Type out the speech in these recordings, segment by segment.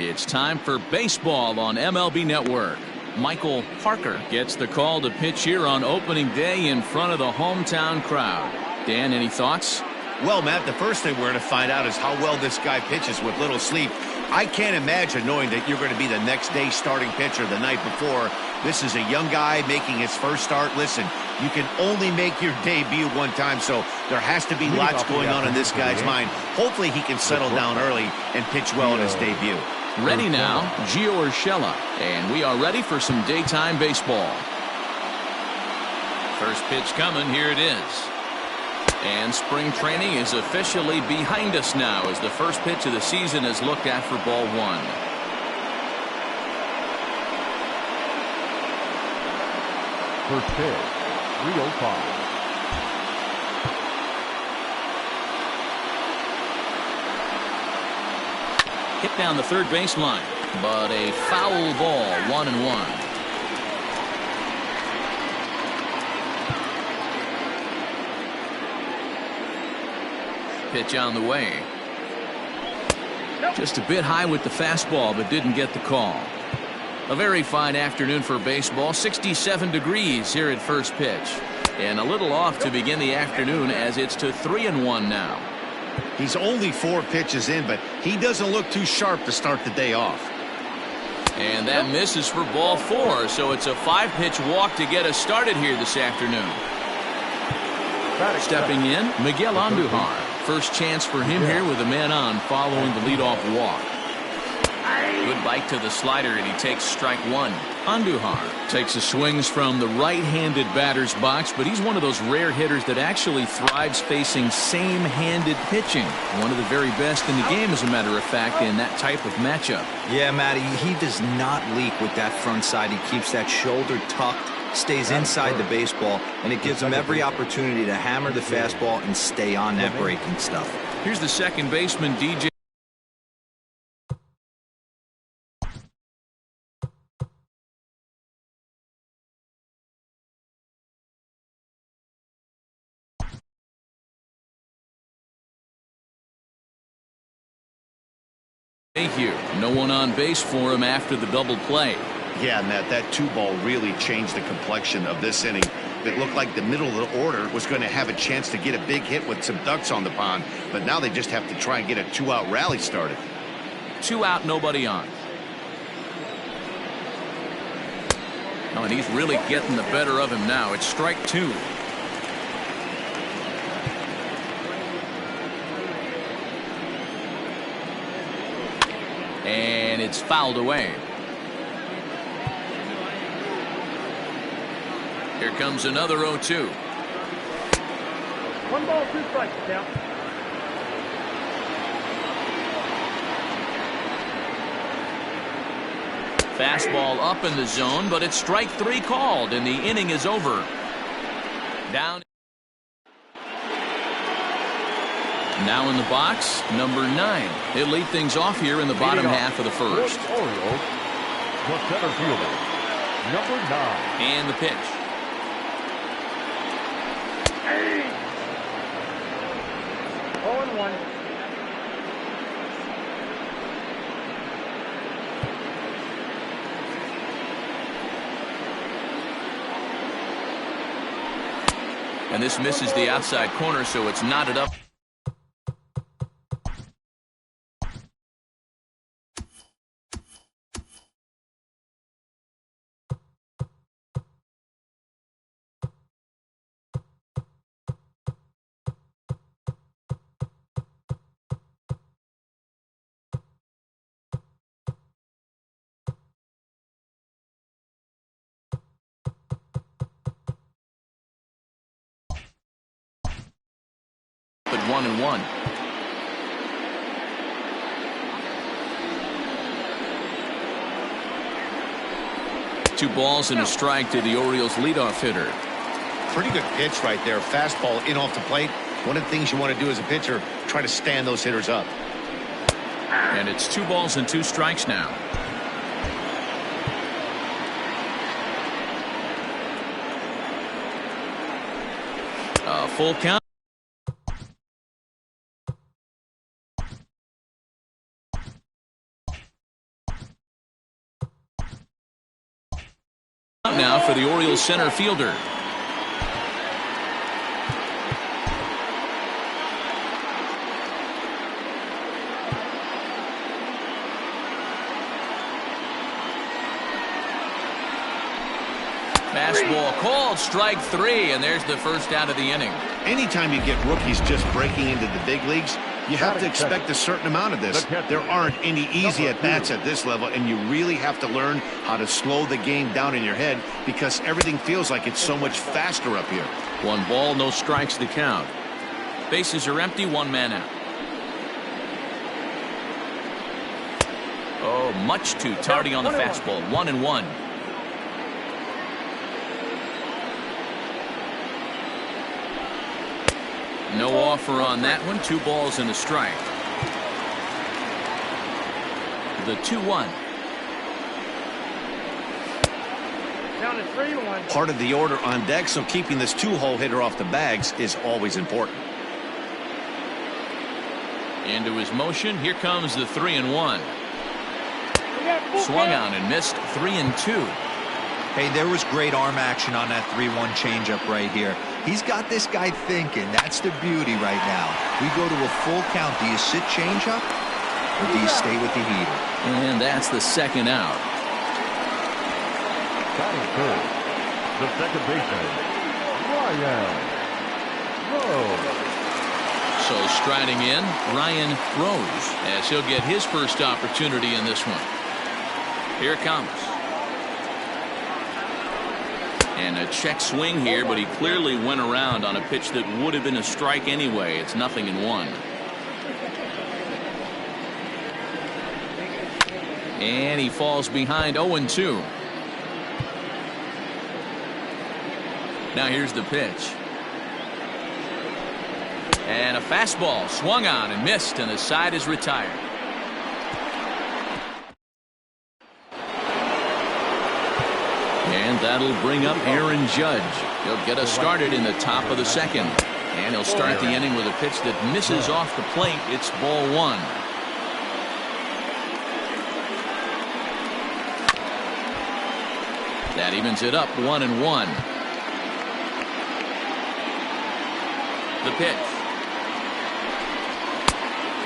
It's time for baseball on MLB Network. Michael Parker gets the call to pitch here on opening day in front of the hometown crowd. Dan, any thoughts? Well, Matt, the first thing we're going to find out is how well this guy pitches with little sleep. I can't imagine knowing that you're going to be the next day starting pitcher the night before. This is a young guy making his first start. Listen, you can only make your debut one time, so there has to be lots going on in this guy's mind. Hopefully he can settle down early and pitch well in his debut. Ready now, Gio Urshela, and we are ready for some daytime baseball. First pitch coming, here it is. And spring training is officially behind us now as the first pitch of the season is looked at for ball one. First pitch, 305. Hit down the third baseline, but a foul ball, 1-1. Pitch on the way. Just a bit high with the fastball, but didn't get the call. A very fine afternoon for baseball. 67 degrees here at first pitch. And a little off to begin the afternoon as it's to 3-1 now. He's only 4 pitches in, but he doesn't look too sharp to start the day off. And that misses for ball 4, so it's a 5-pitch walk to get us started here this afternoon. Stepping in, Miguel Andujar. First chance for him here with a man on following the leadoff walk. Good bite to the slider, and he takes strike one. Andujar takes the swings from the right-handed batter's box, but he's one of those rare hitters that actually thrives facing same-handed pitching. One of the very best in the game, as a matter of fact, in that type of matchup. Yeah, Matty, he does not leak with that front side. He keeps that shoulder tucked, stays inside the baseball, and it gives him every opportunity to hammer the fastball and stay on that breaking stuff. Here's the second baseman, DJ. Here, no one on base for him after the double play. Yeah, Matt, that 2-ball really changed the complexion of this inning. It looked like the middle of the order was going to have a chance to get a big hit with some ducks on the pond, but now they just have to try and get a 2-out rally started. 2 out, nobody on. Oh, and he's really getting the better of him now. It's strike 2. And it's fouled away. Here comes another 0-2. 1 ball, 2 strikes now. Fastball up in the zone, but it's strike 3 called, and the inning is over. Down. Now in the box, number 9. He'll lead things off here in the bottom half of the first. Orioles, the center fielder, number 9. And the pitch. Hey. 0-1. And this misses the outside corner, so it's knotted up. But 1-1. Two balls and a strike to the Orioles leadoff hitter. Pretty good pitch right there. Fastball in off the plate. One of the things you want to do as a pitcher, try to stand those hitters up. And it's 2 balls and 2 strikes now. A full count. for the Orioles center fielder. Fastball called, strike 3, and there's the first out of the inning. Anytime you get rookies just breaking into the big leagues, you have to expect a certain amount of this. There aren't any easy at-bats at this level, and you really have to learn how to slow the game down in your head because everything feels like it's so much faster up here. 1 ball, no strikes the count. Bases are empty, 1 man out. Oh, much too tardy on the fastball. 1-1. No offer on that one. 2 balls and a strike. The 2-1. Down to 3-1. Part of the order on deck, so keeping this 2-hole hitter off the bags is always important. Into his motion. Here comes the 3-1. Swung on and missed. 3-2. Hey, there was great arm action on that 3-1 changeup right here. He's got this guy thinking. That's the beauty right now. We go to a full count. Do you sit changeup or do you stay with the heater? And that's the second out. Batting third, the second baseman, Ryan Rose. So striding in, Ryan Rose, as he'll get his first opportunity in this one. Here it comes. And a check swing here, but he clearly went around on a pitch that would have been a strike anyway. It's 0-1. And he falls behind 0-2. Now here's the pitch. And a fastball swung on and missed, and the side is retired. And that'll bring up Aaron Judge. He'll get us started in the top of the second. And he'll start the inning with a pitch that misses off the plate. It's ball 1. That evens it up 1-1. The pitch.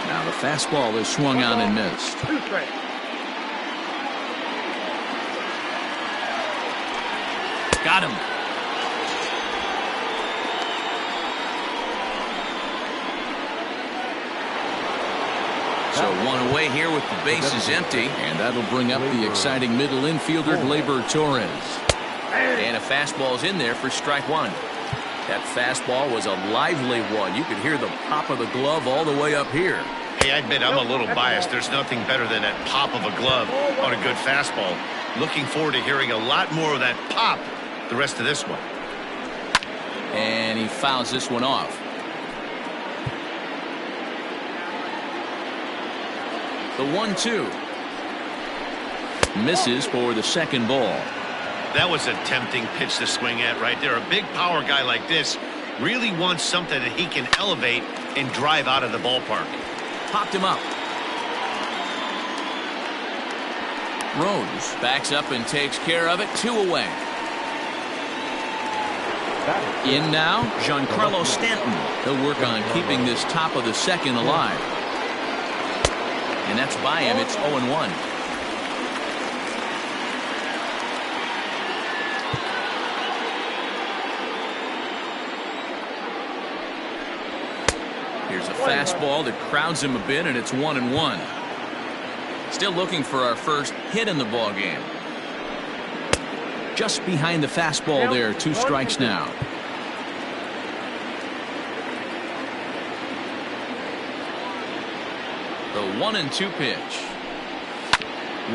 Now the fastball is swung on and missed. 2 strikes. Got him. So 1 away here with the bases empty, and that'll bring up the exciting middle infielder Gleyber Torres. And a fastball's in there for strike 1. That fastball was a lively one. You could hear the pop of the glove all the way up here. Hey, I admit I'm a little biased. There's nothing better than that pop of a glove on a good fastball. Looking forward to hearing a lot more of that pop the rest of this one. And he fouls this one off. The 1-2. Misses for the second ball. That was a tempting pitch to swing at right there. A big power guy like this really wants something that he can elevate and drive out of the ballpark. Popped him up. Rose backs up and takes care of it. 2 away. In now, Giancarlo Stanton. He'll work on keeping this top of the second alive. And that's by him. It's 0-1. Here's a fastball that crowds him a bit, and it's 1-1. Still looking for our first hit in the ball game. Just behind the fastball there. 2 strikes now. The 1-2 pitch.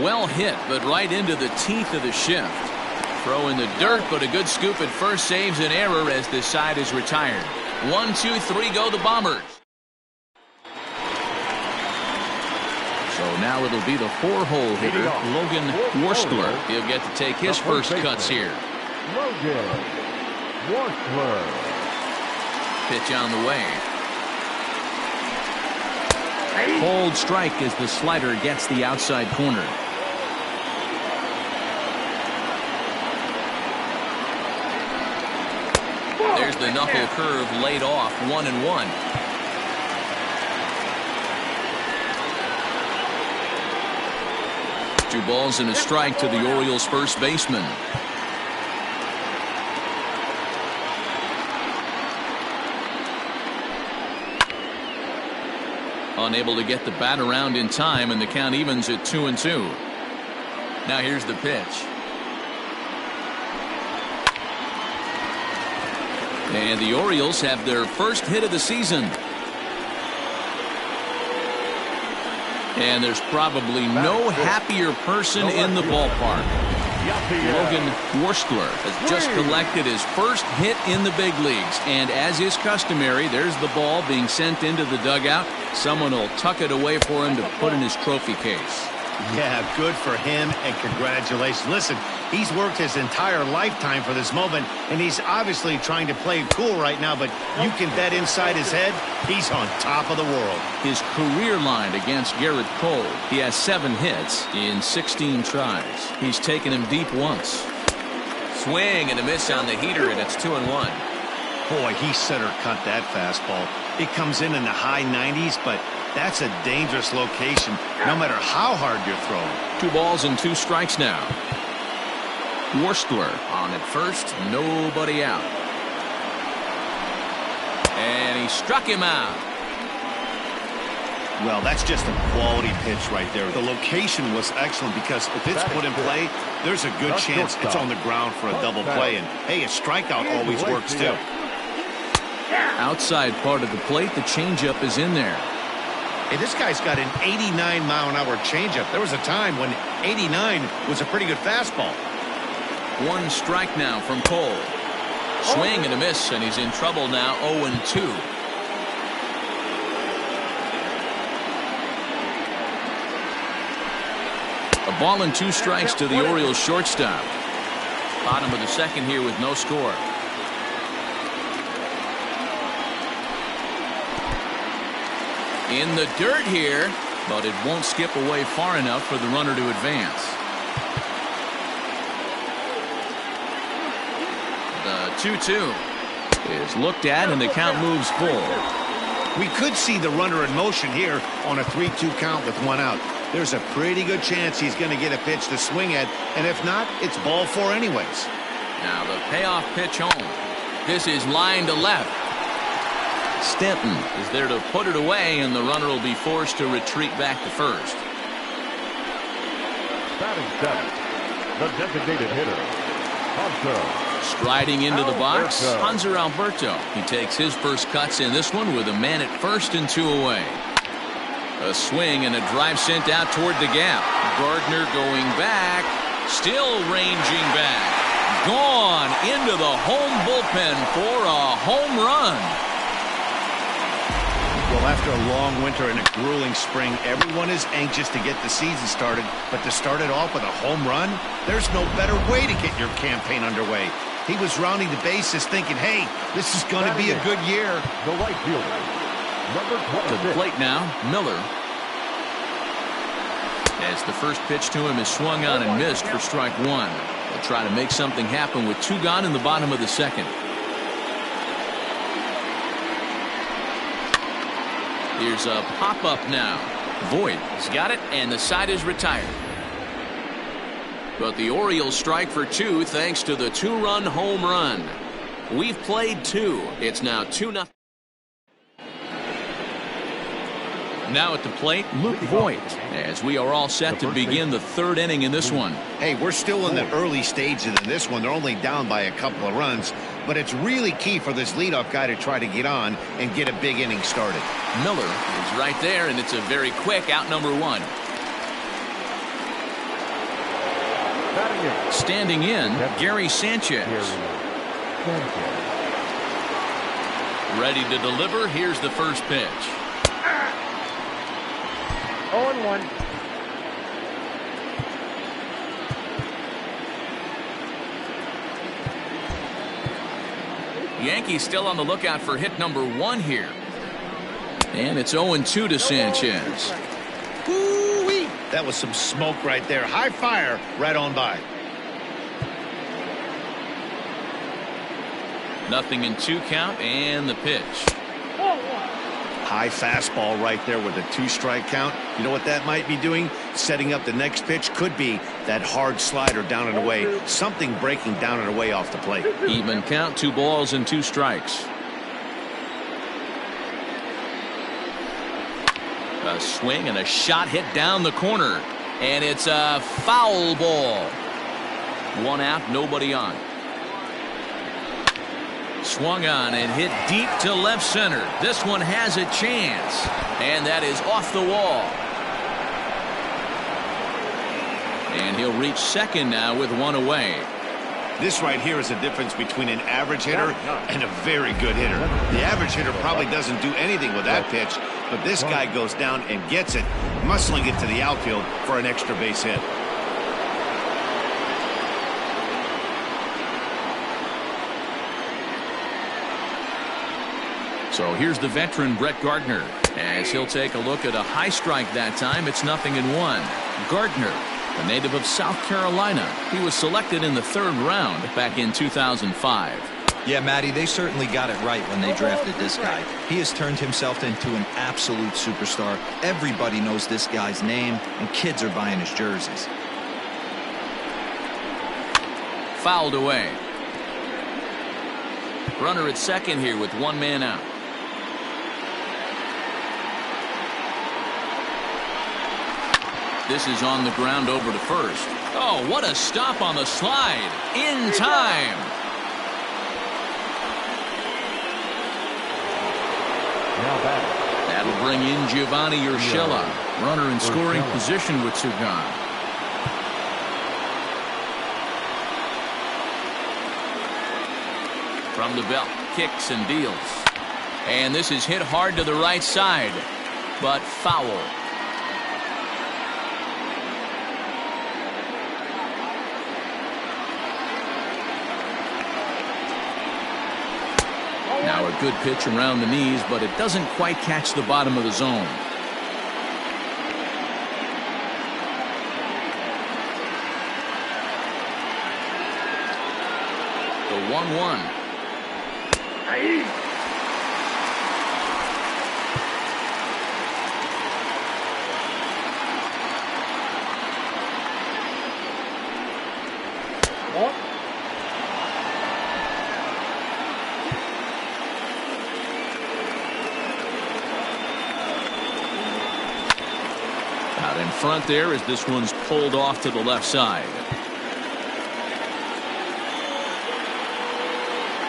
Well hit, but right into the teeth of the shift. Throw in the dirt, but a good scoop at first saves an error as this side is retired. 1, 2, 3 go the Bombers. So now it'll be the 4-hole hitter, Logan Worstler. He'll get to take his first cuts here. Logan Worstler. Pitch on the way. Hold strike as the slider gets the outside corner. There's the knuckle curve laid off, 1-1. 2 balls and a strike to the Orioles' first baseman. Unable to get the bat around in time, and the count evens at 2-2. Now here's the pitch. And the Orioles have their first hit of the season. And there's probably no happier person in the ballpark. Logan Worstler has just collected his first hit in the big leagues. And as is customary, there's the ball being sent into the dugout. Someone will tuck it away for him to put in his trophy case. Yeah, good for him, and congratulations. Listen, he's worked his entire lifetime for this moment, and he's obviously trying to play cool right now, but you can bet inside his head, he's on top of the world. His career line against Garrett Cole. He has 7 hits in 16 tries. He's taken him deep once. Swing and a miss on the heater, and it's 2-1. Boy, he center cut that fastball. It comes in the high 90s, but that's a dangerous location, no matter how hard you're throwing. 2 balls and 2 strikes now. Worstler on at first, nobody out. And he struck him out. Well, that's just a quality pitch right there. The location was excellent because if it's put in play, there's a good chance it's on the ground for a double play. And, hey, a strikeout always works, too. Outside part of the plate, the changeup is in there. Hey, this guy's got an 89-mile-an-hour changeup. There was a time when 89 was a pretty good fastball. 1 strike now from Cole. Swing and a miss, and he's in trouble now, 0-2. A ball and 2 strikes to the Orioles shortstop. Bottom of the second here with no score. In the dirt here, but it won't skip away far enough for the runner to advance. The 2-2 is looked at, and the count moves full. We could see the runner in motion here on a 3-2 count with 1 out. There's a pretty good chance he's going to get a pitch to swing at, and if not, it's ball 4 anyways. Now the payoff pitch home. This is line to left. Stanton is there to put it away, and the runner will be forced to retreat back to first. Batting 7th, the designated hitter, Hunter. Striding into the box, Hanser Alberto. He takes his first cuts in this one with a man at first and 2 away. A swing and a drive sent out toward the gap. Gardner going back, still ranging back. Gone into the home bullpen for a home run. Well, after a long winter and a grueling spring, everyone is anxious to get the season started. But to start it off with a home run, there's no better way to get your campaign underway. He was rounding the bases thinking, hey, this is going to be a good year. The right fielder, number 26. To the plate now, Miller. As the first pitch to him is swung on and missed for strike 1. They'll try to make something happen with 2 gone in the bottom of the second. Here's a pop-up now. Voit has got it, and the side is retired. But the Orioles strike for 2 thanks to the 2-run home run. We've played 2. It's now 2-0. Now at the plate, Luke Voit, as we are all set to begin the 3rd inning in this one. Hey, we're still in the early stages in this one. They're only down by a couple of runs, but it's really key for this leadoff guy to try to get on and get a big inning started. Miller is right there, and it's a very quick out number 1. Standing in, Gary Sanchez. Ready to deliver. Here's the first pitch. 0-1. Yankees still on the lookout for hit number 1 here. And it's 0-2 to Sanchez. Ooh-wee. That was some smoke right there. High fire right on by. 0-2 count and the pitch. High fastball right there with a 2-strike count. You know what that might be doing? Setting up the next pitch. Could be that hard slider down and away. Something breaking down and away off the plate. Even count, 2 balls and 2 strikes. A swing and a shot hit down the corner. And it's a foul ball. 1 out, nobody on. Swung on and hit deep to left center. This one has a chance. And that is off the wall. And he'll reach second now with 1 away. This right here is the difference between an average hitter and a very good hitter. The average hitter probably doesn't do anything with that pitch, but this guy goes down and gets it, muscling it to the outfield for an extra base hit. So here's the veteran Brett Gardner as he'll take a look at a high strike that time. It's 0-1. Gardner, a native of South Carolina. He was selected in the 3rd round back in 2005. Yeah, Matty, they certainly got it right when they drafted this guy. He has turned himself into an absolute superstar. Everybody knows this guy's name, and kids are buying his jerseys. Fouled away. Runner at second here with 1 man out. This is on the ground over to first. Oh, what a stop on the slide. In time. That'll bring in Giovanni Urshela. Runner in scoring position with 2 gone. From the belt, kicks and deals. And this is hit hard to the right side, but foul. Now a good pitch around the knees, but it doesn't quite catch the bottom of the zone. The 1-1. Out in front there as this one's pulled off to the left side.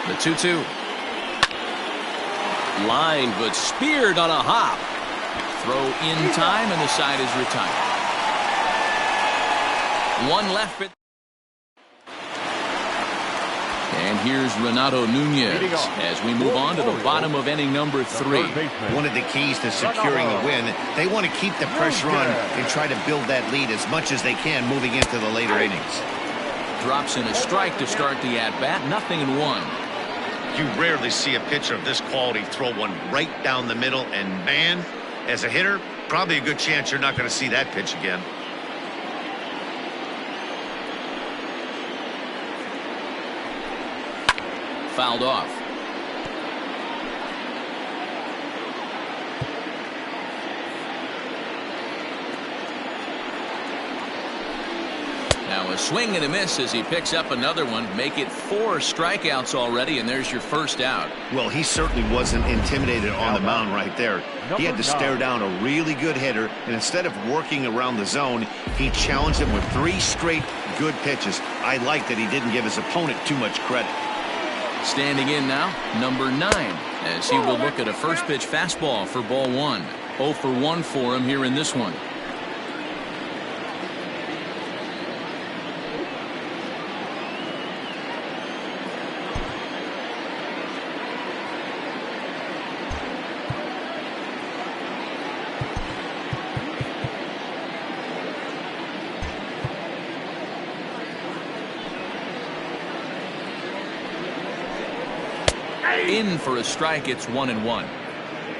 The 2-2. Line, but speared on a hop. Throw in time, and the side is retired. 1 left. And here's Renato Nunez as we move on to the bottom of inning number 3. One of the keys to securing a win, they want to keep the pressure on and try to build that lead as much as they can moving into the later innings. Drops in a strike to start the at-bat. 0-1. You rarely see a pitcher of this quality throw one right down the middle, and man, as a hitter, probably a good chance you're not going to see that pitch again. Fouled off. Now a swing and a miss as he picks up another one. Make it 4 strikeouts already, and there's your first out. Well, he certainly wasn't intimidated on the mound right there. He had to stare down a really good hitter, and instead of working around the zone, he challenged him with 3 straight good pitches. I like that he didn't give his opponent too much credit. Standing in now, number 9, as he will look at a first pitch fastball for ball 1. 0 for 1 for him here in this one. In for a strike. It's 1-1.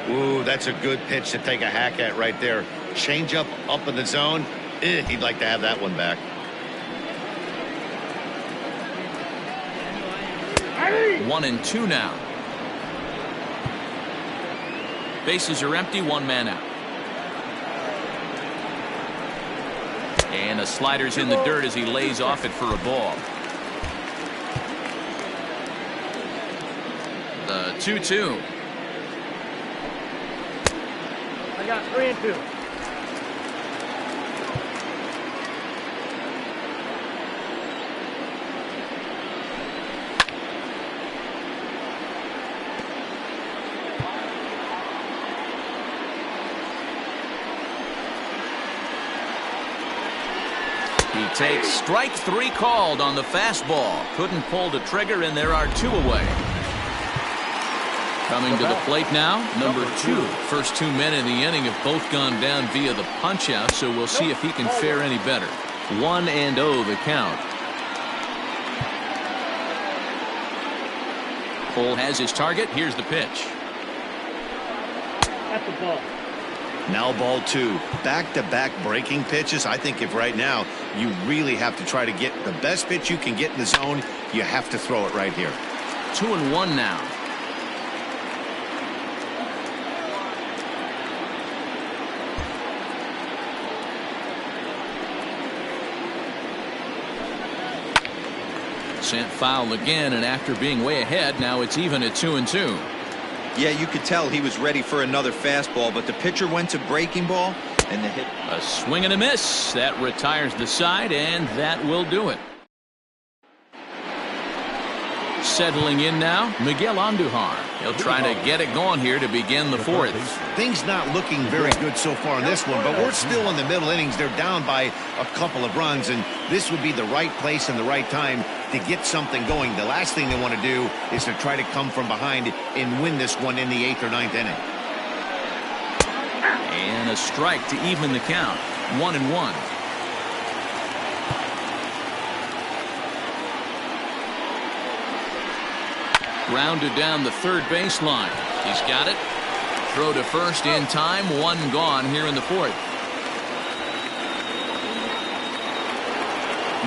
Ooh, that's a good pitch to take a hack at right there. Change up in the zone. He'd like to have that one back. 1-2 now. Bases are empty, one man out. And a slider's in the dirt as he lays off it for a ball. The 2-2. I got 3-2. He takes strike 3 called on the fastball. Couldn't pull the trigger, and there are 2 away. Coming to the plate now, number 2. First 2 men in the inning have both gone down via the punch-out, so we'll see if he can fare any better. 1-0 the count. Cole has his target. Here's the pitch. That's the ball. Now ball 2. Back-to-back breaking pitches. I think if right now you really have to try to get the best pitch you can get in the zone, you have to throw it right here. 2-1 now. Sent foul again, and after being way ahead, now it's even at 2-2. Yeah, you could tell he was ready for another fastball, but the pitcher went to breaking ball, and the hit. A swing and a miss. That retires the side, and that will do it. Settling in now, Miguel Andujar. He'll try to get it going here to begin the 4th. Things not looking very good so far in this one, but we're still in the middle innings. They're down by a couple of runs, and this would be the right place and the right time to get something going. The last thing they want to do is to try to come from behind and win this one in the 8th or 9th inning. And a strike to even the count. 1-1. Grounded down the third baseline. He's got it. Throw to first in time. 1 gone here in the 4th.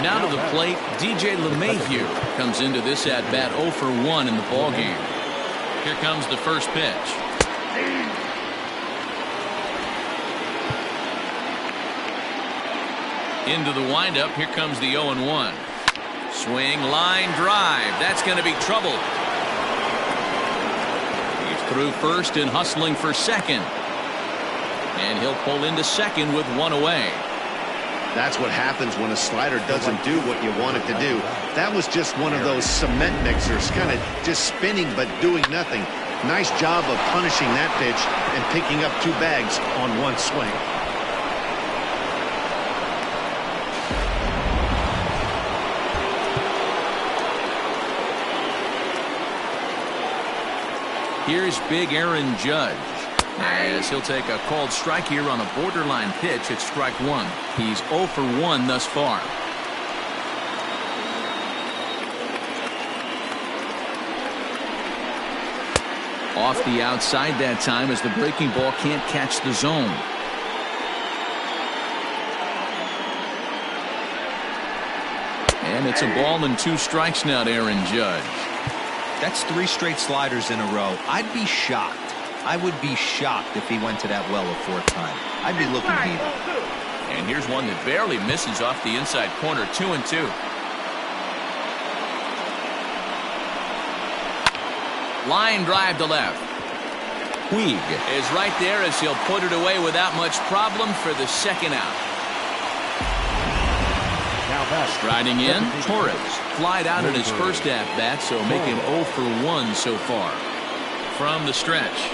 Now to the plate, DJ LeMahieu comes into this at bat 0 for 1 in the ballgame. Here comes the first pitch. Into the windup. Here comes the 0-1. Swing, line drive. That's going to be trouble. Through first and hustling for second. And he'll pull into second with 1 away. That's what happens when a slider doesn't do what you want it to do. That was just one of those cement mixers, kind of just spinning but doing nothing. Nice job of punishing that pitch and picking up 2 bags on 1 swing. Here's big Aaron Judge, as he'll take a called strike here on a borderline pitch at strike 1. He's 0 for 1 thus far. Off the outside that time as the breaking ball can't catch the zone. And it's a ball and 2 strikes now to Aaron Judge. That's 3 straight sliders in a row. I'd be shocked. I would be shocked if he went to that well a 4th time. I'd be looking heated. And here's one that barely misses off the inside corner. 2-2. Line drive to left. Puig is right there as he'll put it away without much problem for the second out. Striding in, Torres. Flied out in his first at-bat, so make him 0 for 1 so far. From the stretch.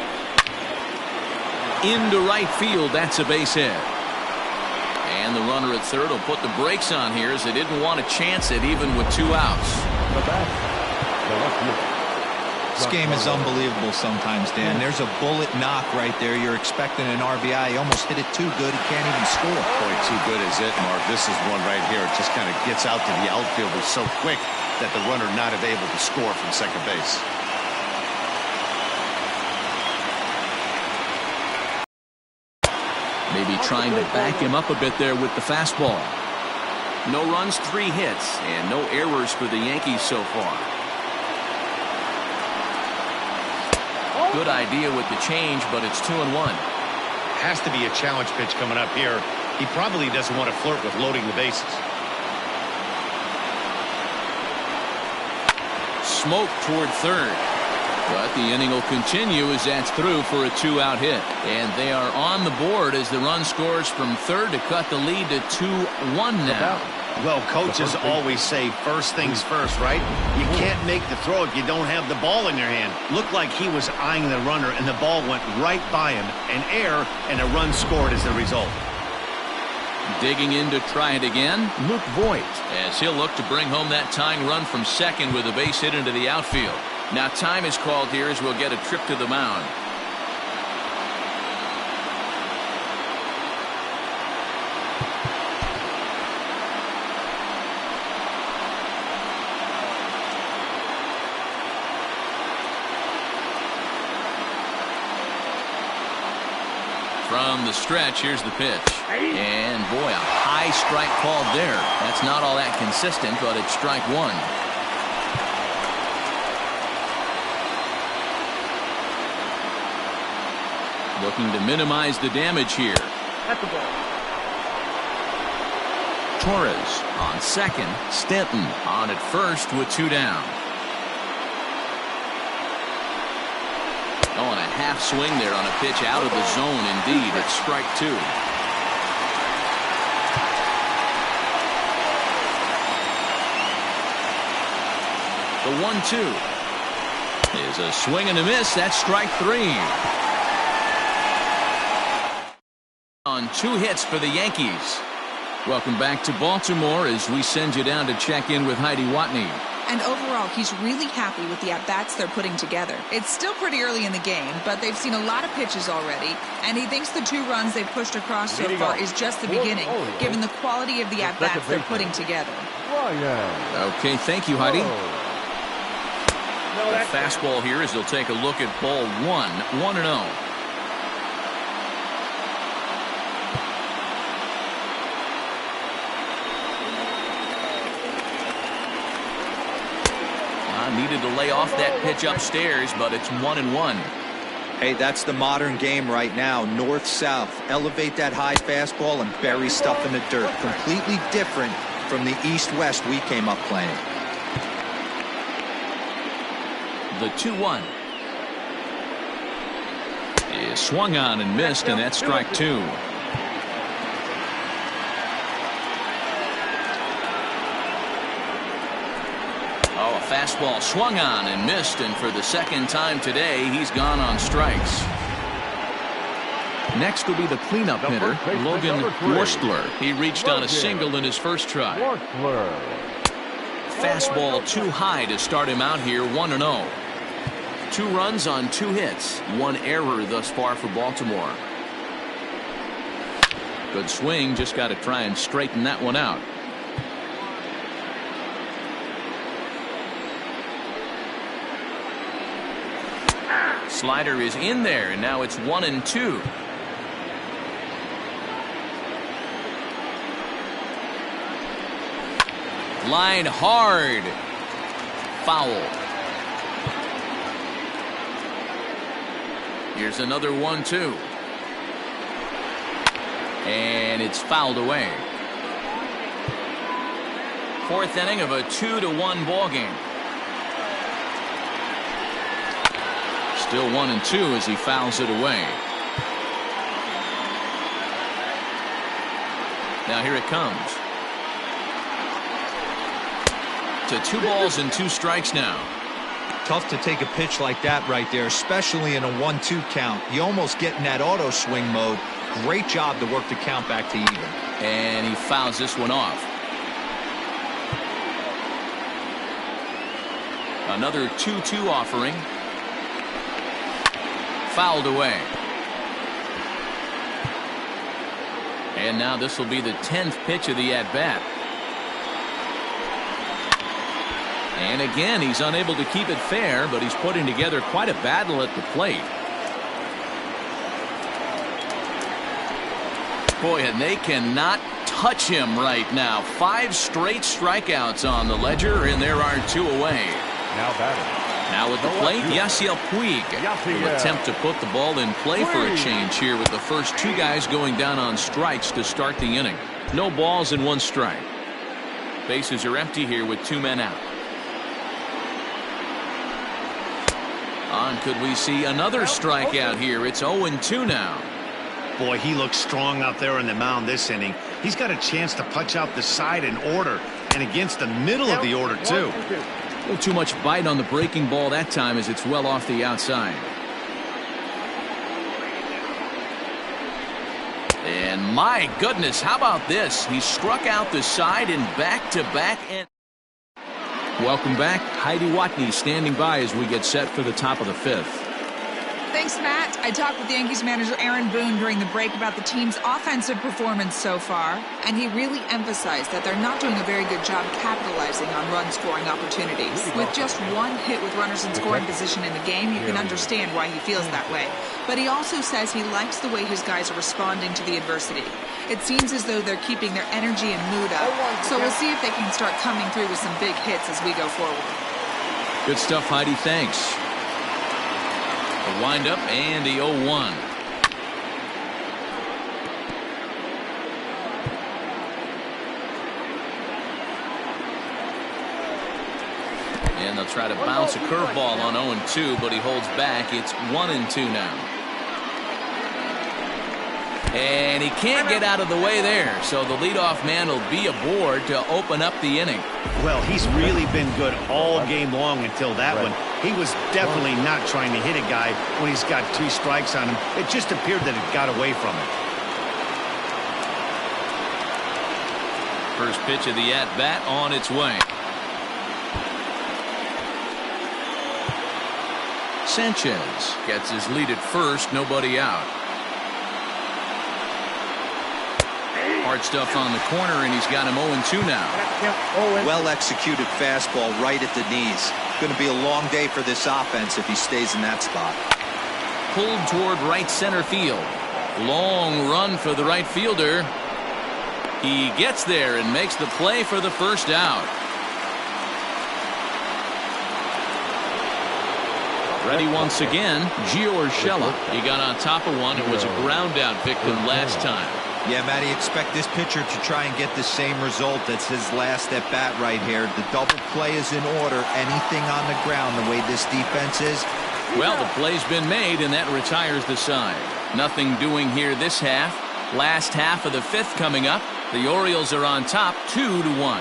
Into right field, that's a base hit. And the runner at third will put the brakes on here as they didn't want to chance it even with 2 outs. This game is unbelievable sometimes, Dan. There's a bullet knock right there. You're expecting an RBI. He almost hit it too good. He can't even score. Boy, too good is it, Mark. This is one right here. It just kind of gets out to the outfield. It's so quick that the runner not able to score from second base. Maybe trying to back him up a bit there with the fastball. No runs, 3 hits, and no errors for the Yankees so far. Good idea with the change, but it's 2-1. Has to be a challenge pitch coming up here. He probably doesn't want to flirt with loading the bases. Smoke toward third. But the inning will continue as that's through for a 2-out hit. And they are on the board as the run scores from third to cut the lead to 2-1 now. Well, coaches always say first things first, right? You can't make the throw if you don't have the ball in your hand. Looked like he was eyeing the runner, and the ball went right by him. An error, and a run scored as the result. Digging in to try it again, Luke Voigt, as he'll look to bring home that tying run from second with a base hit into the outfield. Now time is called here as we'll get a trip to the mound. From the stretch, here's the pitch. And boy, a high strike called there. That's not all that consistent, but it's strike one. Looking to minimize the damage here. That's the ball. Torres on second. Stanton on at first with two down. Oh, and a half swing there on a pitch out of the zone. Indeed, it's strike two. The 1-2 is a swing and a miss. That's strike three. On two hits for the Yankees. Welcome back to Baltimore as we send you down to check in with Heidi Watney. And overall, he's really happy with the at-bats they're putting together. It's still pretty early in the game, but they've seen a lot of pitches already, and he thinks the 2 runs they've pushed across so far is just the beginning, given the quality of the at-bats they're putting together. Okay, thank you, Heidi. The fastball here as they'll take a look at ball 1-0. Needed to lay off that pitch upstairs, but it's 1-1. Hey, that's the modern game right now. North-south. Elevate that high fastball and bury stuff in the dirt. Completely different from the east-west we came up playing. The 2-1 is swung on and missed, and that's strike two. Oh, a fastball swung on and missed, and for the second time today, he's gone on strikes. Next will be the cleanup hitter, Logan Worstler. He reached on a single in his first try. Fastball too high to start him out here, 1-0. 2 runs on 2 hits, 1 error thus far for Baltimore. Good swing, just got to try and straighten that one out. Slider is in there, and now it's 1-2. Line hard. Foul. Here's another 1-2. And it's fouled away. 4th inning of a 2-1 ball game. Still 1-2 as he fouls it away. Now here it comes. To 2 balls and 2 strikes now. Tough to take a pitch like that right there, especially in a 1-2 count. You almost get in that auto swing mode. Great job to work the count back to even. And he fouls this one off. Another 2-2 offering. Fouled away. And now this will be the 10th pitch of the at-bat. And again, he's unable to keep it fair, but he's putting together quite a battle at the plate. Boy, and they cannot touch him right now. 5 straight strikeouts on the ledger, and there are 2 away. Now batting, Now at the plate, Yasiel Puig will attempt to put the ball in play for a change here with the first two guys going down on strikes to start the inning. No balls and 1 strike. Bases are empty here with 2 men out. Could we see another strikeout here? It's 0-2 now. Boy, he looks strong out there on the mound this inning. He's got a chance to punch out the side in order and against the middle of the order, too. A little too much bite on the breaking ball that time as it's well off the outside. And my goodness, how about this? He struck out the side in back-to-back. And welcome back. Heidi Watney standing by as we get set for the top of the 5th. Thanks, Matt. I talked with Yankees manager Aaron Boone during the break about the team's offensive performance so far, and he really emphasized that they're not doing a very good job capitalizing on run-scoring opportunities. With just 1 hit with runners in scoring position in the game, you can understand why he feels that way. But he also says he likes the way his guys are responding to the adversity. It seems as though they're keeping their energy and mood up, so we'll see if they can start coming through with some big hits as we go forward. Good stuff, Heidi. Thanks. A windup and the 0-1. And they'll try to bounce a curveball on 0-2, but he holds back. It's 1-2 now. And he can't get out of the way there, so the leadoff man will be aboard to open up the inning. Well, he's really been good all game long until that one. He was definitely not trying to hit a guy when he's got 2 strikes on him. It just appeared that it got away from him. First pitch of the at-bat on its way. Sanchez gets his lead at first, nobody out. Hard stuff on the corner, and he's got him 0-2 now. Well executed fastball right at the knees. Going to be a long day for this offense if he stays in that spot. Pulled toward right center field. Long run for the right fielder. He gets there and makes the play for the first out. Ready once again, Gio Urshela. He got on top of one. It was a ground out victim last time. Yeah, Matty, expect this pitcher to try and get the same result. That's his last at bat right here. The double play is in order. Anything on the ground, the way this defense is. Well, the play's been made, and that retires the side. Nothing doing here this half. Last half of the 5th coming up. The Orioles are on top, 2-1.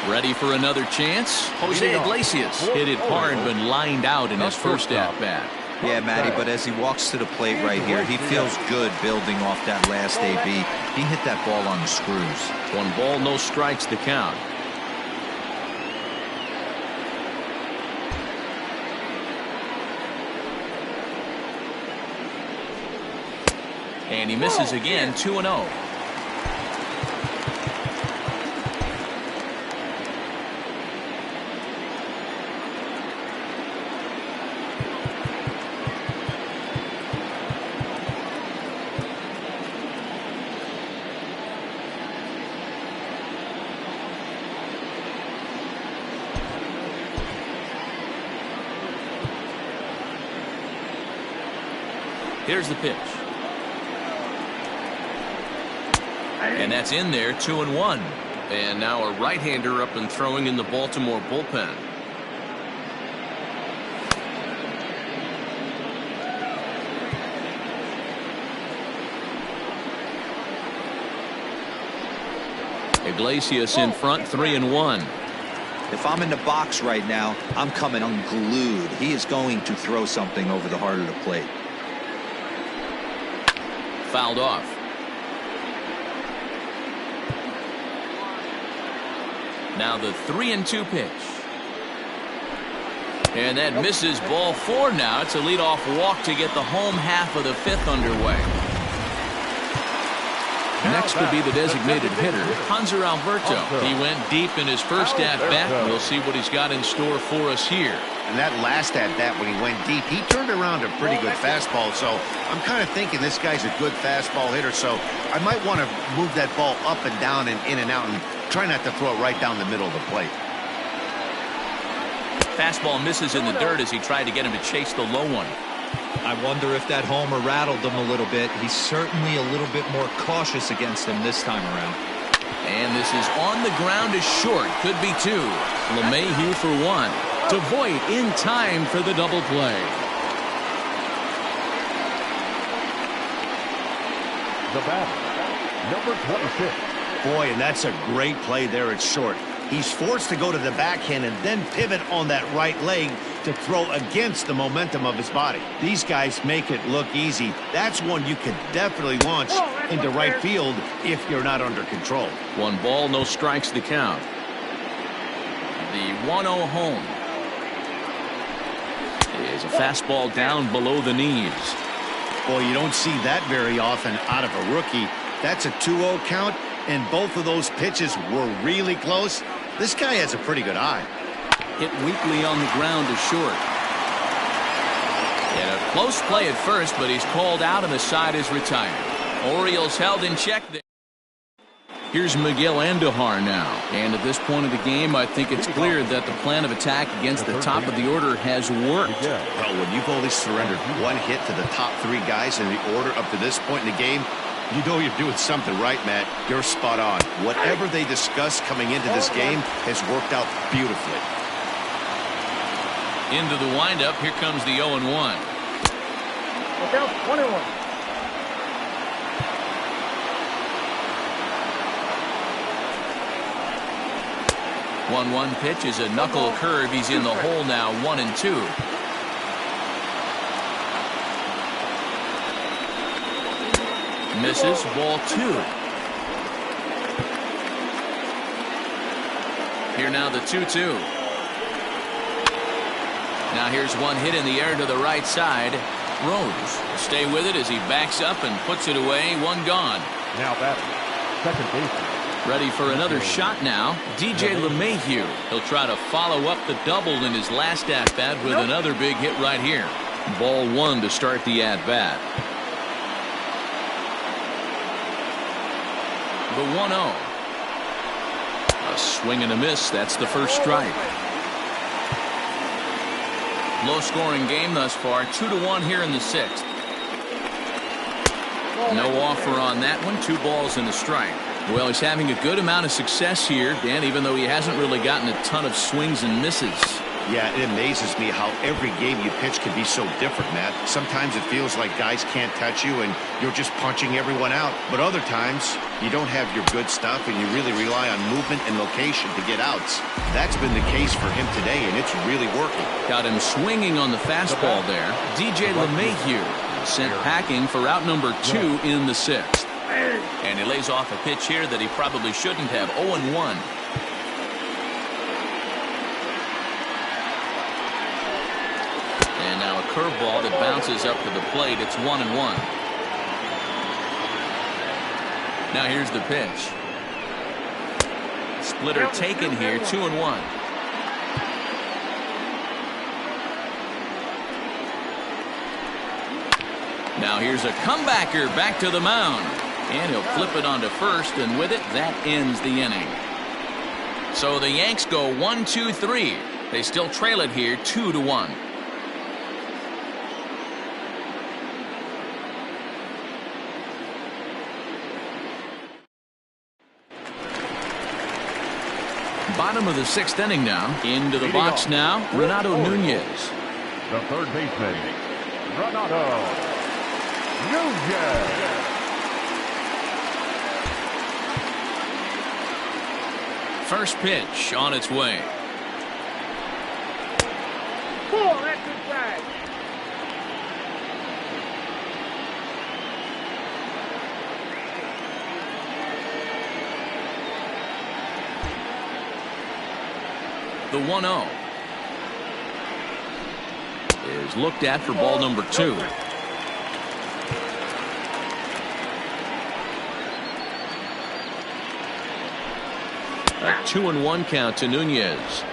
Ready for another chance? Jose Iglesias hit it hard, but lined out in his first at bat. Yeah, Matty, but as he walks to the plate right here, he feels good building off that last AB. He hit that ball on the screws. 1 ball, no strikes to count. And he misses again, 2-0. Here's the pitch. And that's in there, 2-1. And now a right-hander up and throwing in the Baltimore bullpen. Iglesias in front, 3-1. If I'm in the box right now, I'm coming unglued. He is going to throw something over the heart of the plate. Fouled off. Now the 3-2 pitch. And that misses, ball 4 now. It's a leadoff walk to get the home half of the 5th underway. Next would be the designated hitter, Hanser Alberto. He went deep in his first at-bat. We'll see what he's got in store for us here. And that last at-bat when he went deep, he turned around a pretty good fastball. So I'm kind of thinking this guy's a good fastball hitter. So I might want to move that ball up and down and in and out and Try not to throw it right down the middle of the plate. Fastball misses in the dirt as he tried to get him to chase the low one. I wonder if that homer rattled him a little bit. He's certainly a little bit more cautious against him this time around. And this is on the ground to short. Could be two. LeMahieu for one. DeVoit in time for the double play. The batter, number 26. Boy, and that's a great play there at short. He's forced to go to the backhand and then pivot on that right leg to throw against the momentum of his body. These guys make it look easy. That's one you can definitely launch into right field if you're not under control. 1 ball, no strikes to count. The 1-0 home is a fastball down below the knees. Boy, you don't see that very often out of a rookie. That's a 2-0 count, and both of those pitches were really close. This guy has a pretty good eye. Hit weakly on the ground to short. And a close play at first, but he's called out and the side is retired. Orioles held in check there. Here's Miguel Andujar now. And at this point of the game, I think it's clear that the plan of attack against the top of the order has worked. Well, when you've only surrendered one hit to the top 3 guys in the order up to this point in the game, you know you're doing something right, Matt. You're spot on. Whatever they discussed coming into this game has worked out beautifully. Into the windup, here comes the 0-1. Look out, 21. 1-1 pitch is a knuckle curve. He's in the hole now, 1-2. Misses, ball 2. Here now the 2-2. Now here's one hit in the air to the right side. Rose will stay with it as he backs up and puts it away. 1 gone. Now batting, second baseman. Ready for another shot now. DJ LeMahieu. He'll try to follow up the double in his last at-bat with another big hit right here. Ball 1 to start the at-bat. The 1-0. A swing and a miss. That's the first strike. Low-scoring game thus far. 2-1 here in the 6th. No offer on that one. 2 balls and a strike. Well, he's having a good amount of success here, Dan, even though he hasn't really gotten a ton of swings and misses. Yeah, it amazes me how every game you pitch can be so different, Matt. Sometimes it feels like guys can't touch you and you're just punching everyone out. But other times, you don't have your good stuff and you really rely on movement and location to get outs. That's been the case for him today, and it's really working. Got him swinging on the fastball there. DJ LeMahieu sent packing for out number 2 in the 6th. And he lays off a pitch here that he probably shouldn't have. 0-1. And now a curveball that bounces up to the plate. It's 1-1. Now here's the pitch. Splitter taken here. 2-1. Now here's a comebacker back to the mound. And he'll flip it onto first, and with it, that ends the inning. So the Yanks go 1-2-3. They still trail it here 2-1. Bottom of the 6th inning now. Into the box now, Renato Nunez. The third baseman, Renato Nunez. First pitch on its way. Cool, that's inside. The 1-0 is looked at for ball number 2. A 2-1 count to Nunez.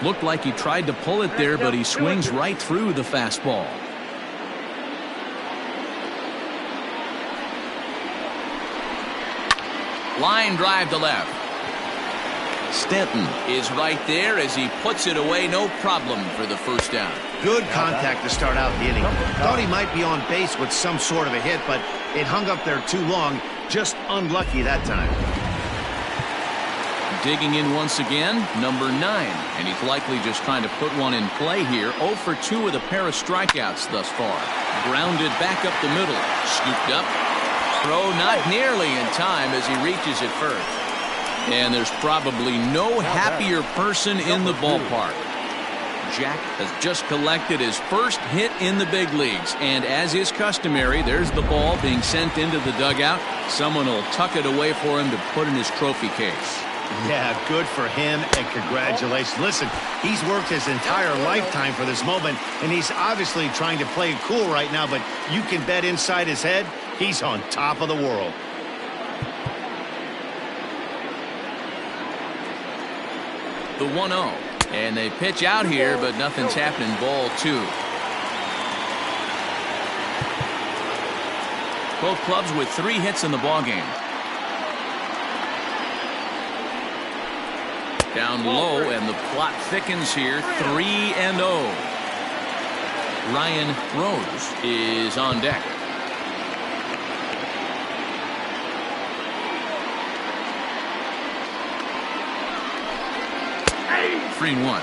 Looked like he tried to pull it there, but he swings right through the fastball. Line drive to left. Stanton is right there as he puts it away. No problem for the first down. Good contact to start out the inning. Thought he might be on base with some sort of a hit, but it hung up there too long. Just unlucky that time. Digging in once again, number 9. And he's likely just trying to put one in play here. 0 for 2 with a pair of strikeouts thus far. Grounded back up the middle. Scooped up. Throw not nearly in time as he reaches it first. And there's probably no happier person in the ballpark. Jack has just collected his first hit in the big leagues. And as is customary, there's the ball being sent into the dugout. Someone will tuck it away for him to put in his trophy case. Yeah, good for him, and congratulations. Listen, he's worked his entire lifetime for this moment, and he's obviously trying to play it cool right now, but you can bet inside his head, he's on top of the world. The 1-0. And they pitch out here, but nothing's happening. Ball 2. Both clubs with 3 hits in the ballgame. Down low, and the plot thickens here. 3-0. Ryan Rose is on deck. Hey. 3-1.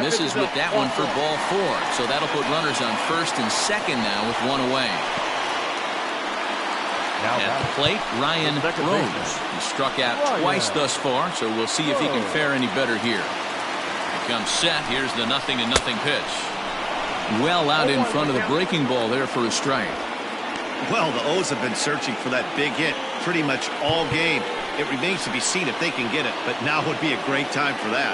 Misses with that one for ball 4. So that'll put runners on first and second now with 1 away. At the plate, Ryan Rose. He struck out twice thus far, so we'll see if he can fare any better here. Here comes set. Here's the 0-0 pitch. Well out in front of the breaking ball there for a strike. Well, the O's have been searching for that big hit pretty much all game. It remains to be seen if they can get it, but now would be a great time for that.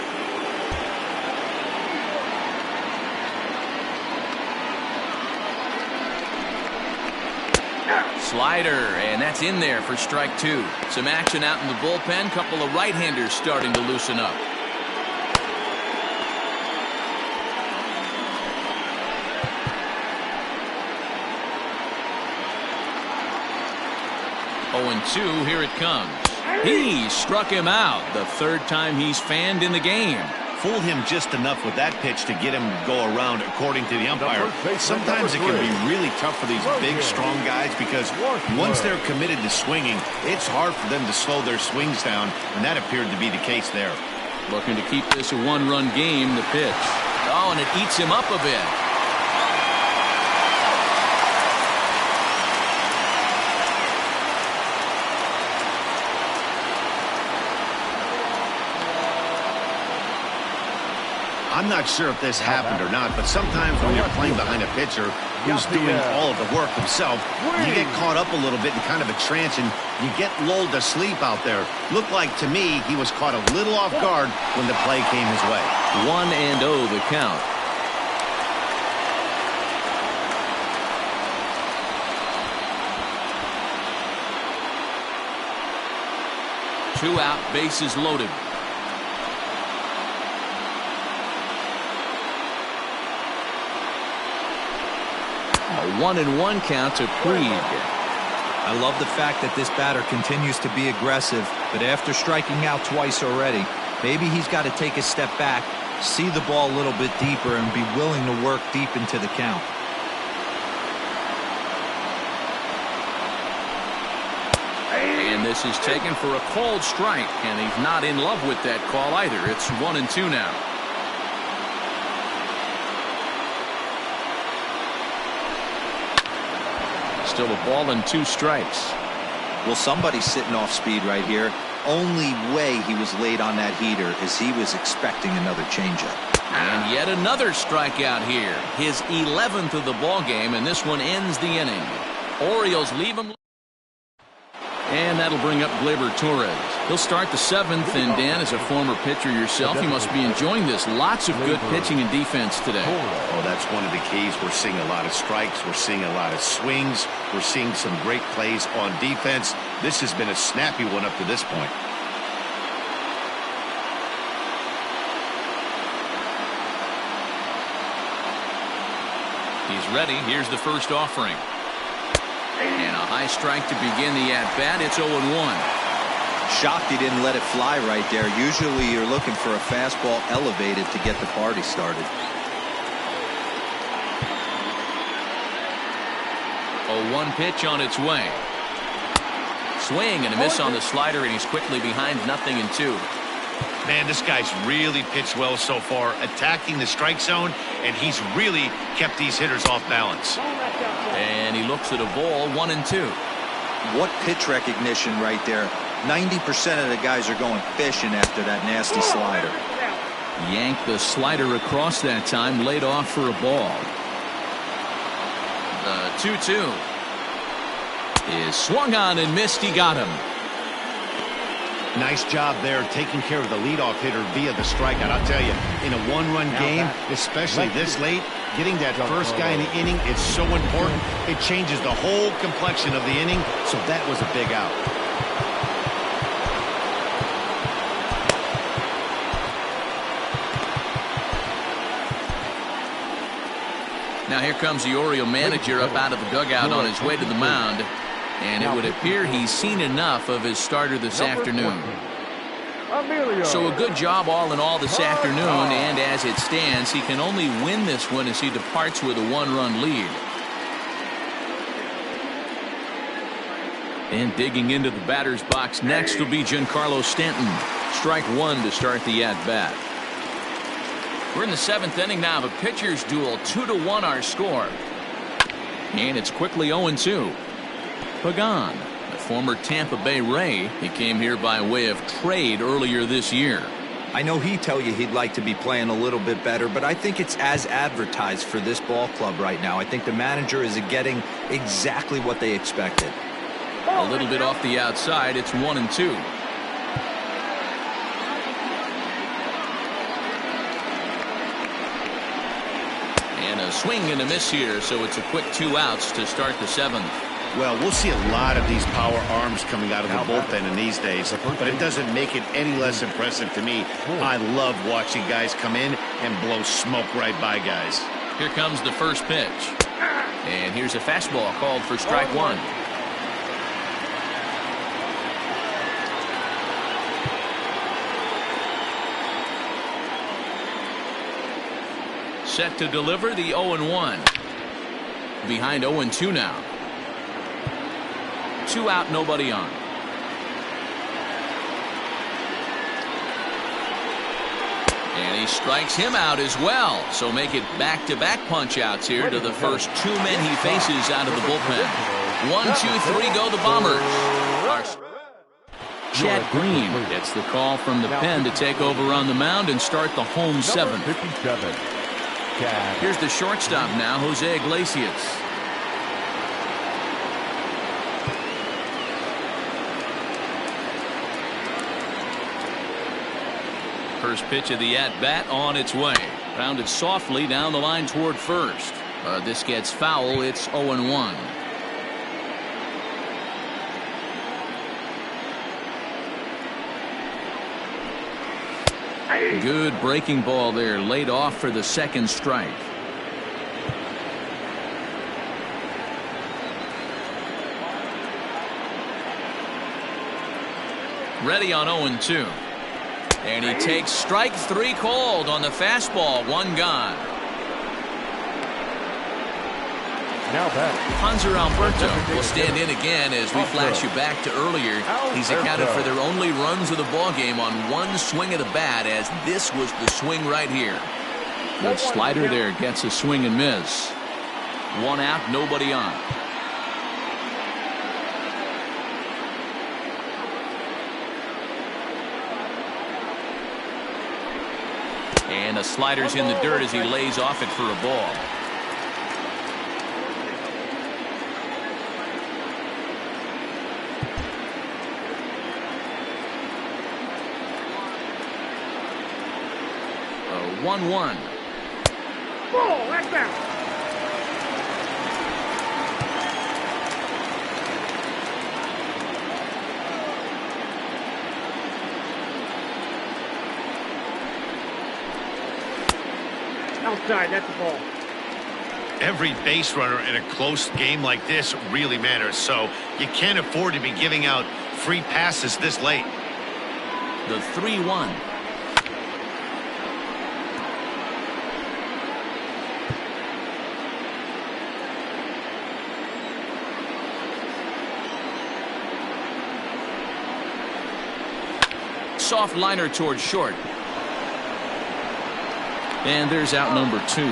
Slider, and that's in there for strike 2. Some action out in the bullpen. Couple of right-handers starting to loosen up. Oh, 2, here it comes. He struck him out. The 3rd time he's fanned in the game. Fooled him just enough with that pitch to get him to go around, according to the umpire. Sometimes it can be really tough for these big, strong guys because once they're committed to swinging, it's hard for them to slow their swings down, and that appeared to be the case there. Looking to keep this a 1-run game, the pitch. Oh, and it eats him up a bit. I'm not sure if this happened or not, but sometimes when you're playing behind a pitcher who's doing all of the work himself, you get caught up a little bit in kind of a trance and you get lulled to sleep out there. Looked like to me he was caught a little off guard when the play came his way. 1-0 the count. Two out, bases loaded. A 1-1 count to Puig. I love the fact that this batter continues to be aggressive, but after striking out twice already, maybe he's got to take a step back, see the ball a little bit deeper, and be willing to work deep into the count. And this is taken for a called strike, and he's not in love with that call either. It's 1-2 now. Still a ball and 2 strikes. Well, somebody's sitting off speed right here. Only way he was late on that heater is he was expecting another changeup. And yet another strikeout here. His 11th of the ball game, and this one ends the inning. Orioles leave him. And that'll bring up Gleyber Torres. He'll start the 7th, and Dan, as a former pitcher yourself, you must be enjoying this. Lots of good pitching and defense today. Oh, that's one of the keys. We're seeing a lot of strikes. We're seeing a lot of swings. We're seeing some great plays on defense. This has been a snappy one up to this point. He's ready. Here's the first offering. And a high strike to begin the at-bat. It's 0-1. Shocked he didn't let it fly right there. Usually you're looking for a fastball elevated to get the party started. 0-1 pitch on its way. Swing and a miss on the slider, and he's quickly behind 0-2. Man, this guy's really pitched well so far, attacking the strike zone, and he's really kept these hitters off balance. And he looks at a ball, 1-2. What pitch recognition right there. 90% of the guys are going fishing after that nasty slider. Yanked the slider across that time, laid off for a ball. The 2-2 is swung on and missed. He got him. Nice job there taking care of the leadoff hitter via the strikeout. I'll tell you, in a one-run game, especially this late, getting that first guy in the inning is so important. It changes the whole complexion of the inning, so that was a big out. Now here comes the Oriole manager up out of the dugout on his way to the mound. And it would appear he's seen enough of his starter this afternoon. So a good job all in all this afternoon, and as it stands, he can only win this one as he departs with a one-run lead. And digging into the batter's box next will be Giancarlo Stanton. Strike one to start the at-bat. We're in the 7th inning now of a pitcher's duel. 2-1 our score. And it's quickly 0-2. Pagan, the former Tampa Bay Ray. He came here by way of trade earlier this year. I know he'd tell you he'd like to be playing a little bit better, but I think it's as advertised for this ball club right now. I think the manager is getting exactly what they expected. A little bit off the outside. It's 1-2. And a swing and a miss here, so it's a quick 2 outs to start the 7th. Well, we'll see a lot of these power arms coming out of the bullpen in these days, but it doesn't make it any less impressive to me. I love watching guys come in and blow smoke right by guys. Here comes the first pitch. And here's a fastball called for strike one. Set to deliver the 0-1. Behind 0-2 now. 2 out, nobody on. And he strikes him out as well. So make it back-to-back punch-outs here to the first 2 men he faces out of the bullpen. 1, 2, 3 go the Bombers. Chad Green gets the call from the pen to take over on the mound and start the home 7th. Here's the shortstop now, Jose Iglesias. First pitch of the at-bat on its way. Grounded softly down the line toward first. This gets foul. It's 0-1. Good breaking ball there. Laid off for the second strike. Ready on 0-2. And he takes strike 3 called on the fastball. 1 gone. Now back. Hanser Alberto will stand in again as we flash you back to earlier. He's accounted for their only runs of the ball game on 1 swing of the bat, as this was the swing right here. The slider there gets a swing and miss. 1 out, nobody on. And a slider's in the dirt as he lays off it for a ball. A 1-1. Ball, that's out. Outside, that's the ball. Every base runner in a close game like this really matters, so you can't afford to be giving out free passes this late. The 3-1. Soft liner towards short. And there's out number 2.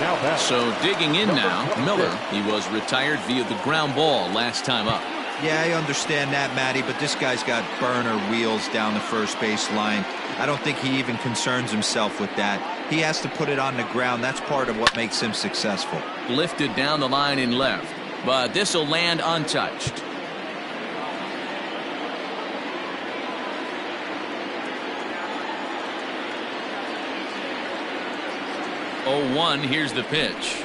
Now back. So digging in now, Miller. He was retired via the ground ball last time up. Yeah, I understand that, Matty, but this guy's got burner wheels down the first base line. I don't think he even concerns himself with that. He has to put it on the ground. That's part of what makes him successful. Lifted down the line in left, but this will land untouched. 0-1, here's the pitch.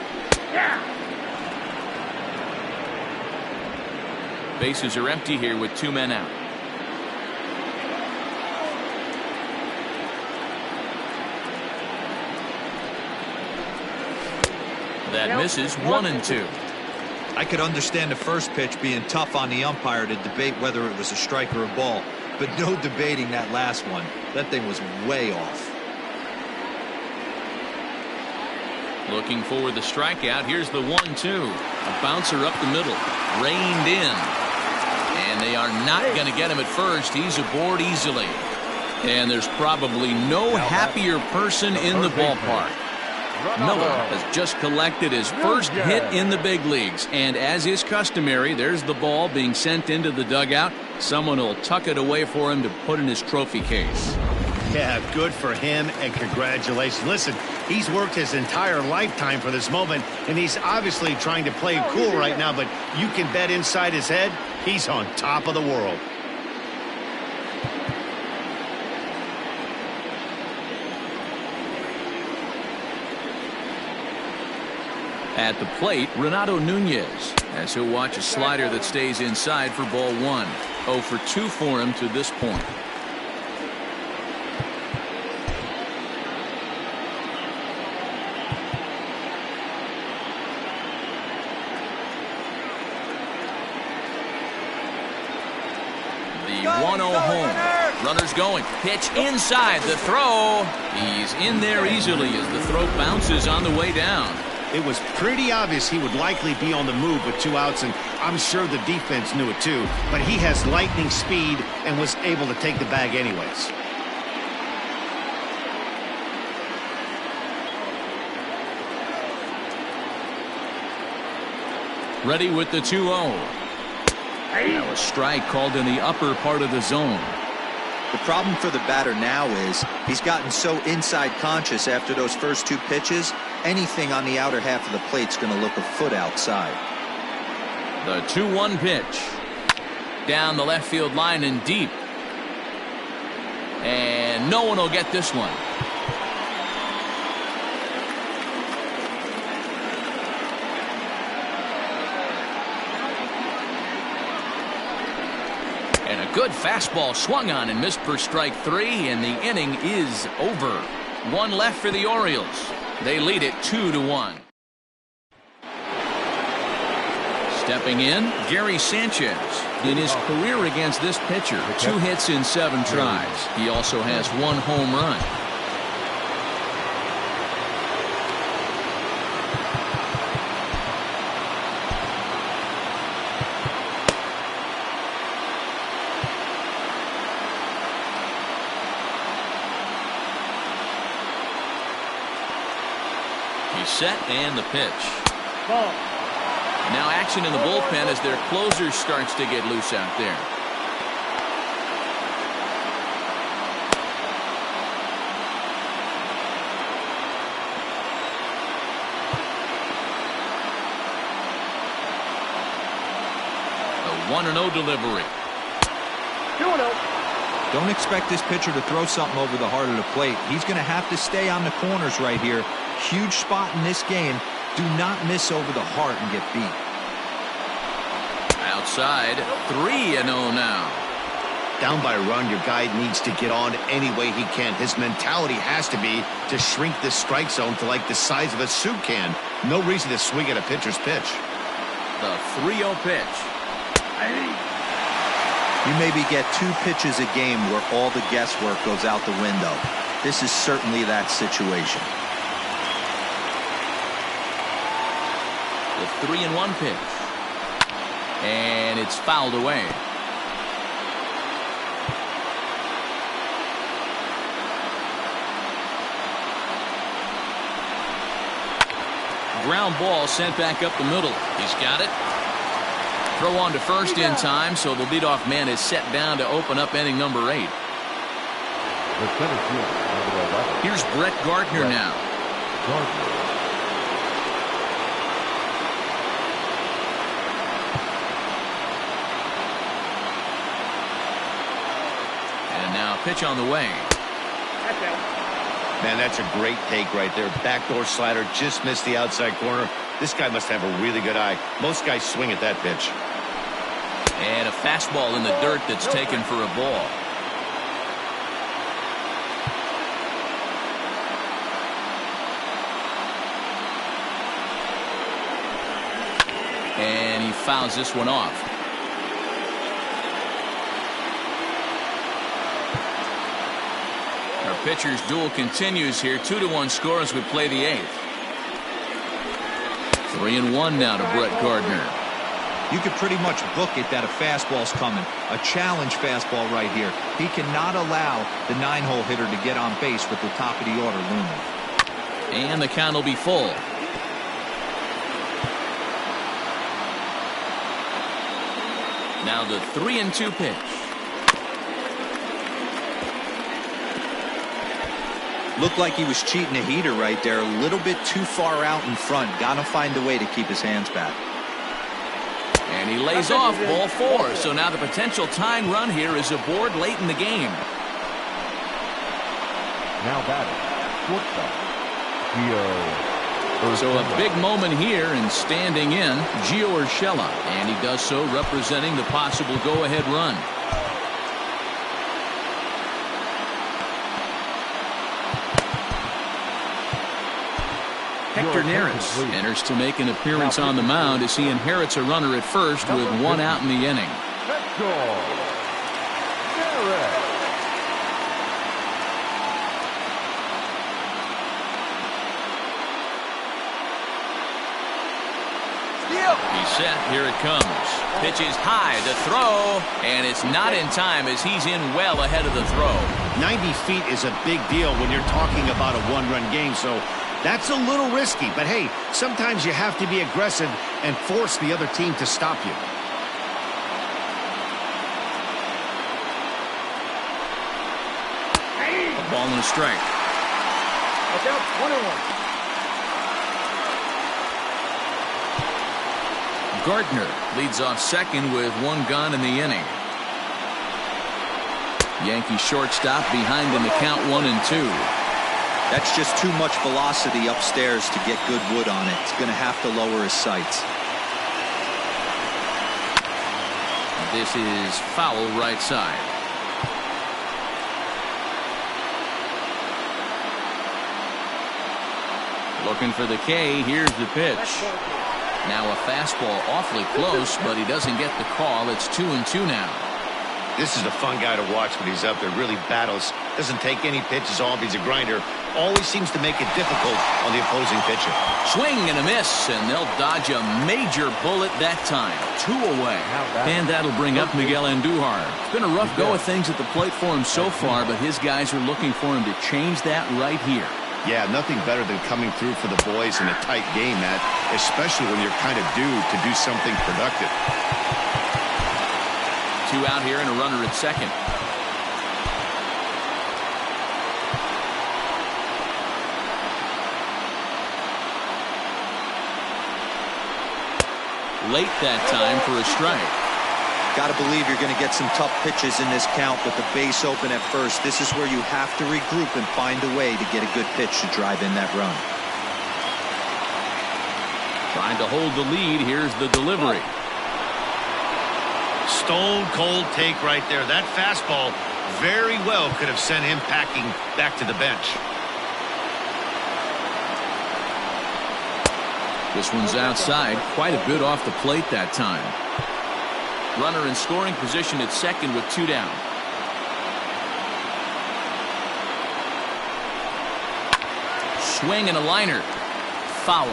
Bases are empty here with 2 men out. That misses. 1-2. I could understand the first pitch being tough on the umpire to debate whether it was a strike or a ball, but no debating that last one. That thing was way off. Looking for the strikeout. Here's the 1-2. A bouncer up the middle. Reined in. And they are not going to get him at first. He's aboard easily. And there's probably no happier person in the ballpark. Miller has just collected his first hit in the big leagues. And as is customary, there's the ball being sent into the dugout. Someone will tuck it away for him to put in his trophy case. Yeah, good for him, and congratulations. Listen, he's worked his entire lifetime for this moment, and he's obviously trying to play it cool right now, but you can bet inside his head, he's on top of the world. At the plate, Renato Nunez, as he'll watch a slider that stays inside for ball 1. 0 for 2 for him to this point. The 1-0 home. Runners going. Pitch inside. The throw. He's in there easily as the throw bounces on the way down. It was pretty obvious he would likely be on the move with 2 outs, and I'm sure the defense knew it too. But he has lightning speed and was able to take the bag anyways. Ready with the 2-0. Now a strike called in the upper part of the zone. The problem for the batter now is he's gotten so inside conscious after those first 2 pitches, anything on the outer half of the plate's going to look a foot outside. The 2-1 pitch. Down the left field line and deep. And no one will get this one. And a good fastball swung on and missed for strike 3, and the inning is over. 1 left for the Orioles. They lead it 2-1. Stepping in, Gary Sanchez. In his career against this pitcher, 2 hits in 7 tries. He also has 1 home run. He's set and the pitch. Ball. Now action in the bullpen as their closer starts to get loose out there. A 1-0 delivery. 2-0. Don't expect this pitcher to throw something over the heart of the plate. He's going to have to stay on the corners right here. Huge spot in this game. Do not miss over the heart and get beat. Outside, 3-0 now. Down by a run, your guy needs to get on any way he can. His mentality has to be to shrink this strike zone to like the size of a soup can. No reason to swing at a pitcher's pitch. The 3-0 pitch. You maybe get 2 pitches a game where all the guesswork goes out the window. This is certainly that situation. The 3-1 pitch. And it's fouled away. Ground ball sent back up the middle. He's got it. Throw on to first in time, so the leadoff man is set down to open up inning number 8. Here's Brett Gardner now. And now pitch on the way. Man, that's a great take right there. Backdoor slider just missed the outside corner. This guy must have a really good eye. Most guys swing at that pitch. And a fastball in the dirt that's taken for a ball. And he fouls this one off. Our pitcher's duel continues here. 2-1 score as we play the 8th. 3-1 now to Brett Gardner. You could pretty much book it that a fastball's coming. A challenge fastball right here. He cannot allow the 9-hole hitter to get on base with the top of the order looming. And the count will be full. Now the 3-2 pitch. Looked like he was cheating a heater right there. A little bit too far out in front. Got to find a way to keep his hands back. And he lays off ball 4. So now the potential tying run here is aboard late in the game. Now batting, shortstop, Gio. So a big moment here and standing in, Gio Urshela. And he does so representing the possible go-ahead run. Hector Neris enters to make an appearance on the mound as he inherits a runner at first with 1 out in the inning. He's set. Here it comes. Pitch is high. The throw. And it's not in time as he's in well ahead of the throw. 90 feet is a big deal when you're talking about a one-run game, so that's a little risky. But, hey, sometimes you have to be aggressive and force the other team to stop you. A ball and a strike. Watch out, 1-1. Gardner leads off second with 1 gone in the inning. Yankee shortstop behind in the count 1-2. That's just too much velocity upstairs to get good wood on it. It's going to have to lower his sights. This is foul right side. Looking for the K. Here's the pitch. Now a fastball awfully close, but he doesn't get the call. It's 2-2 now. This is a fun guy to watch when he's up there. Really battles. Doesn't take any pitches off. He's a grinder. Always seems to make it difficult on the opposing pitcher. Swing and a miss, and they'll dodge a major bullet that time. 2 away. And that'll bring up Miguel Andujar. It's been a rough go of things at the plate for him so far, but his guys are looking for him to change that right here. Yeah, nothing better than coming through for the boys in a tight game, Matt, especially when you're kind of due to do something productive. 2 out here and a runner at second. Late that time for a strike. Got to believe you're going to get some tough pitches in this count with the base open at first. This is where you have to regroup and find a way to get a good pitch to drive in that run. Trying to hold the lead. Here's the delivery. Stone cold take right there. That fastball very well could have sent him packing back to the bench. This one's outside, quite a bit off the plate that time. Runner in scoring position at second with 2 down. Swing and a liner. Foul.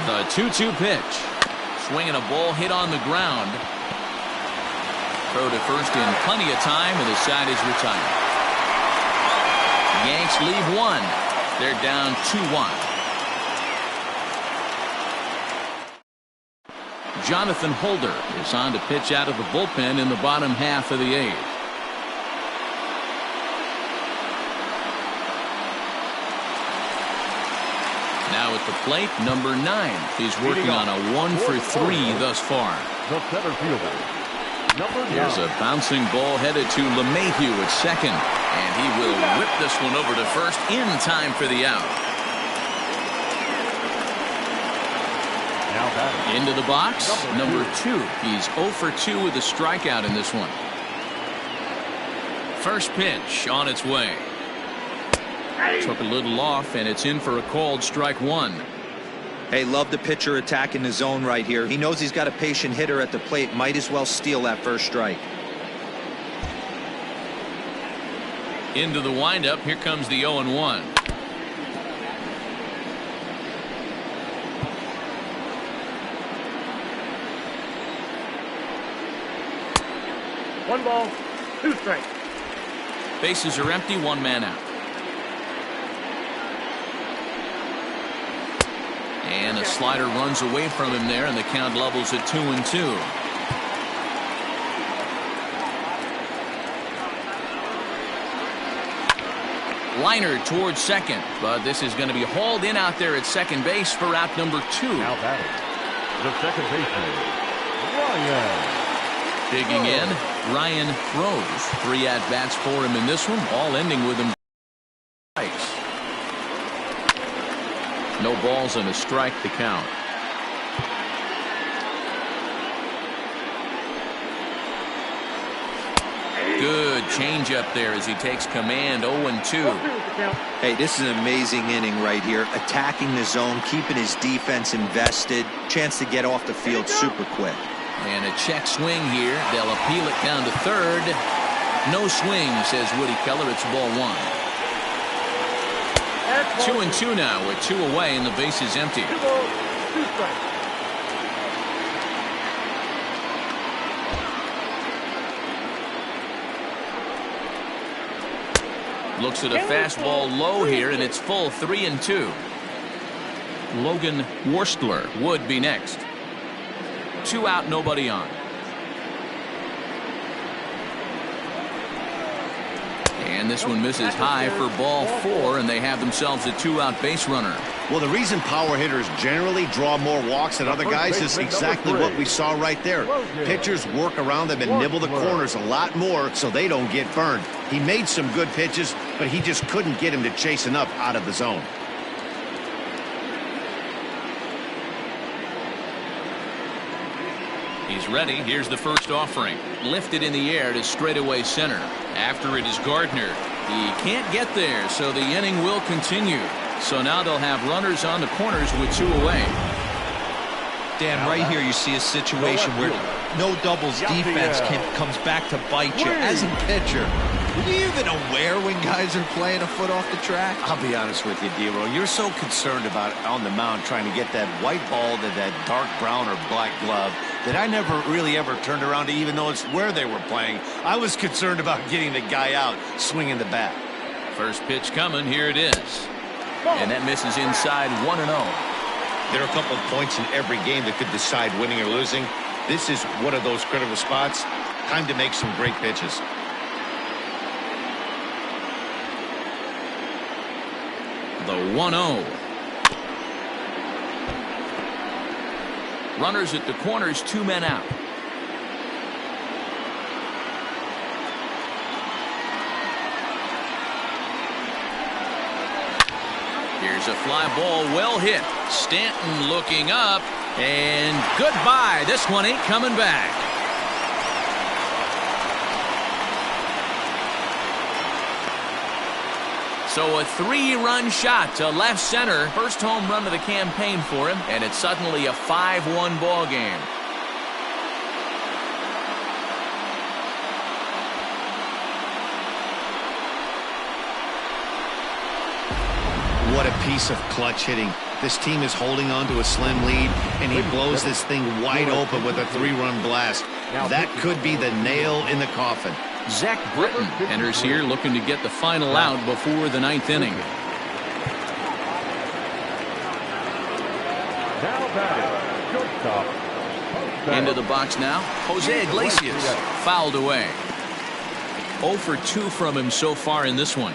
The 2-2 pitch. Swinging a ball hit on the ground. Throw to first in plenty of time, and the side is retired. Yanks leave 1. They're down 2-1. Jonathan Holder is on to pitch out of the bullpen in the bottom half of the 8th. Now at the plate, number 9. He's working on a 1-for-3 thus far. The center fielder, number 9. Here's a bouncing ball headed to LeMahieu at second, and he will whip this one over to first in time for the out. Now batting. Into the box, number 2. He's 0-for-2 with a strikeout in this one. First pitch on its way. Took a little off, and it's in for a called strike 1. Hey, love the pitcher attacking the zone right here. He knows he's got a patient hitter at the plate. Might as well steal that first strike. Into the windup. Here comes the 0-1. One ball, 2 strikes. Bases are empty, 1 man out. And a slider runs away from him there, and the count levels at 2-2. Liner towards second, but this is going to be hauled in out there at second base for out number 2. Now batting. The second baseman, Ryan. Digging in, Ryan Rose. 3 at-bats for him in this one, all ending with him. No balls and a strike to count. Good changeup there as he takes command. 0-2. Hey, this is an amazing inning right here. Attacking the zone, keeping his defense invested. Chance to get off the field super quick. And a check swing here. They'll appeal it down to third. No swing, says Woody Keller. It's ball 1. 2-2 now with 2 away and the base is empty. 2 balls, 2 strikes. Looks at a fastball low here, and it's full. 3-2. Logan Worstler would be next. 2 out, nobody on. And this one misses high for ball 4, and they have themselves a 2-out base runner. Well, the reason power hitters generally draw more walks than other guys is exactly what we saw right there. Pitchers work around them and nibble the corners a lot more so they don't get burned. He made some good pitches, but he just couldn't get him to chase enough out of the zone. He's ready. Here's the first offering. Lifted in the air to straightaway center. After it is Gardner. He can't get there, so the inning will continue. So now they'll have runners on the corners with 2 away. Dan, right here you see a situation where no doubles defense comes back to bite you. As a pitcher, are you even aware when guys are playing a foot off the track? I'll be honest with you, D-Roll. You're so concerned about on the mound trying to get that white ball to that dark brown or black glove that I never really ever turned around to even notice where they were playing. I was concerned about getting the guy out swinging the bat. First pitch coming. Here it is. And that misses inside. 1-0. There are a couple of points in every game that could decide winning or losing. This is one of those critical spots. Time to make some great pitches. The 1-0. Runners at the corners, 2 men out. Here's a fly ball well hit. Stanton looking up, and goodbye. This one ain't coming back. So a 3-run shot to left center. First home run of the campaign for him, and it's suddenly a 5-1 ball game. What a piece of clutch hitting. This team is holding on to a slim lead, and he blows this thing wide open with a 3-run blast. That could be the nail in the coffin. Zach Britton enters here looking to get the final out before the 9th inning. Now batting, shortstop. Into the box now, Jose Iglesias, fouled away. 0 for 2 from him so far in this one.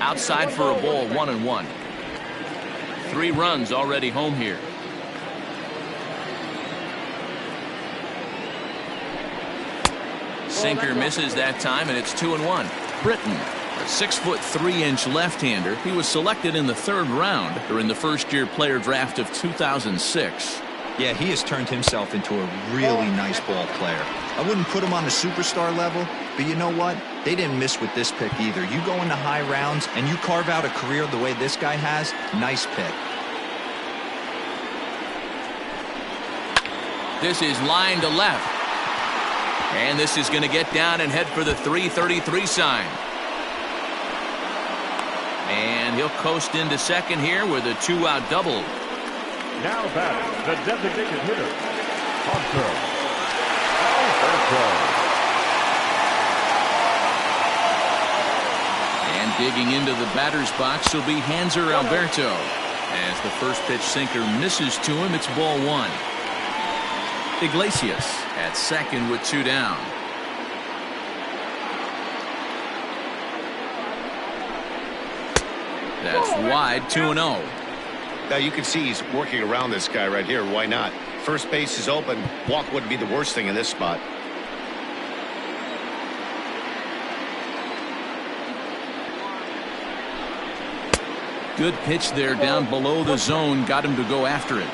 Outside for a ball, 1-1. 3 runs already home here. Sinker misses that time, and it's 2-1. Britton, a 6'3" left-hander. He was selected in the 3rd round during the first-year player draft of 2006. Yeah, he has turned himself into a really nice ball player. I wouldn't put him on the superstar level, but you know what? They didn't miss with this pick either. You go into high rounds and you carve out a career the way this guy has, nice pick. This is line to left. And this is going to get down and head for the 333 sign. And he'll coast into second here with a 2-out double. Now batting, the designated hitter, Hunter Alberto. And digging into the batter's box will be Hanser Alberto. As the first pitch sinker misses to him, it's ball 1. Iglesias at second with 2 down. That's wide, 2-0. Now you can see he's working around this guy right here. Why not? First base is open. Walk wouldn't be the worst thing in this spot. Good pitch there down below the zone. Got him to go after it.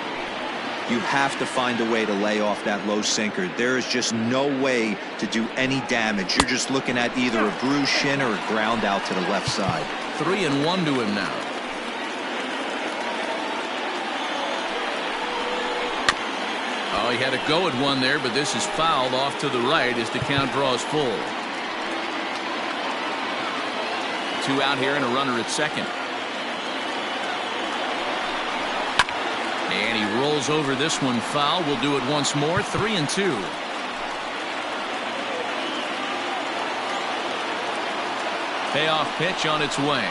You have to find a way to lay off that low sinker. There is just no way to do any damage. You're just looking at either a bruised shin or a ground out to the left side. 3-1 to him now. Oh, he had a go at one there, but this is fouled off to the right as the count draws full. 2 out here and a runner at second. And he rolls over this one foul. We'll do it once more. 3-2. Payoff pitch on its way.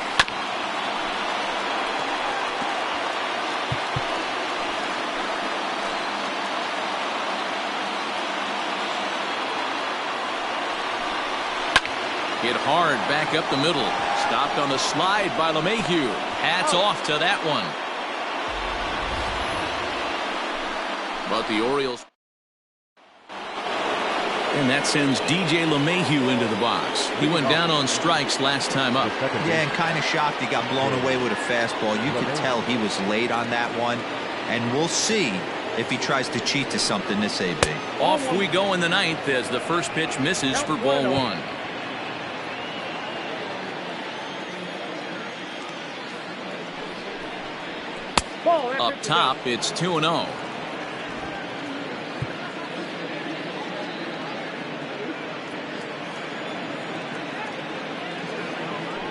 Hit hard back up the middle. Stopped on the slide by LeMahieu. Hats off to that one. But the Orioles. And that sends DJ LeMahieu into the box. He went down on strikes last time up. Yeah, and kind of shocked he got blown away with a fastball. You could tell he was late on that one. And we'll see if he tries to cheat to something this AB. Off we go in the 9th as the first pitch misses for ball 1. Up top, it's 2-0.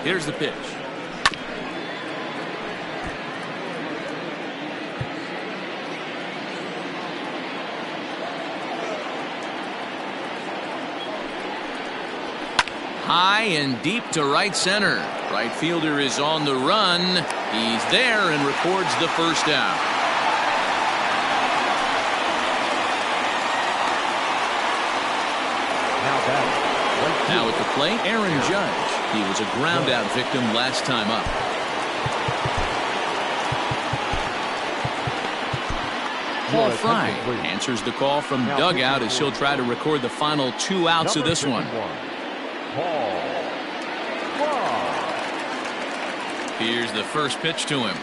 Here's the pitch. High and deep to right center. Right fielder is on the run. He's there and records the first out. Now at the plate, Aaron Judge. He was a ground out victim last time up. Paul Fry answers the call from dugout as he'll try to record the final 2 outs of this one. Paul Fry. Here's the first pitch to him.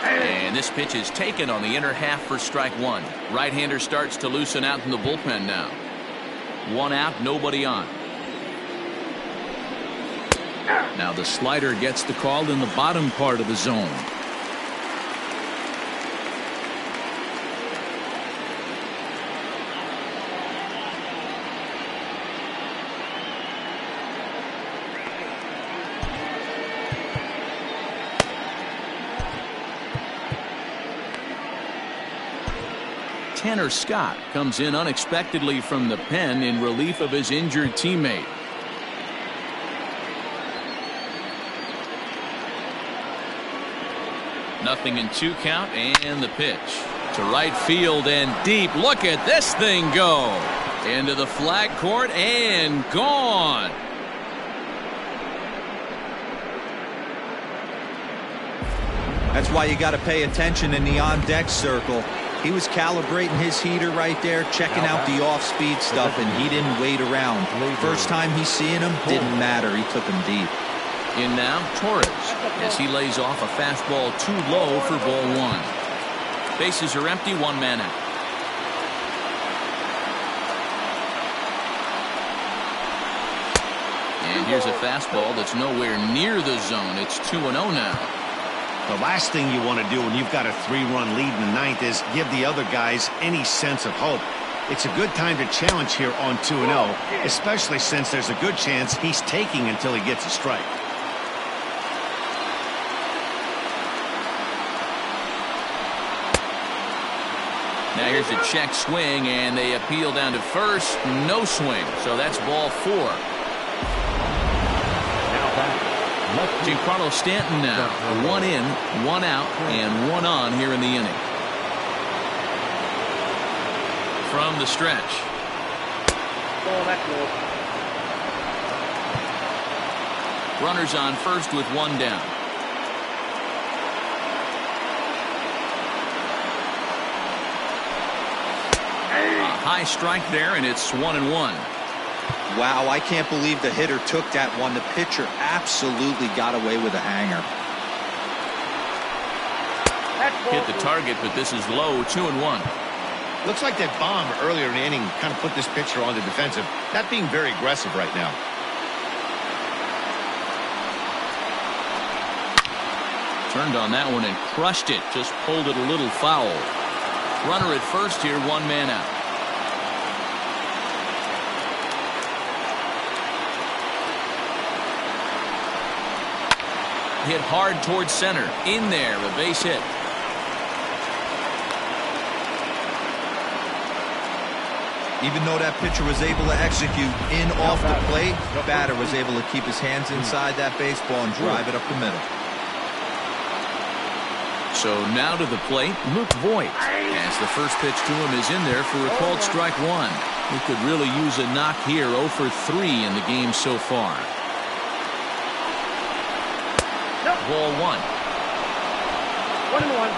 And this pitch is taken on the inner half for strike 1. Right-hander starts to loosen out in the bullpen now. 1 out, nobody on. Now the slider gets the call in the bottom part of the zone. Tanner Scott comes in unexpectedly from the pen in relief of his injured teammate. Nothing in 2 count, and the pitch to right field and deep. Look at this thing go into the flag court and gone. That's why you got to pay attention in the on-deck circle. He was calibrating his heater right there, checking out the off-speed stuff, and he didn't wait around. First time he's seeing him, didn't matter. He took him deep. In now, Torres, as he lays off a fastball too low for ball 1. Bases are empty, 1 man out. And here's a fastball that's nowhere near the zone. It's 2-0 now. The last thing you want to do when you've got a 3-run lead in the 9th is give the other guys any sense of hope. It's a good time to challenge here on 2-0, especially since there's a good chance he's taking until he gets a strike. Now here's a check swing, and they appeal down to first. No swing, so that's ball 4. Giancarlo Stanton now. 1 in, 1 out, and 1 on here in the inning. From the stretch. Runners on first with 1 down. A high strike there, and it's 1-1. Wow, I can't believe the hitter took that one. The pitcher absolutely got away with a hanger. Hit the target, but this is low, 2-1. Looks like that bomb earlier in the inning kind of put this pitcher on the defensive. Not being very aggressive right now. Turned on that one and crushed it. Just pulled it a little foul. Runner at first here, 1 man out. Hit hard towards center. In there, a base hit. Even though that pitcher was able to execute in off the plate, the batter was able to keep his hands inside that baseball and drive it up the middle. So now to the plate, Luke Voigt. As the first pitch to him is in there for a called strike 1. He could really use a knock here. 0 for 3 in the game so far. Ball 1. 1-1.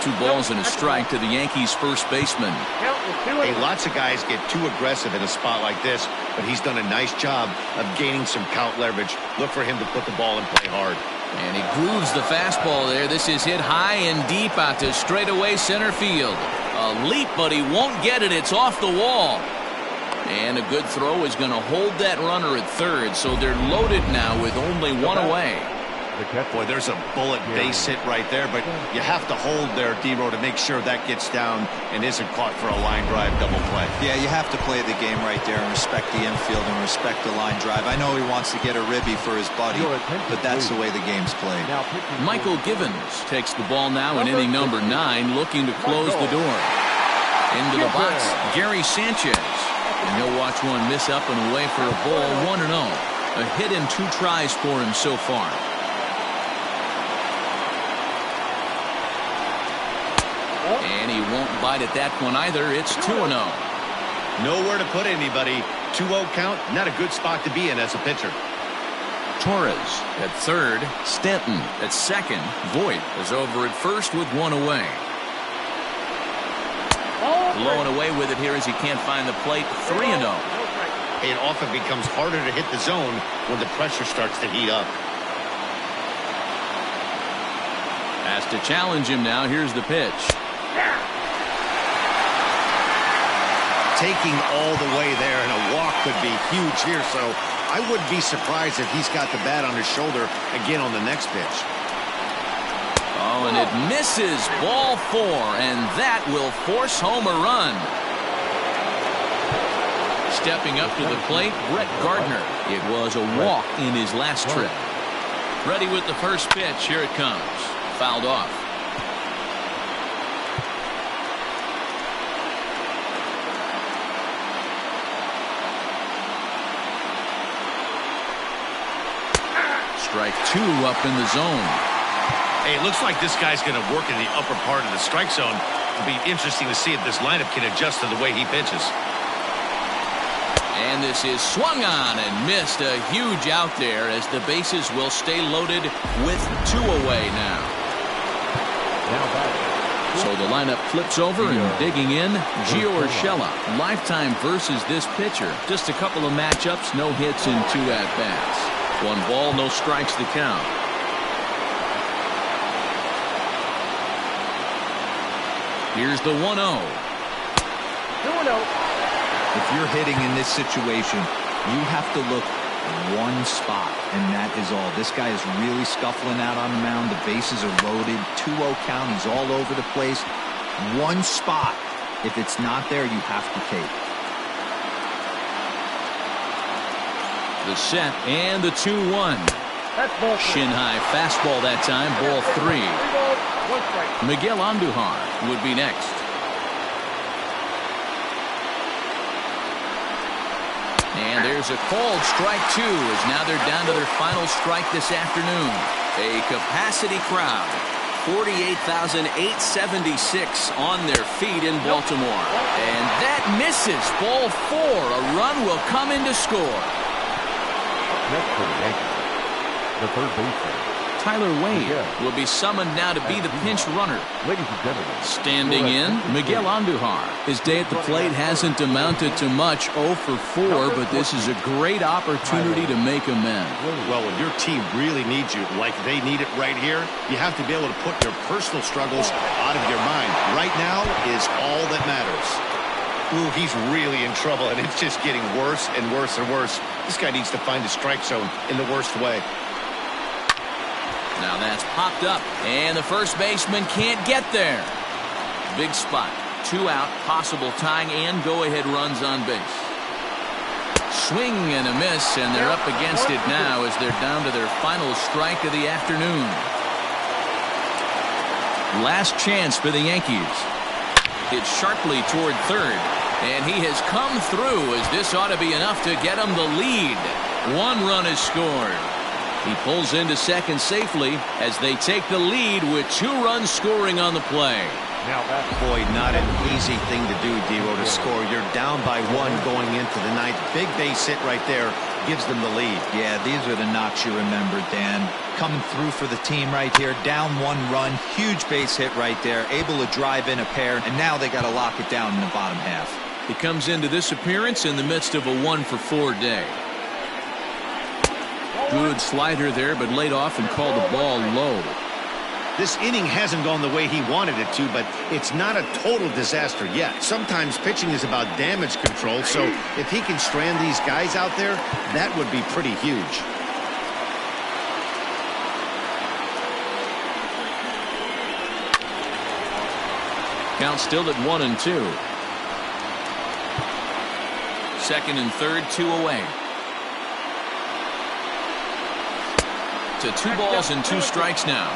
2 balls and a strike to the Yankees' first baseman. Hey, lots of guys get too aggressive in a spot like this, but he's done a nice job of gaining some count leverage. Look for him to put the ball in play hard. And he grooves the fastball there. This is hit high and deep out to straightaway center field. A leap, but he won't get it. It's off the wall. And a good throw is going to hold that runner at third, so they're loaded now with only 1 away. Boy, there's a bullet base hit right there, but you have to hold there, D-Row, to make sure that gets down and isn't caught for a line drive double play. Yeah, you have to play the game right there and respect the infield and respect the line drive. I know he wants to get a ribby for his buddy, but that's the way the game's played. Michael Givens takes the ball now in inning number 9, looking to close the door. Into the box, Gary Sanchez. And he'll watch one miss up and away for a ball, 1-0. A hit in 2 tries for him so far. And he won't bite at that one either. It's 2-0. Nowhere to put anybody. 2-0 count, not a good spot to be in as a pitcher. Torres at third, Stanton at second. Voit is over at first with one away. Low and away with it here as he can't find the plate. 3-0. It often becomes harder to hit the zone when the pressure starts to heat up. Has to challenge him now. Here's the pitch. Taking all the way there, and a walk could be huge here, so I wouldn't be surprised if he's got the bat on his shoulder again on the next pitch. Oh, and it misses. Ball 4, and that will force home a run. Stepping up to the plate, Brett Gardner. It was a walk in his last trip. Ready with the first pitch. Here it comes. Fouled off. Strike 2 up in the zone. Hey, it looks like this guy's going to work in the upper part of the strike zone. It'll be interesting to see if this lineup can adjust to the way he pitches. And this is swung on and missed. A huge out there as the bases will stay loaded with 2 away now. So the lineup flips over and digging in, Gio Urshela. Lifetime versus this pitcher. Just a couple of matchups, no hits in 2 at-bats. 1 ball, no strikes to count. Here's the 1-0. 2-0. If you're hitting in this situation, you have to look one spot, and that is all. This guy is really scuffling out on the mound. The bases are loaded. 2-0 count. He's all over the place. One spot. If it's not there, you have to take. The set and the 2-1. That's ball 3. Shin high fastball that time. Ball 3. 3 balls, 1 strike. Miguel Andujar would be next. And there's a called strike 2 as now they're down to their final strike this afternoon. A capacity crowd. 48,876 on their feet in Baltimore. And that misses. Ball 4. A run will come in to score. Next for the Yankees, the third baseman, Tyler Wade will be summoned now to be the pinch runner. ladies and gentlemen. Standing in, Miguel Andujar. His day at the plate hasn't amounted to much, 0 for 4, but this is a great opportunity to make amends. Well, when your team really needs you, like they need it right here, you have to be able to put your personal struggles out of your mind. Right now is all that matters. Ooh, he's really in trouble, and it's just getting worse and worse and worse. This guy needs to find a strike zone in the worst way. Now that's popped up, and the first baseman can't get there. Big spot. 2 out, possible tying and go-ahead runs on base. Swing and a miss, and they're up against it now as they're down to their final strike of the afternoon. Last chance for the Yankees. Hit sharply toward third, and he has come through as this ought to be enough to get him the lead. 1 run is scored. He pulls into second safely as they take the lead with 2 runs scoring on the play. Now that, boy, not an easy thing to do, Devo, to score. You're down by 1 going into the 9th. Big base hit right there gives them the lead. Yeah, these are the knocks you remember, Dan. Coming through for the team right here. Down 1 run. Huge base hit right there. Able to drive in a pair, and now they got to lock it down in the bottom half. He comes into this appearance in the midst of a 1 for 4 day. Good slider there, but laid off and called the ball low. This inning hasn't gone the way he wanted it to, but it's not a total disaster yet. Sometimes pitching is about damage control, so if he can strand these guys out there, that would be pretty huge. Count still at 1-2. Second and third, 2 away. To 2 balls and 2 strikes now.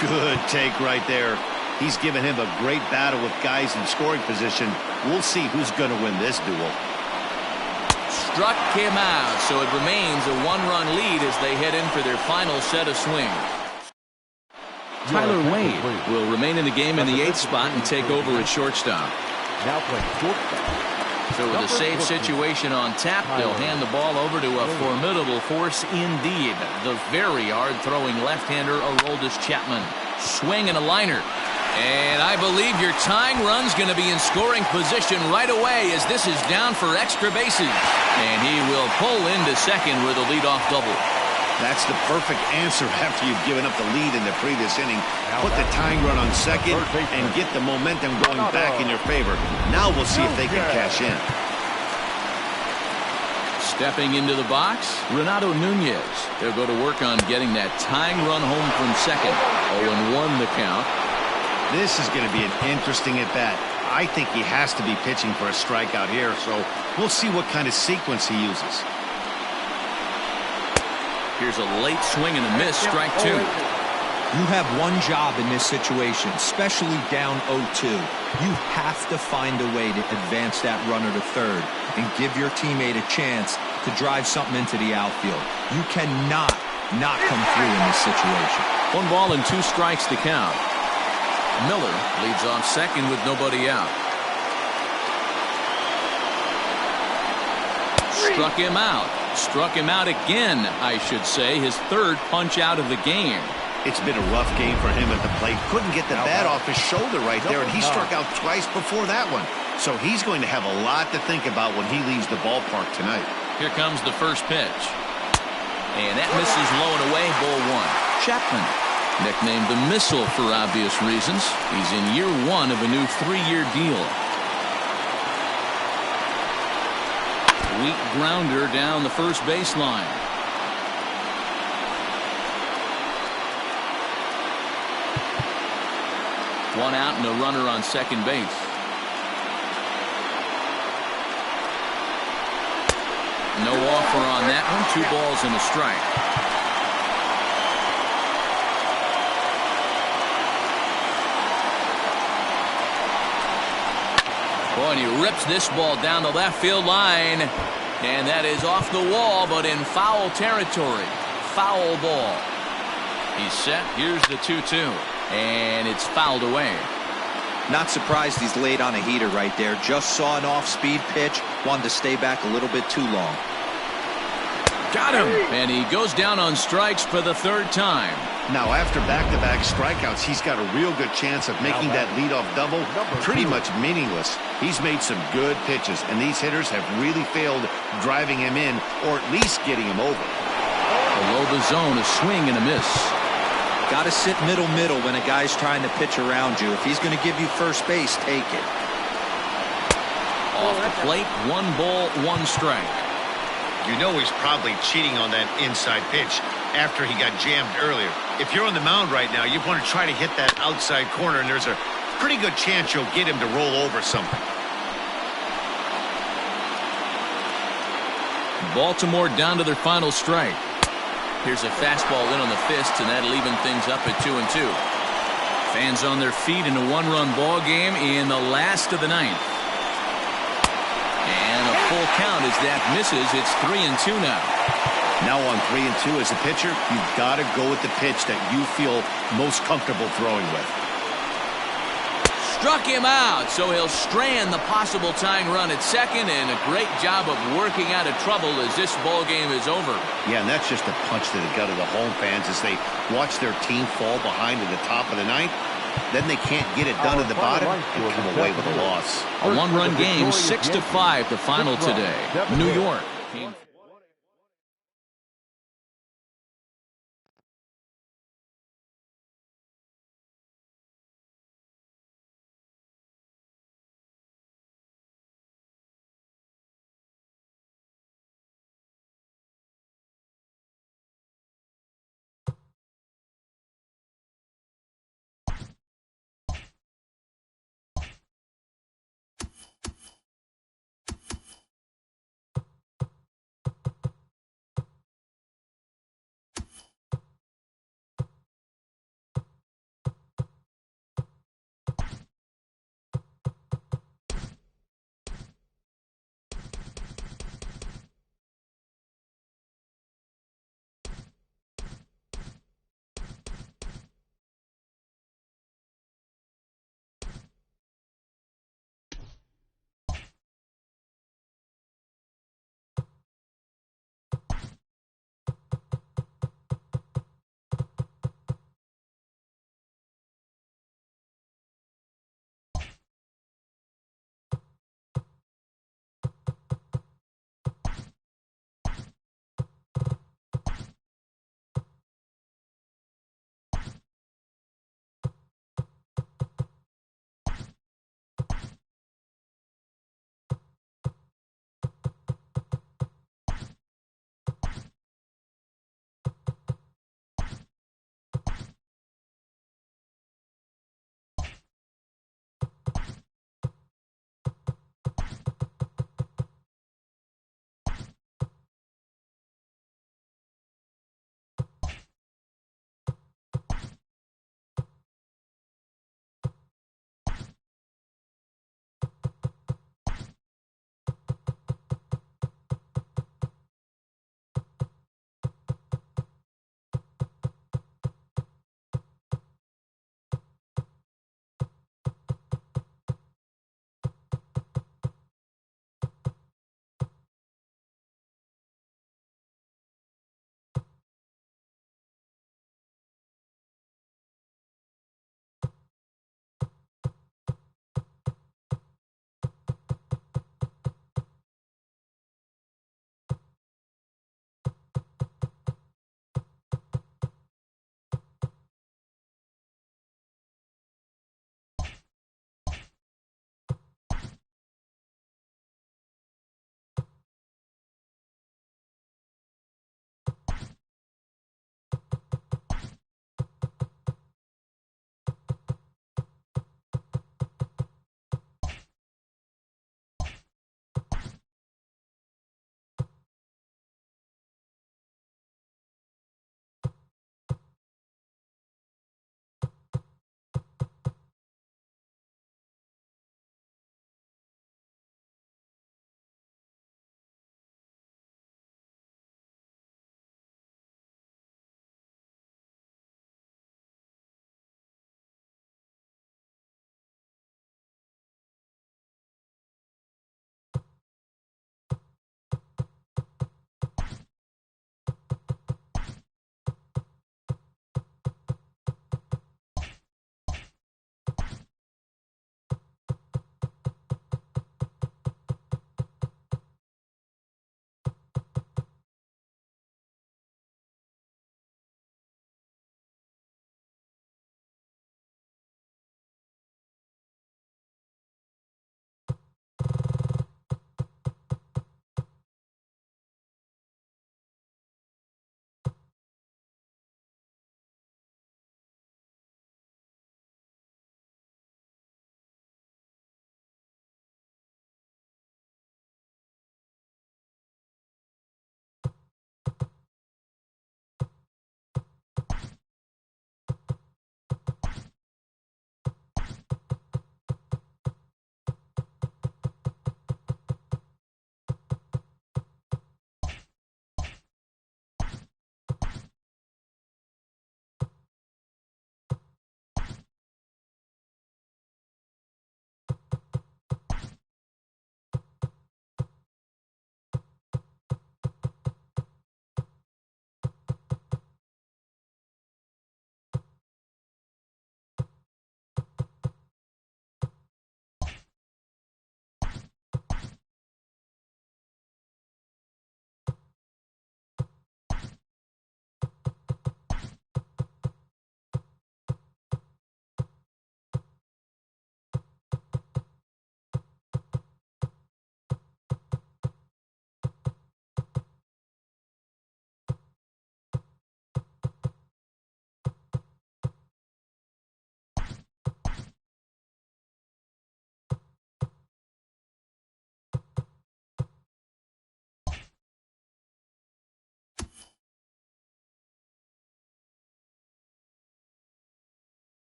Good take right there. He's given him a great battle with guys in scoring position. We'll see who's going to win this duel. Struck him out, so it remains a 1-run lead as they head in for their final set of swings. Tyler Wade will remain in the game in the 8th spot and take over at shortstop. Now playing shortstop, So with a safe situation on tap, they'll hand the ball over to a formidable force indeed. The very hard-throwing left-hander, Aroldis Chapman. Swing and a liner. And I believe your tying run's going to be in scoring position right away as this is down for extra bases. And he will pull into second with a leadoff double. That's the perfect answer after you've given up the lead in the previous inning. Put the tying run on second and get the momentum going back in your favor. Now we'll see if they can cash in. Stepping into the box, Renato Nunez. They'll go to work on getting that tying run home from second. 0-1 the count. This is going to be an interesting at-bat. I think he has to be pitching for a strikeout here, so we'll see what kind of sequence he uses. Here's a late swing and a miss, strike two. You have one job in this situation, especially down 0-2. You have to find a way to advance that runner to third and give your teammate a chance to drive something into the outfield. You cannot not come through in this situation. 1 ball and 2 strikes to count. Miller leads off second with nobody out. Struck him out. Struck him out again, I should say. His third punch out of the game. It's been a rough game for him at the plate. Couldn't get the bat off his shoulder right there, and he struck out twice before that one. So he's going to have a lot to think about when he leaves the ballpark tonight. Here comes the first pitch. And that misses low and away, ball 1. Chapman, nicknamed the Missile for obvious reasons. He's in year 1 of a new 3-year deal. Weak grounder down the first baseline. One out and a runner on second base. No offer on that one. 2 balls and a strike. Boy, and he rips this ball down the left field line. And that is off the wall, but in foul territory. Foul ball. He's set. Here's the 2-2. And it's fouled away. Not surprised he's laid on a heater right there. Just saw an off-speed pitch. Wanted to stay back a little bit too long. Got him. And he goes down on strikes for the 3rd time. Now, after back-to-back strikeouts, he's got a real good chance of making that leadoff double pretty much meaningless. He's made some good pitches, and these hitters have really failed driving him in or at least getting him over. Below the zone, a swing and a miss. Got to sit middle when a guy's trying to pitch around you. If he's going to give you first base, take it. Off the plate, 1 ball, 1 strike. You know he's probably cheating on that inside pitch after he got jammed earlier. If you're on the mound right now, you want to try to hit that outside corner, and there's a pretty good chance you'll get him to roll over something. Baltimore down to their final strike. Here's a fastball in on the fist, and that'll even things up at 2-2. Fans on their feet in a 1-run ball game in the last of the 9th. And a full count as that misses. It's 3-2 now. Now on 3-2 as a pitcher, you've got to go with the pitch that you feel most comfortable throwing with. Struck him out, so he'll strand the possible tying run at second, and a great job of working out of trouble as this ball game is over. Yeah, and that's just a punch to the gut of the home fans as they watch their team fall behind at the top of the 9th. Then they can't get it done at the bottom and come away with a loss. A 1-run game, 6-5 the final today. New York.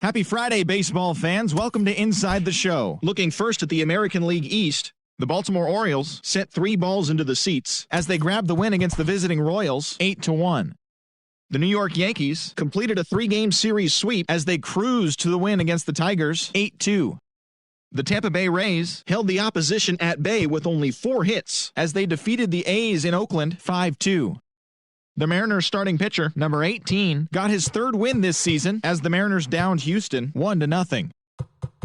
Happy Friday, baseball fans. Welcome to Inside the Show. Looking first at the American League East, the Baltimore Orioles sent 3 balls into the seats as they grabbed the win against the visiting Royals 8-1. The New York Yankees completed a 3-game series sweep as they cruised to the win against the Tigers 8-2. The Tampa Bay Rays held the opposition at bay with only 4 hits as they defeated the A's in Oakland 5-2. The Mariners starting pitcher, number 18, got his 3rd win this season as the Mariners downed Houston 1-0.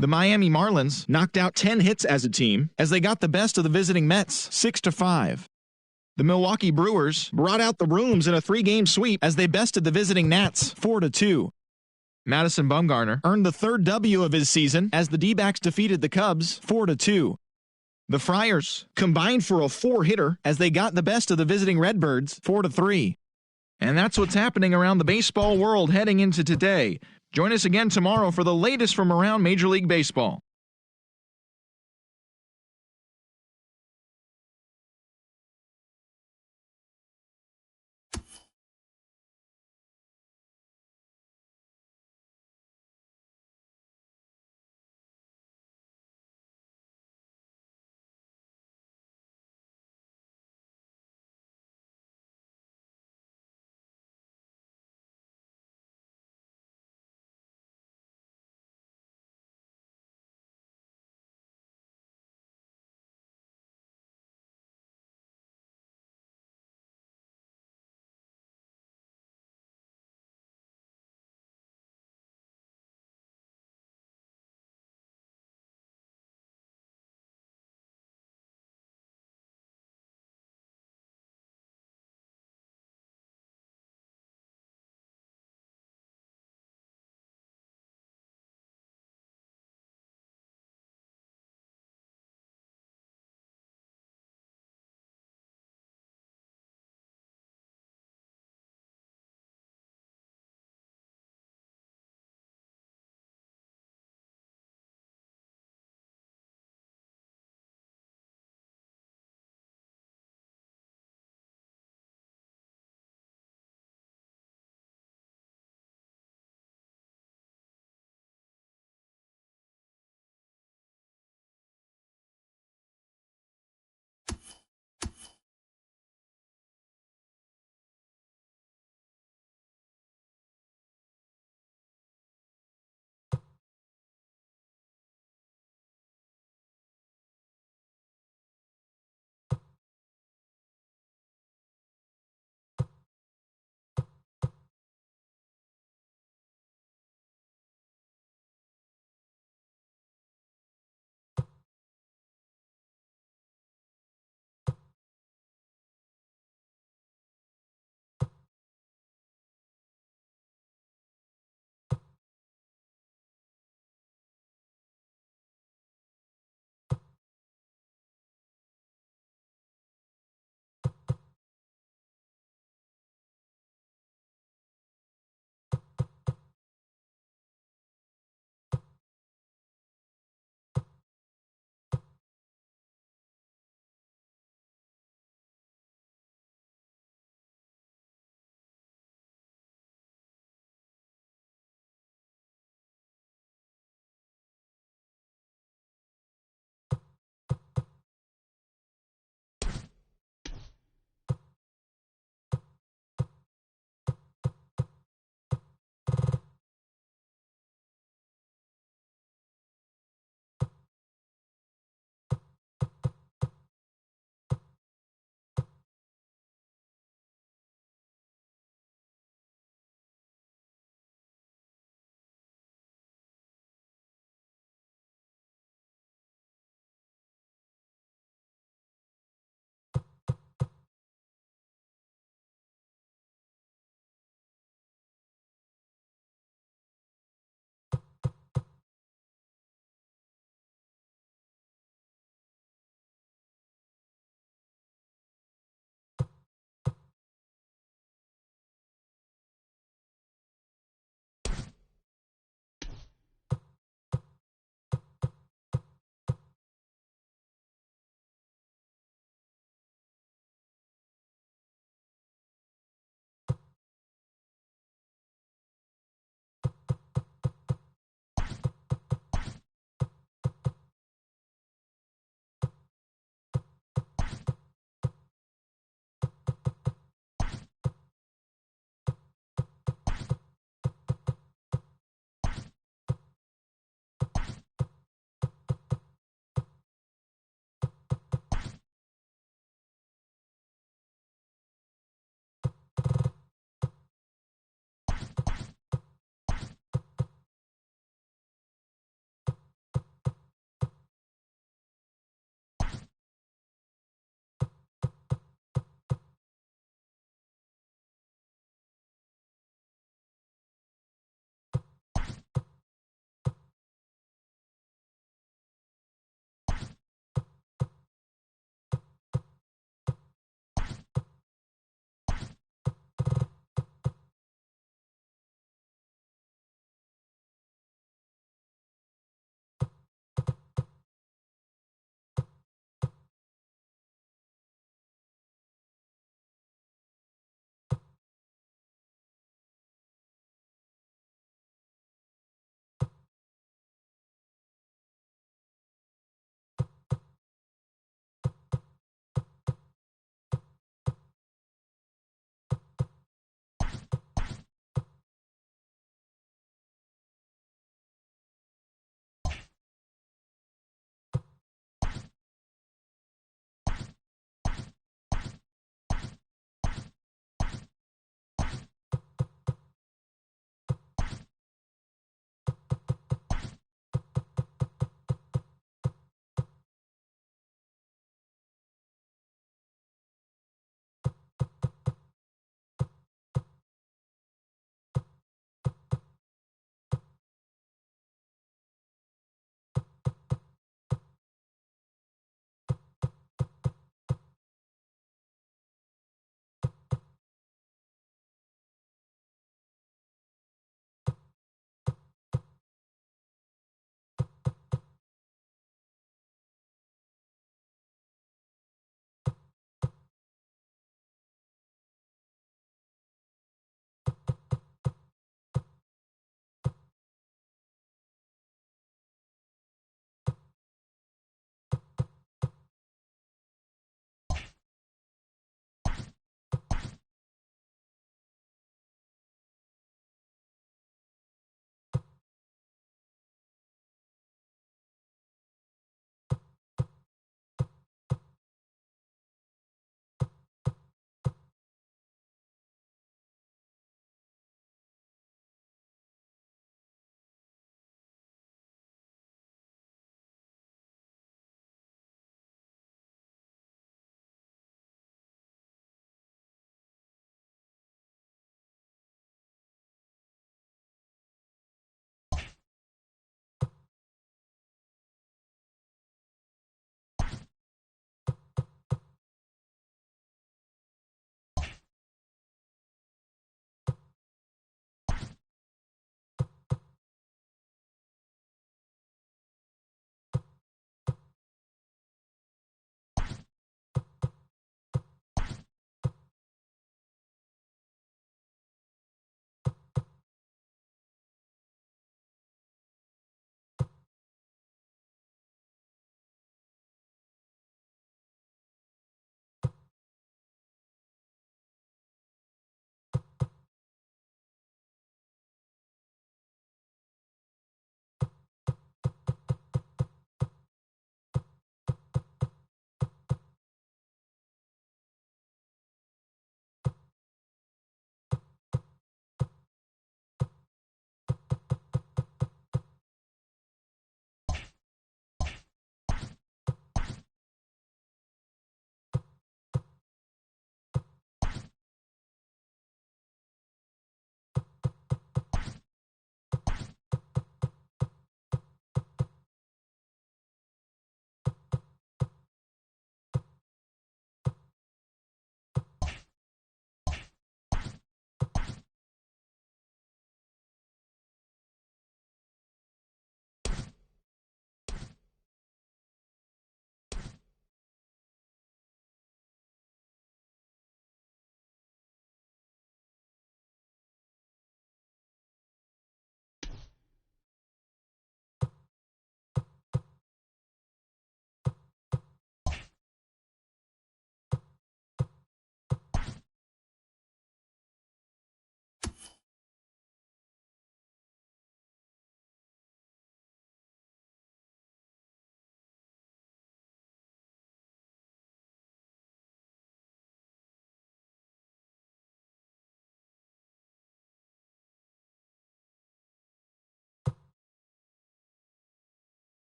The Miami Marlins knocked out 10 hits as a team as they got the best of the visiting Mets 6-5. The Milwaukee Brewers brought out the rooms in a 3-game sweep as they bested the visiting Nats 4-2. Madison Bumgarner earned the 3rd W of his season as the D-backs defeated the Cubs 4-2. The Friars combined for a 4-hitter as they got the best of the visiting Redbirds 4-3. And that's what's happening around the baseball world heading into today. Join us again tomorrow for the latest from around Major League Baseball.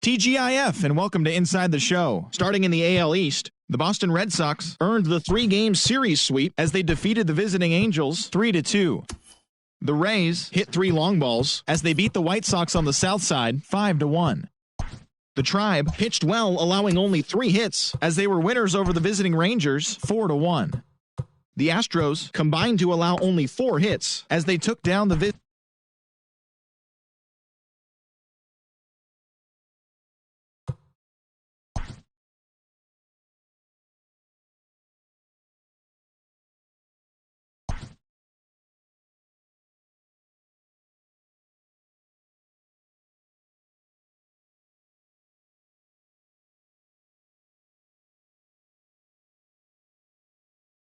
TGIF, and welcome to Inside the Show. Starting in the AL East, the Boston Red Sox earned the 3-game series sweep as they defeated the visiting Angels 3-2. The Rays hit 3 long balls as they beat the White Sox on the south side 5-1. The Tribe pitched well, allowing only 3 hits as they were winners over the visiting Rangers 4-1. The Astros combined to allow only 4 hits as they took down the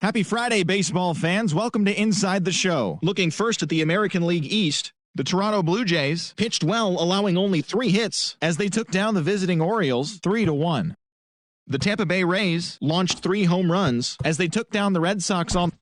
Happy Friday, baseball fans. Welcome to Inside the Show. Looking first at the American League East, the Toronto Blue Jays pitched well, allowing only 3 hits as they took down the visiting Orioles 3-1. The Tampa Bay Rays launched 3 home runs as they took down the Red Sox on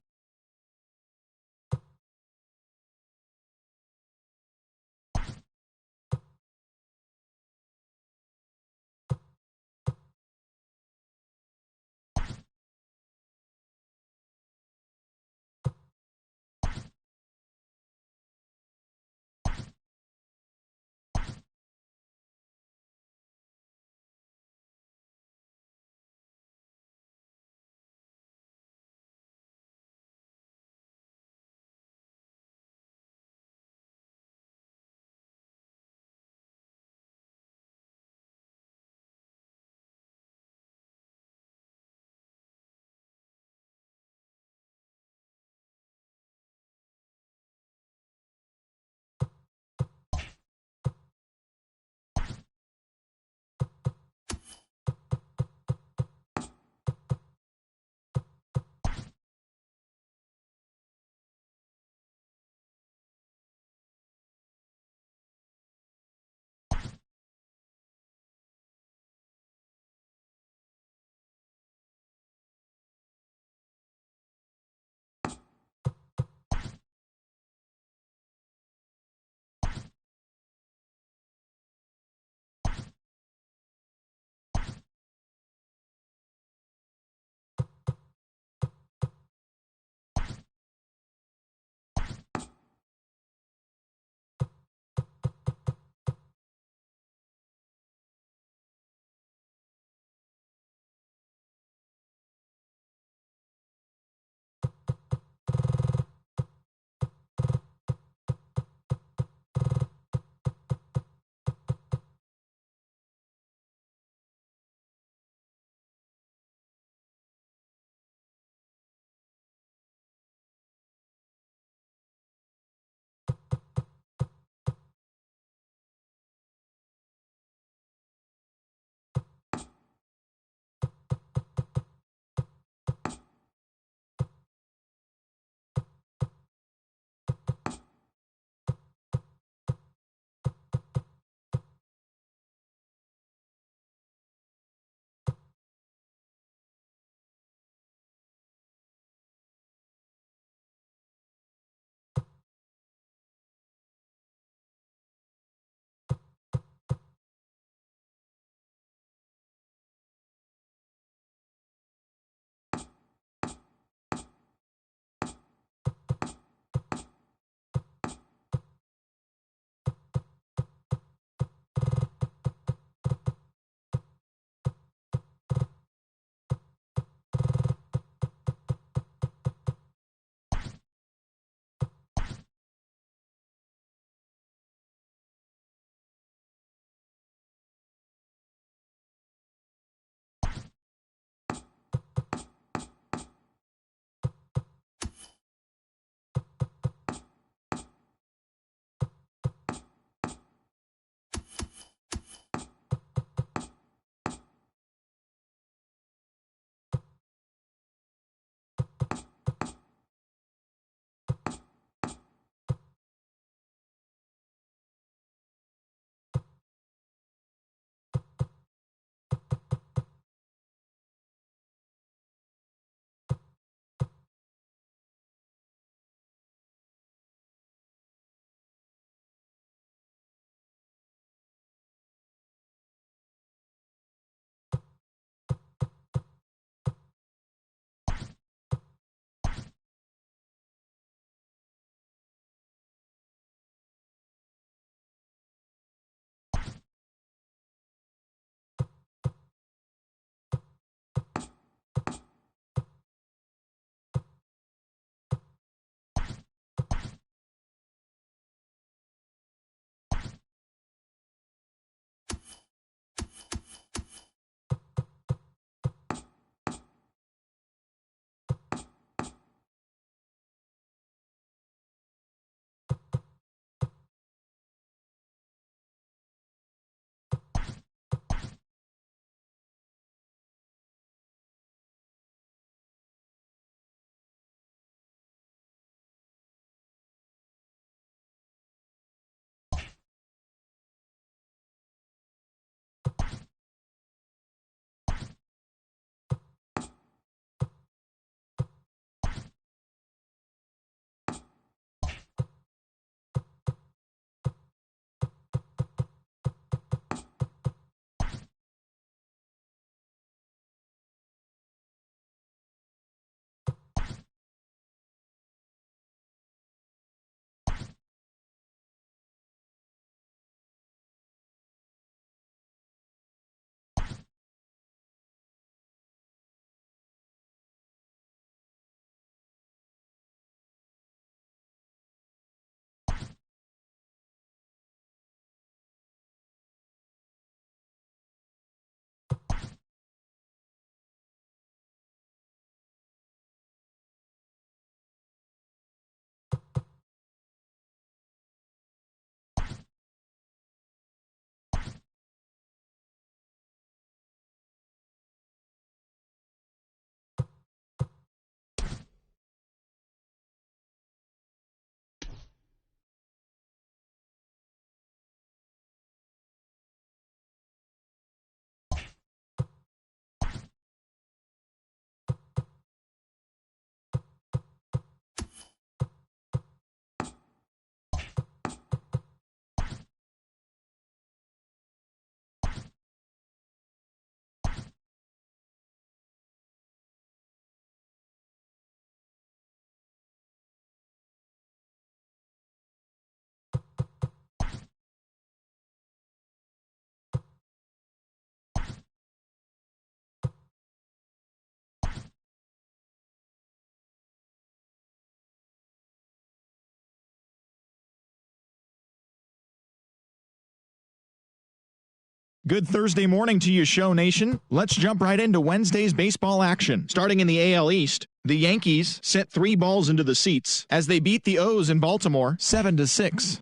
Good Thursday morning to you, Show Nation. Let's jump right into Wednesday's baseball action. Starting in the AL East, the Yankees sent 3 balls into the seats as they beat the O's in Baltimore 7-6.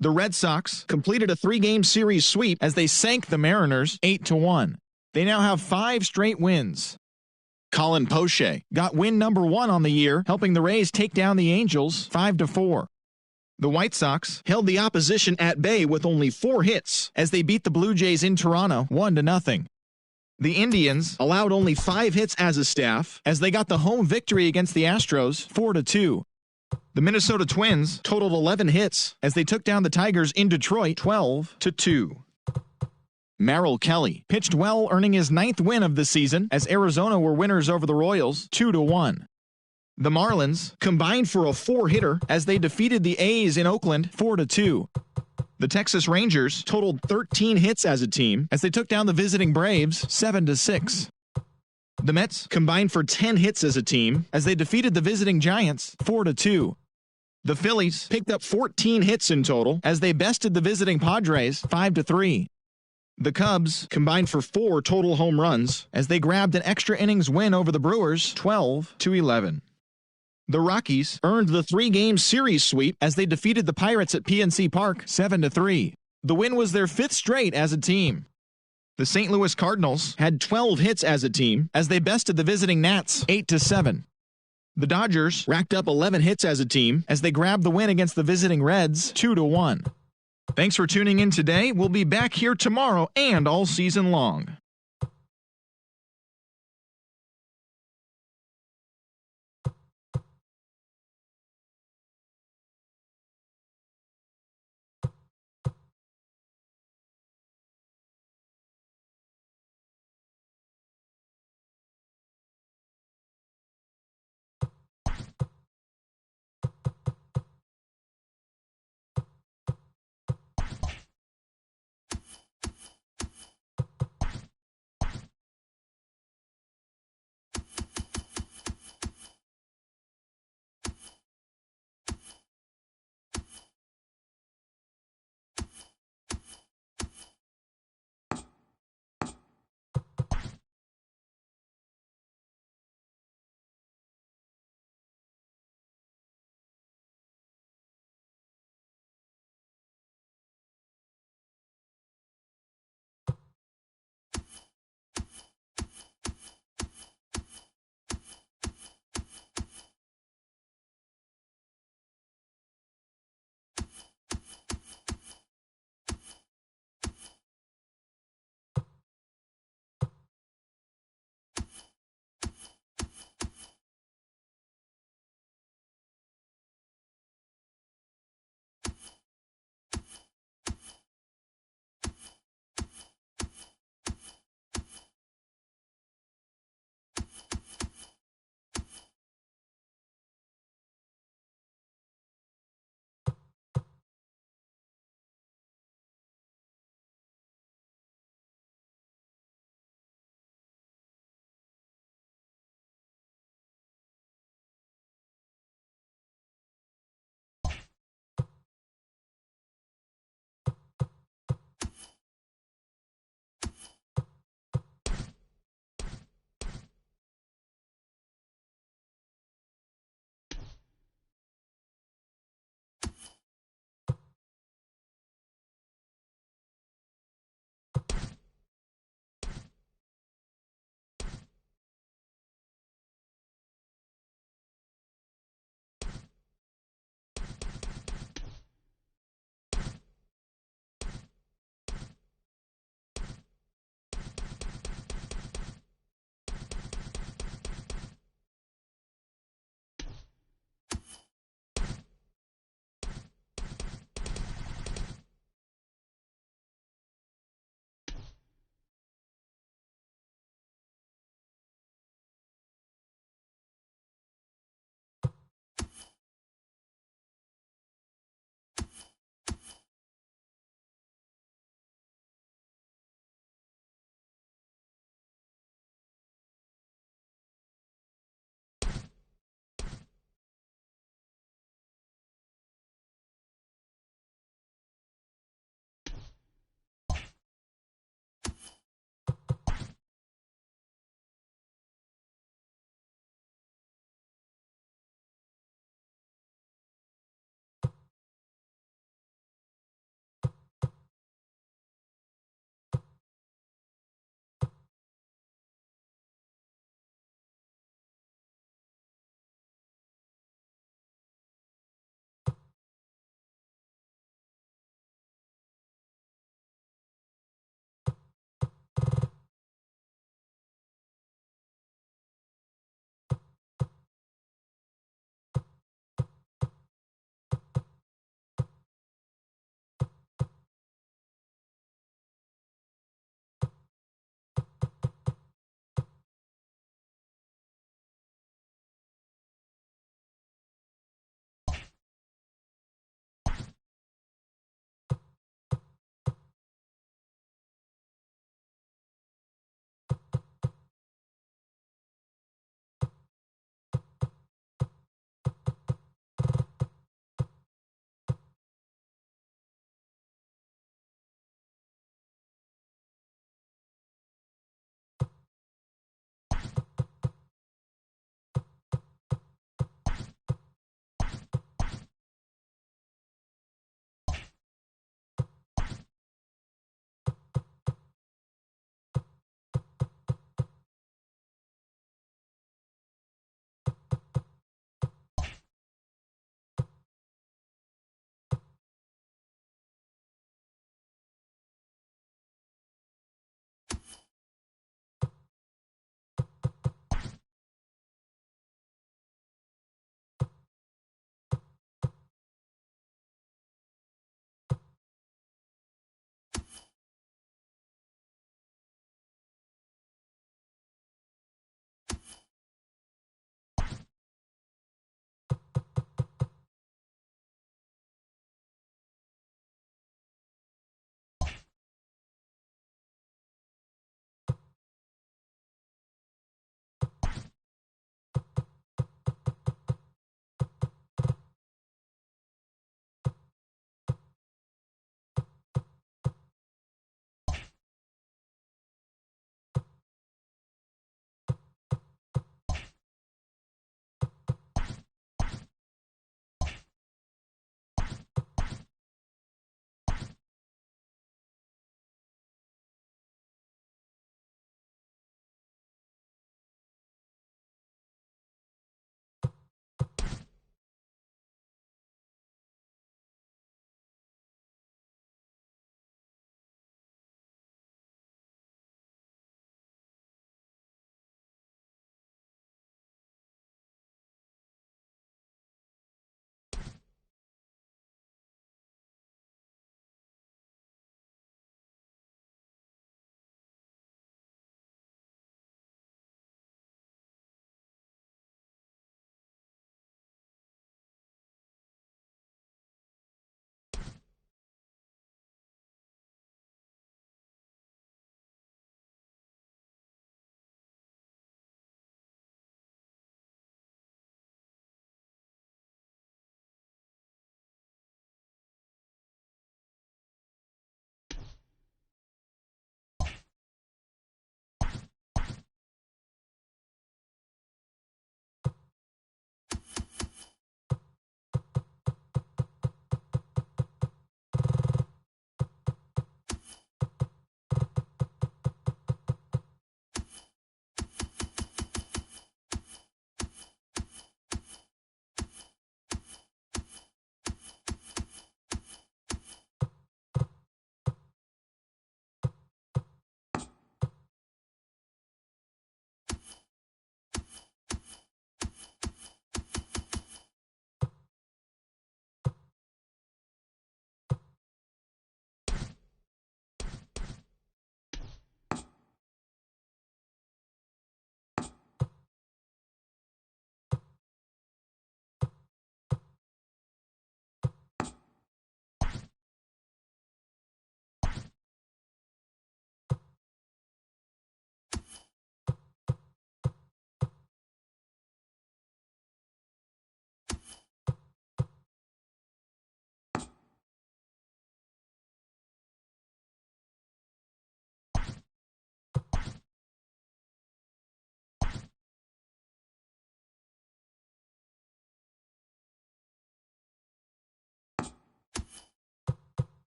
The Red Sox completed a 3-game series sweep as they sank the Mariners 8-1. They now have 5 straight wins. Colin Poche got win number 1 on the year, helping the Rays take down the Angels 5-4. The White Sox held the opposition at bay with only 4 hits as they beat the Blue Jays in Toronto 1-0. The Indians allowed only 5 hits as a staff as they got the home victory against the Astros 4-2. The Minnesota Twins totaled 11 hits as they took down the Tigers in Detroit 12-2. Merrill Kelly pitched well, earning his 9th win of the season as Arizona were winners over the Royals 2-1. The Marlins combined for a 4-hitter as they defeated the A's in Oakland 4-2. The Texas Rangers totaled 13 hits as a team as they took down the visiting Braves 7-6. The Mets combined for 10 hits as a team as they defeated the visiting Giants 4-2. The Phillies picked up 14 hits in total as they bested the visiting Padres 5-3. The Cubs combined for 4 total home runs as they grabbed an extra innings win over the Brewers 12-11. The Rockies earned the 3-game series sweep as they defeated the Pirates at PNC Park 7-3. The win was their 5th straight as a team. The St. Louis Cardinals had 12 hits as a team as they bested the visiting Nats 8-7. The Dodgers racked up 11 hits as a team as they grabbed the win against the visiting Reds 2-1. Thanks for tuning in today. We'll be back here tomorrow and all season long.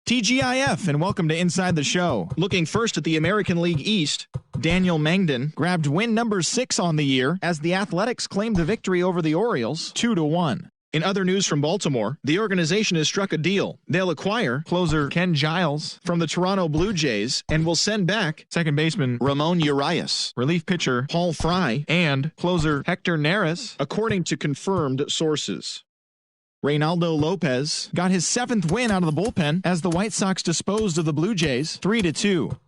TGIF, and welcome to Inside the Show. Looking first at the American League East, Daniel Mangden grabbed win number 6 on the year as the Athletics claimed the victory over the Orioles 2-1. In other news from Baltimore, the organization has struck a deal. They'll acquire closer Ken Giles from the Toronto Blue Jays and will send back second baseman Ramon Urias, relief pitcher Paul Fry, and closer Hector Neris, according to confirmed sources. Reynaldo Lopez got his 7th win out of the bullpen as the White Sox disposed of the Blue Jays 3-2.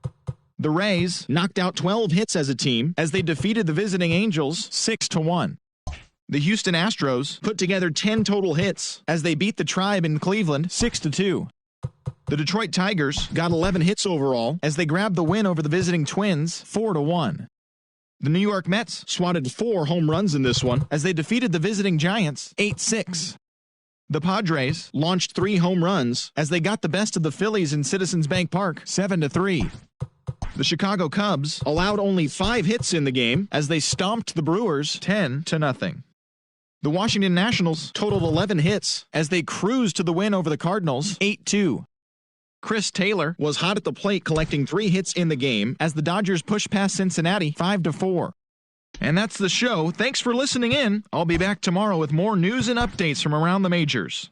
The Rays knocked out 12 hits as a team as they defeated the visiting Angels 6-1. The Houston Astros put together 10 total hits as they beat the Tribe in Cleveland 6-2. The Detroit Tigers got 11 hits overall as they grabbed the win over the visiting Twins 4-1. The New York Mets swatted 4 home runs in this one as they defeated the visiting Giants 8-6. The Padres launched 3 home runs as they got the best of the Phillies in Citizens Bank Park 7-3. The Chicago Cubs allowed only 5 hits in the game as they stomped the Brewers 10-0. The Washington Nationals totaled 11 hits as they cruised to the win over the Cardinals 8-2. Chris Taylor was hot at the plate collecting 3 hits in the game as the Dodgers pushed past Cincinnati 5-4. And that's the show. Thanks for listening in. I'll be back tomorrow with more news and updates from around the majors.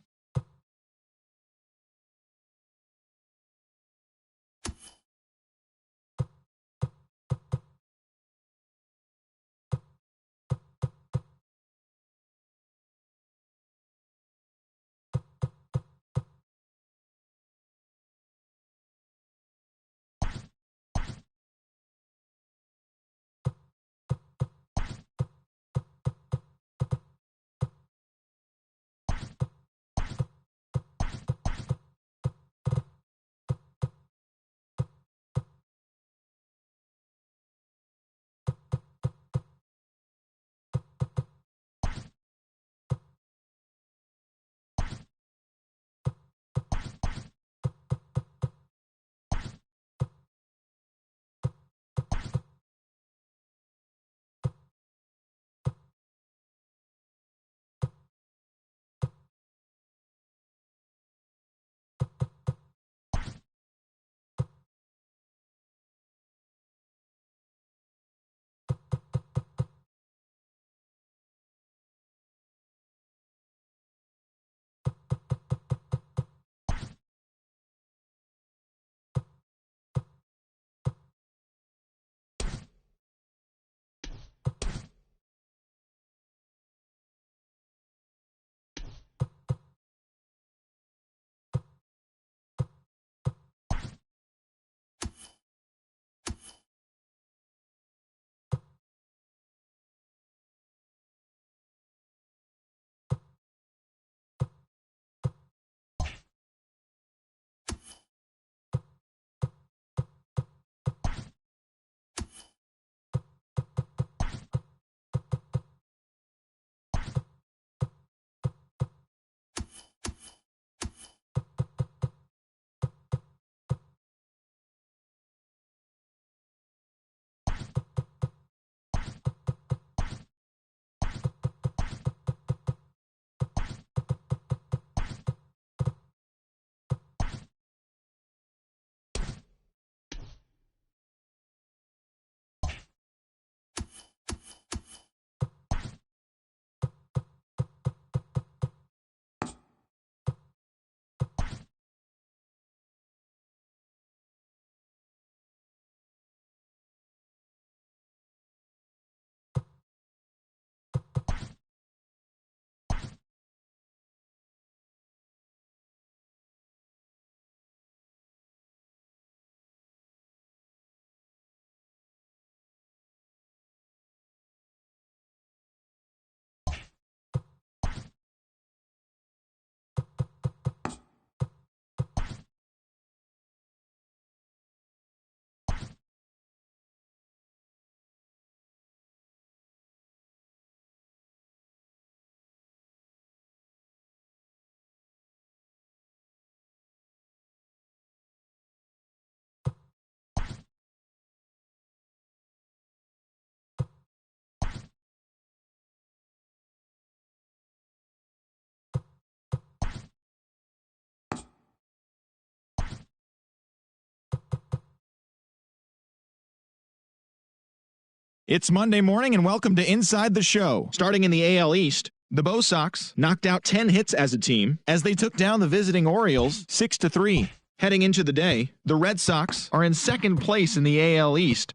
It's Monday morning and welcome to Inside the Show. Starting in the AL East, the Bo Sox knocked out 10 hits as a team as they took down the visiting Orioles 6-3. Heading into the day, the Red Sox are in second place in the AL East.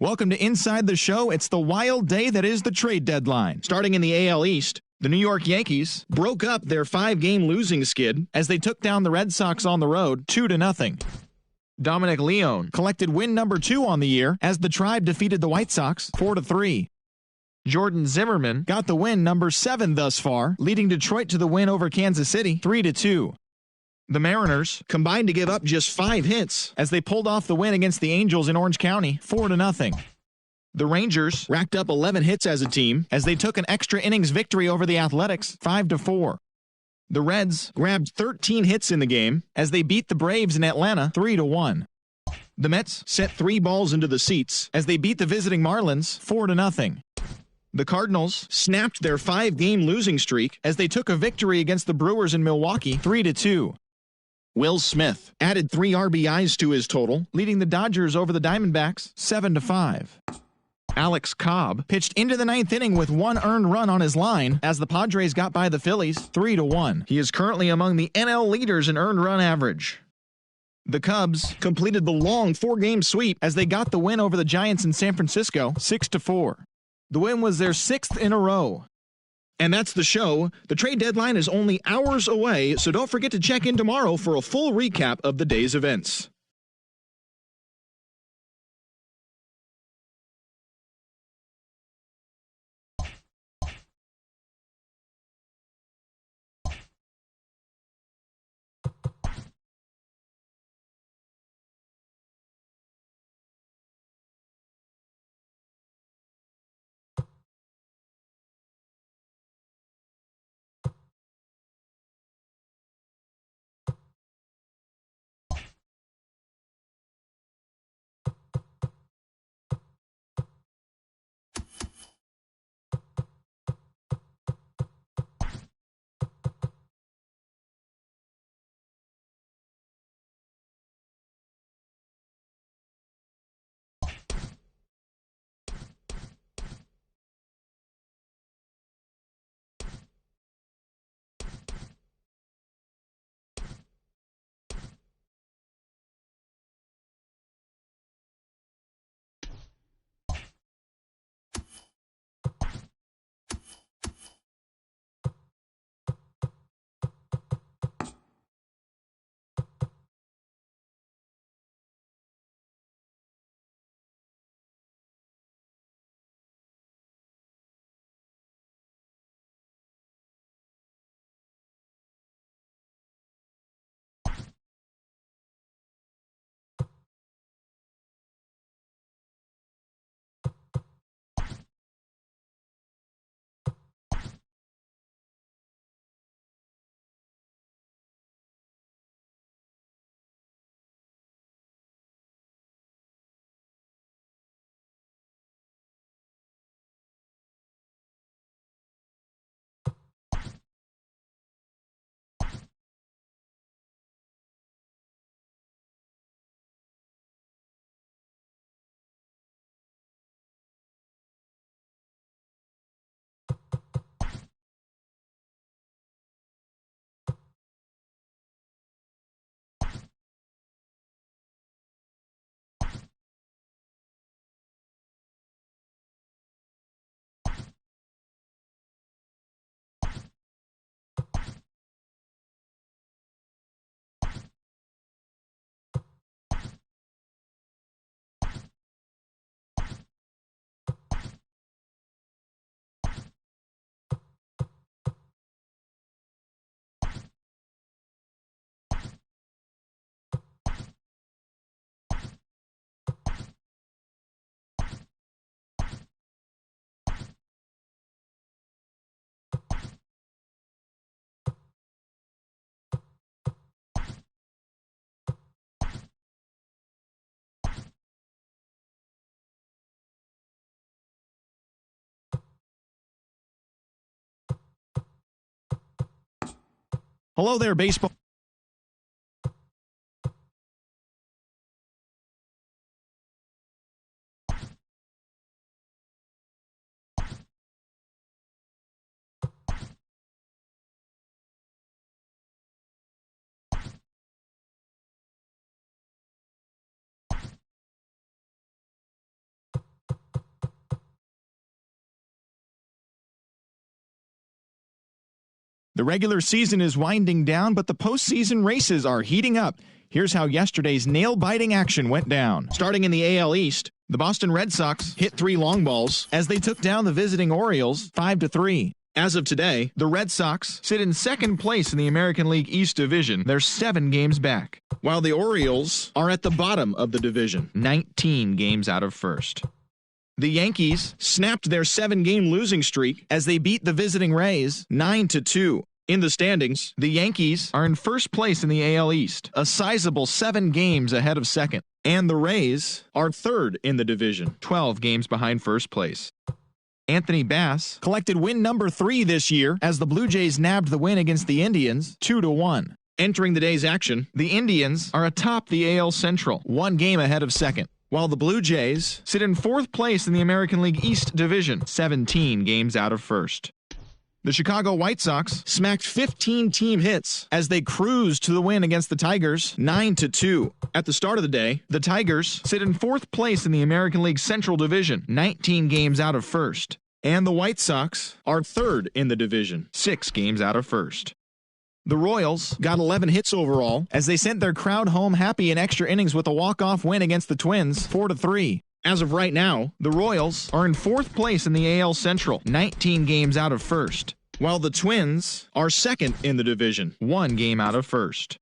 Welcome to Inside the Show. It's the wild day that is the trade deadline. Starting in the AL East, the New York Yankees broke up their 5-game losing skid as they took down the Red Sox on the road 2-0. Dominic Leone collected win number 2 on the year as the Tribe defeated the White Sox 4-3. Jordan Zimmerman got the win number 7 thus far, leading Detroit to the win over Kansas City 3-2. The Mariners combined to give up just 5 hits as they pulled off the win against the Angels in Orange County 4-0. The Rangers racked up 11 hits as a team as they took an extra innings victory over the Athletics 5-4. The Reds grabbed 13 hits in the game as they beat the Braves in Atlanta 3-1. The Mets sent 3 balls into the seats as they beat the visiting Marlins 4-0. The Cardinals snapped their 5-game losing streak as they took a victory against the Brewers in Milwaukee 3-2. Will Smith added 3 RBIs to his total, leading the Dodgers over the Diamondbacks 7-5. Alex Cobb pitched into the 9th inning with 1 earned run on his line as the Padres got by the Phillies 3-1. He is currently among the NL leaders in earned run average. The Cubs completed the long 4-game sweep as they got the win over the Giants in San Francisco 6-4. The win was their 6th in a row. And that's the show. The trade deadline is only hours away, so don't forget to check in tomorrow for a full recap of the day's events. Hello there, baseball. The regular season is winding down, but the postseason races are heating up. Here's how yesterday's nail-biting action went down. Starting in the AL East, the Boston Red Sox hit 3 long balls as they took down the visiting Orioles 5-3. As of today, the Red Sox sit in second place in the American League East Division. They're 7 games back, while the Orioles are at the bottom of the division, 19 games out of first. The Yankees snapped their 7-game losing streak as they beat the visiting Rays 9-2. In the standings, the Yankees are in first place in the AL East, a sizable 7 games ahead of second, and the Rays are third in the division, 12 games behind first place. Anthony Bass collected win number 3 this year as the Blue Jays nabbed the win against the Indians 2-1. Entering the day's action, the Indians are atop the AL Central, 1 game ahead of second, while the Blue Jays sit in 4th place in the American League East Division, 17 games out of first. The Chicago White Sox smacked 15 team hits as they cruised to the win against the Tigers 9-2. At the start of the day, the Tigers sit in 4th place in the American League Central Division, 19 games out of first. And the White Sox are third in the division, 6 games out of first. The Royals got 11 hits overall as they sent their crowd home happy in extra innings with a walk-off win against the Twins 4-3. As of right now, the Royals are in 4th place in the AL Central, 19 games out of first, while the Twins are second in the division, 1 game out of first.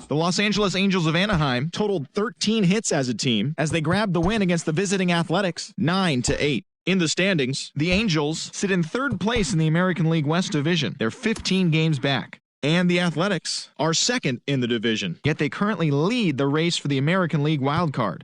The Los Angeles Angels of Anaheim totaled 13 hits as a team as they grabbed the win against the visiting Athletics 9-8. In the standings, the Angels sit in 3rd place in the American League West Division. They're 15 games back. And the Athletics are second in the division, yet they currently lead the race for the American League wildcard.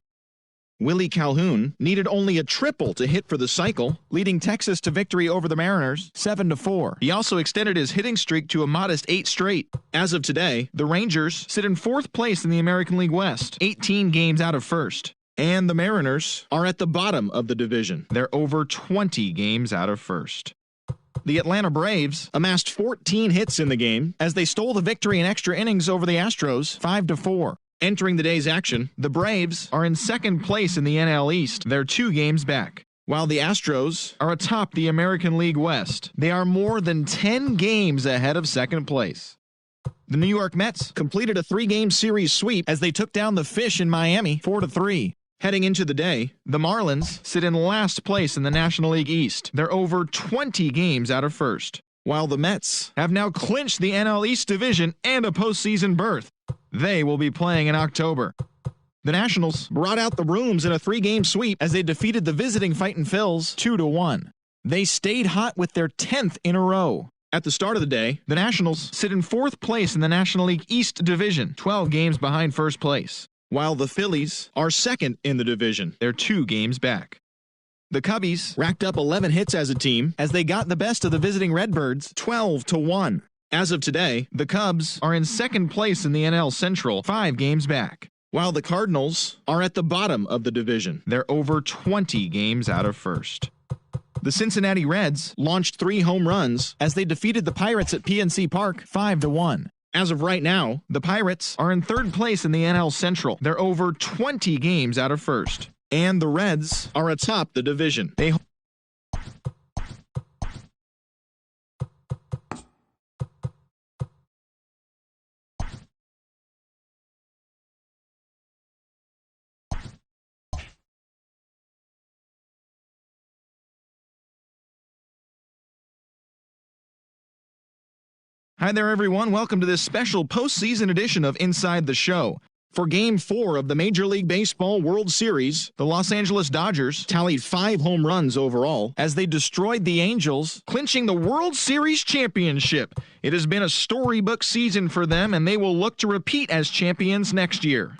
Willie Calhoun needed only a triple to hit for the cycle, leading Texas to victory over the Mariners 7-4. He also extended his hitting streak to a modest 8 straight. As of today, the Rangers sit in 4th place in the American League West, 18 games out of first. And the Mariners are at the bottom of the division. They're over 20 games out of first. The Atlanta Braves amassed 14 hits in the game as they stole the victory in extra innings over the Astros 5-4. Entering the day's action, the Braves are in 2nd place in the NL East. They're 2 games back, while the Astros are atop the American League West. They are more than 10 games ahead of 2nd place. The New York Mets completed a 3-game series sweep as they took down the Fish in Miami 4-3. Heading into the day, the Marlins sit in last place in the National League East. They're over 20 games out of first, while the Mets have now clinched the NL East division and a postseason berth. They will be playing in October. The Nationals brought out the rooms in a 3-game sweep as they defeated the visiting Fightin' Phils 2-1. They stayed hot with their 10th in a row. At the start of the day, the Nationals sit in 4th place in the National League East Division, 12 games behind first place, while the Phillies are second in the division. They're 2 games back. The Cubbies racked up 11 hits as a team as they got the best of the visiting Redbirds 12-1. As of today, the Cubs are in 2nd place in the NL Central, 5 games back, while the Cardinals are at the bottom of the division. They're over 20 games out of first. The Cincinnati Reds launched 3 home runs as they defeated the Pirates at PNC Park 5-1. As of right now, the Pirates are in 3rd place in the NL Central. They're over 20 games out of first. And the Reds are atop the division. Hi there, everyone. Welcome to this special postseason edition of Inside the Show. For Game 4 of the Major League Baseball World Series, the Los Angeles Dodgers tallied 5 home runs overall as they destroyed the Angels, clinching the World Series championship. It has been a storybook season for them, and they will look to repeat as champions next year.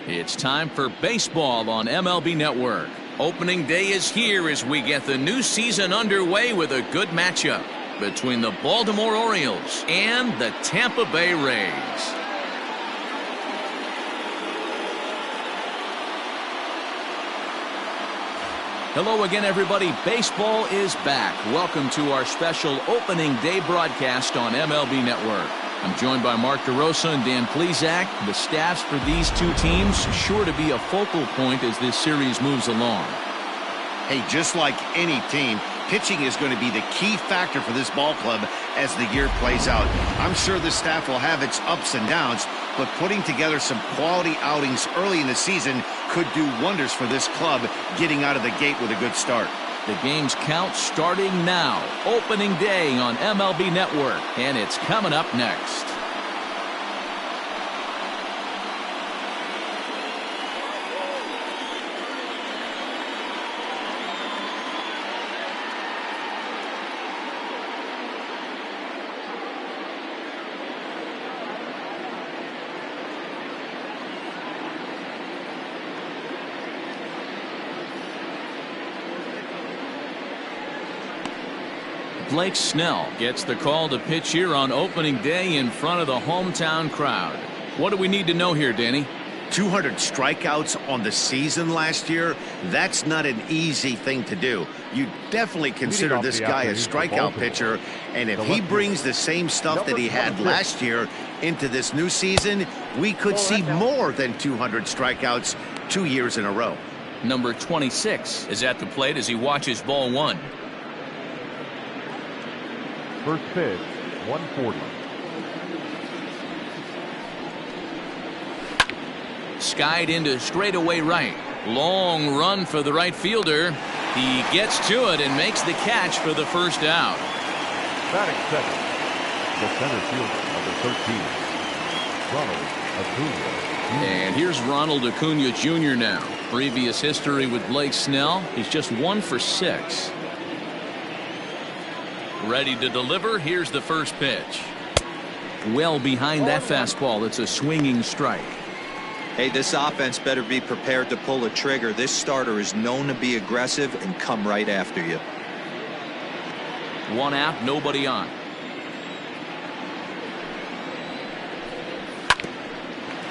It's time for baseball on MLB Network. Opening day is here as we get the new season underway with a good matchup between the Baltimore Orioles and the Tampa Bay Rays. Hello again, everybody. Baseball is back. Welcome to our special opening day broadcast on MLB Network. I'm joined by Mark DeRosa and Dan Plesac. The staffs for these two teams sure to be a focal point as this series moves along. Hey, just like any team, pitching is going to be the key factor for this ball club as the year plays out. I'm sure the staff will have its ups and downs, but putting together some quality outings early in the season could do wonders for this club getting out of the gate with a good start. The game's count starting now. Opening day on MLB Network, and it's coming up next. Blake Snell gets the call to pitch here on opening day in front of the hometown crowd. What do we need to know here, Danny? 200 strikeouts on the season last year. That's not an easy thing to do. You definitely consider this guy a strikeout pitcher, and if he brings the same stuff that he had last year into this new season, we could see more than 200 strikeouts 2 years in a row. Number 26 is at the plate as he watches ball one. First pitch, 140. Skied into straightaway right. Long run for the right fielder. He gets to it and makes the catch for the first out. Batting second, the center fielder, number 13, Ronald Acuna. And here's Ronald Acuna Jr. now. Previous history with Blake Snell. He's just 1 for 6. Ready to deliver. Here's the first pitch. Well behind that fastball. It's a swinging strike. Hey, this offense better be prepared to pull a trigger. This starter is known to be aggressive and come right after you. 1 out, nobody on.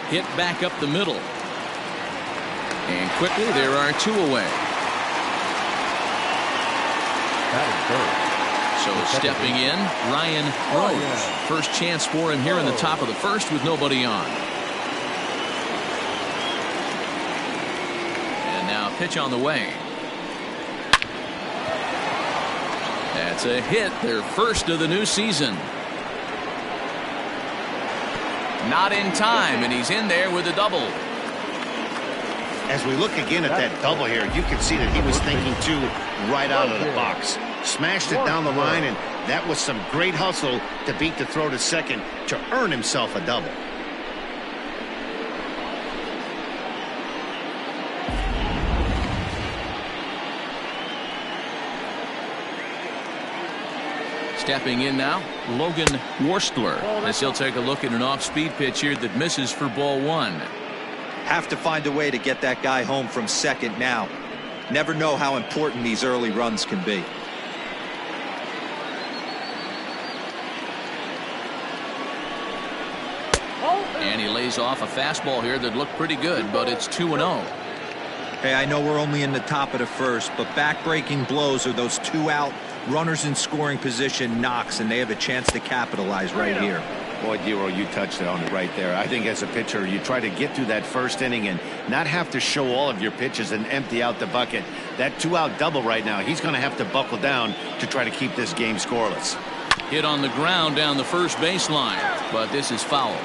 Hit back up the middle. And quickly there are 2 away. Batting third. So stepping in, Ryan Rose. First chance for him here in the top of the first with nobody on. And now pitch on the way. That's a hit, their first of the new season. Not in time, and he's in there with a double. As we look again at that double here, you can see that he was thinking too right out of the box. Smashed it down the line, and that was some great hustle to beat the throw to second to earn himself a double. Stepping in now, Logan Worstler, as he'll take a look at an off-speed pitch here that misses for ball 1. Have to find a way to get that guy home from second now. Never know how important these early runs can be. And he lays off a fastball here that looked pretty good, but it's 2-0. Hey, I know we're only in the top of the first, but back-breaking blows are those 2 out, runners in scoring position knocks, and they have a chance to capitalize right here. Boy, Dero, you touched on it right there. I think as a pitcher, you try to get through that first inning and not have to show all of your pitches and empty out the bucket. That 2-out double right now, he's going to have to buckle down to try to keep this game scoreless. Hit on the ground down the first baseline, but this is foul.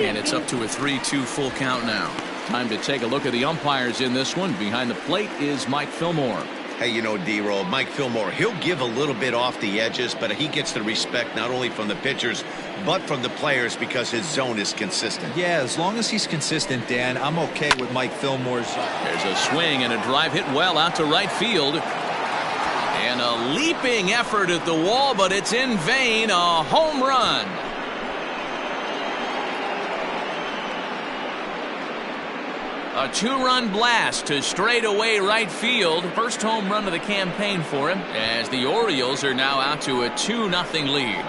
And it's up to a 3-2 full count now. Time to take a look at the umpires in this one. Behind the plate is Mike Fillmore. Hey, you know, D-Roll, Mike Fillmore, he'll give a little bit off the edges, but he gets the respect not only from the pitchers, but from the players because his zone is consistent. Yeah, as long as he's consistent, Dan, I'm okay with Mike Fillmore's. There's a swing and a drive hit well out to right field. And a leaping effort at the wall, but it's in vain. A home run. A two-run blast to straightaway right field. First home run of the campaign for him, as the Orioles are now out to a 2-0 lead.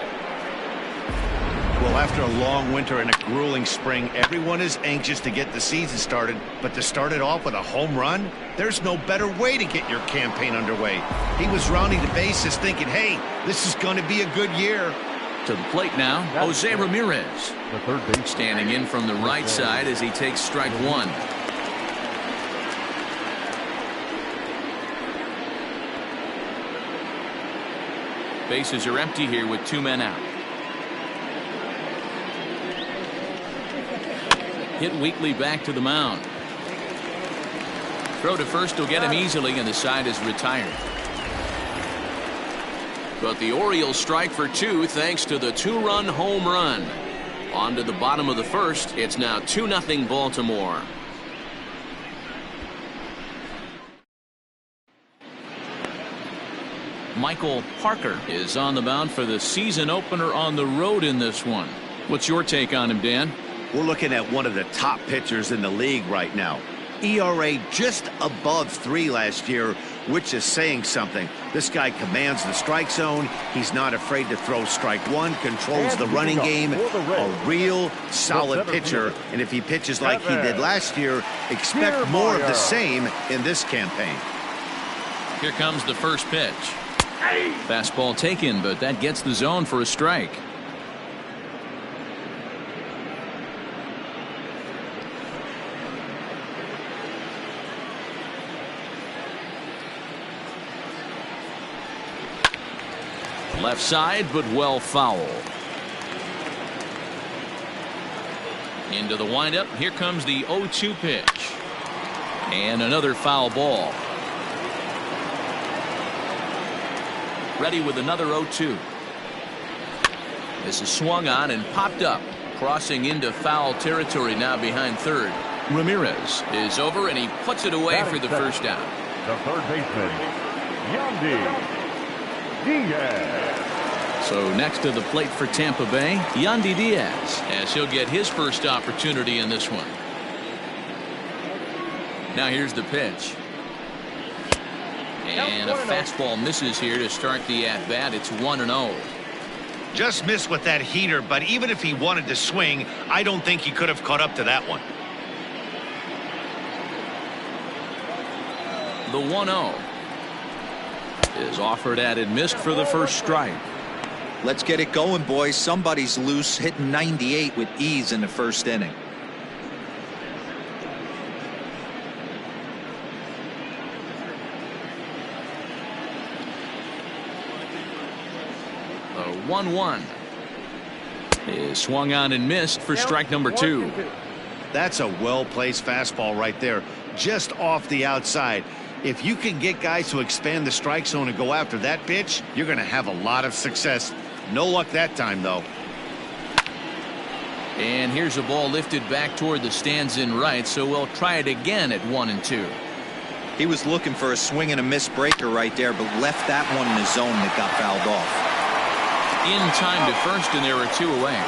Well, after a long winter and a grueling spring, everyone is anxious to get the season started. But to start it off with a home run, there's no better way to get your campaign underway. He was rounding the bases thinking, hey, this is going to be a good year. To the plate now, Jose Ramirez. The third base. Standing in from the right side as he takes strike one. Bases are empty here with 2 men out. Hit weakly back to the mound. Throw to first will get him easily, and the side is retired. But the Orioles strike for 2 thanks to the 2-run home run. On to the bottom of the first. It's now 2-0 Baltimore. Michael Parker is on the mound for the season opener on the road in this one. What's your take on him, Dan? We're looking at one of the top pitchers in the league right now. ERA just above 3 last year, which is saying something. This guy commands the strike zone. He's not afraid to throw strike one, controls the running game. A real solid pitcher. And if he pitches like he did last year, expect more of the same in this campaign. Here comes the first pitch. Fastball taken, but that gets the zone for a strike. Left side, but well foul. Into the windup. Here comes the 0-2 pitch. And another foul ball. Ready with another 0-2. This is swung on and popped up. Crossing into foul territory now behind third. Ramirez is over, and he puts it away for the first down. The third baseman, Yandy Diaz. So next to the plate for Tampa Bay, Yandy Diaz, as he'll get his first opportunity in this one. Now here's the pitch. And a fastball misses here to start the at-bat. It's 1-0. Just missed with that heater, but even if he wanted to swing, I don't think he could have caught up to that one. The 1-0 is offered at and missed for the first strike. Let's get it going, boys. Somebody's loose, hitting 98 with ease in the first inning. The 1-1 is swung on and missed for strike number 2. That's a well-placed fastball right there, just off the outside. If you can get guys to expand the strike zone and go after that pitch, you're going to have a lot of success. No luck that time, though. And here's a ball lifted back toward the stands in right, so we'll try it again at 1-2. He was looking for a swing and a miss breaker right there, but left that one in the zone that got fouled off. In time to first, and there are 2 away.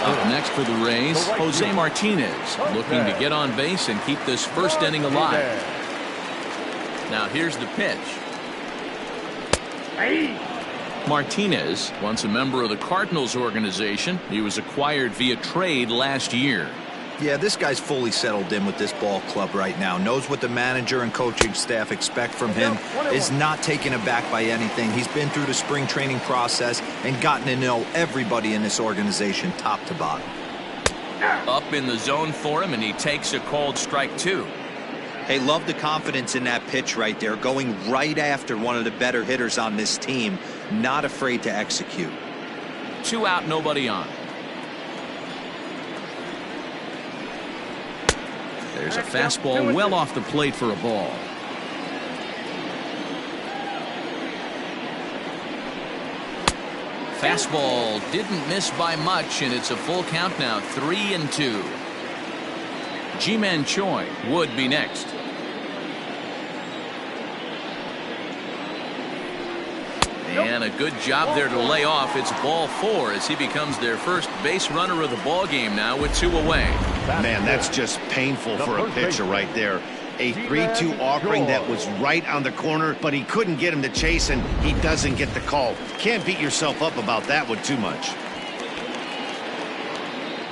Up next for the Rays, Jose Martinez, looking to get on base and keep this first inning alive. Now here's the pitch. Martinez, once a member of the Cardinals organization, he was acquired via trade last year. Yeah, this guy's fully settled in with this ball club right now. Knows what the manager and coaching staff expect from him. Is not taken aback by anything. He's been through the spring training process and gotten to know everybody in this organization top to bottom. Up in the zone for him, and he takes a called strike 2. Hey, love the confidence in that pitch right there. Going right after one of the better hitters on this team. Not afraid to execute. 2 out, nobody on. There's a fastball well off the plate for a ball. Fastball didn't miss by much, and it's a full count now, 3-2. Ji-Man Choi would be next. And a good job there to lay off. It's ball 4 as he becomes their first base runner of the ball game now with 2 away. Man, that's just painful for a pitcher right there. A 3-2 offering that was right on the corner, but he couldn't get him to chase, and he doesn't get the call. Can't beat yourself up about that one too much.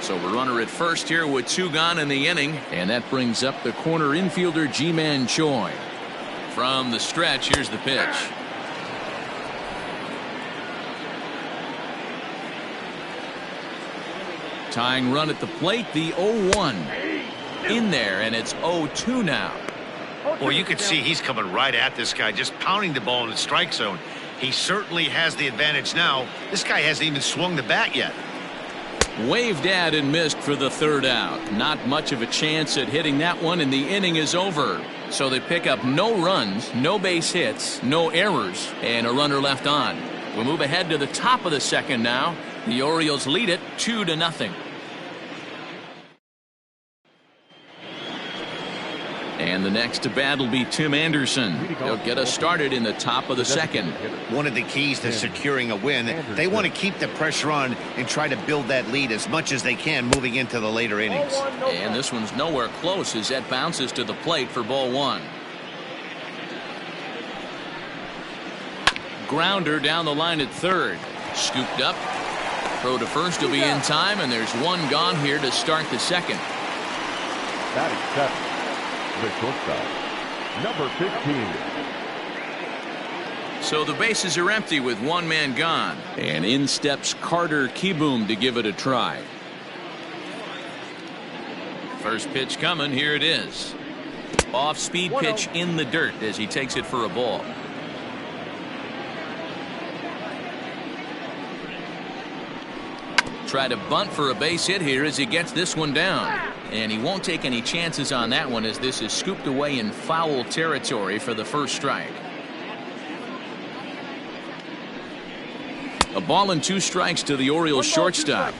So a runner at first here with 2 gone in the inning, and that brings up the corner infielder Ji-Man Choi. From the stretch, here's the pitch. Tying run at the plate, the 0-1. In there, and it's 0-2 now. Well, you can see he's coming right at this guy, just pounding the ball in the strike zone. He certainly has the advantage now. This guy hasn't even swung the bat yet. Waved at and missed for the 3rd out. Not much of a chance at hitting that one, and the inning is over. So they pick up no runs, no base hits, no errors, and a runner left on. We'll move ahead to the top of the 2nd now. The Orioles lead it 2-0. And the next to bat will be Tim Anderson. He'll get us started in the top of the 2nd. One of the keys to securing a win, they want to keep the pressure on and try to build that lead as much as they can moving into the later innings. And this one's nowhere close as that bounces to the plate for ball 1. Grounder down the line at 3rd. Scooped up. Throw to first will be in time, and there's 1 gone here to start the 2nd. That is 7. The shortstop, number 15. So the bases are empty with 1 man gone. And in steps Carter Kieboom to give it a try. First pitch coming. Here it is. Off-speed pitch in the dirt as he takes it for a ball. Try to bunt for a base hit here as he gets this one down. And he won't take any chances on that one as this is scooped away in foul territory for the 1st strike. A ball and 2 strikes to the Orioles shortstop.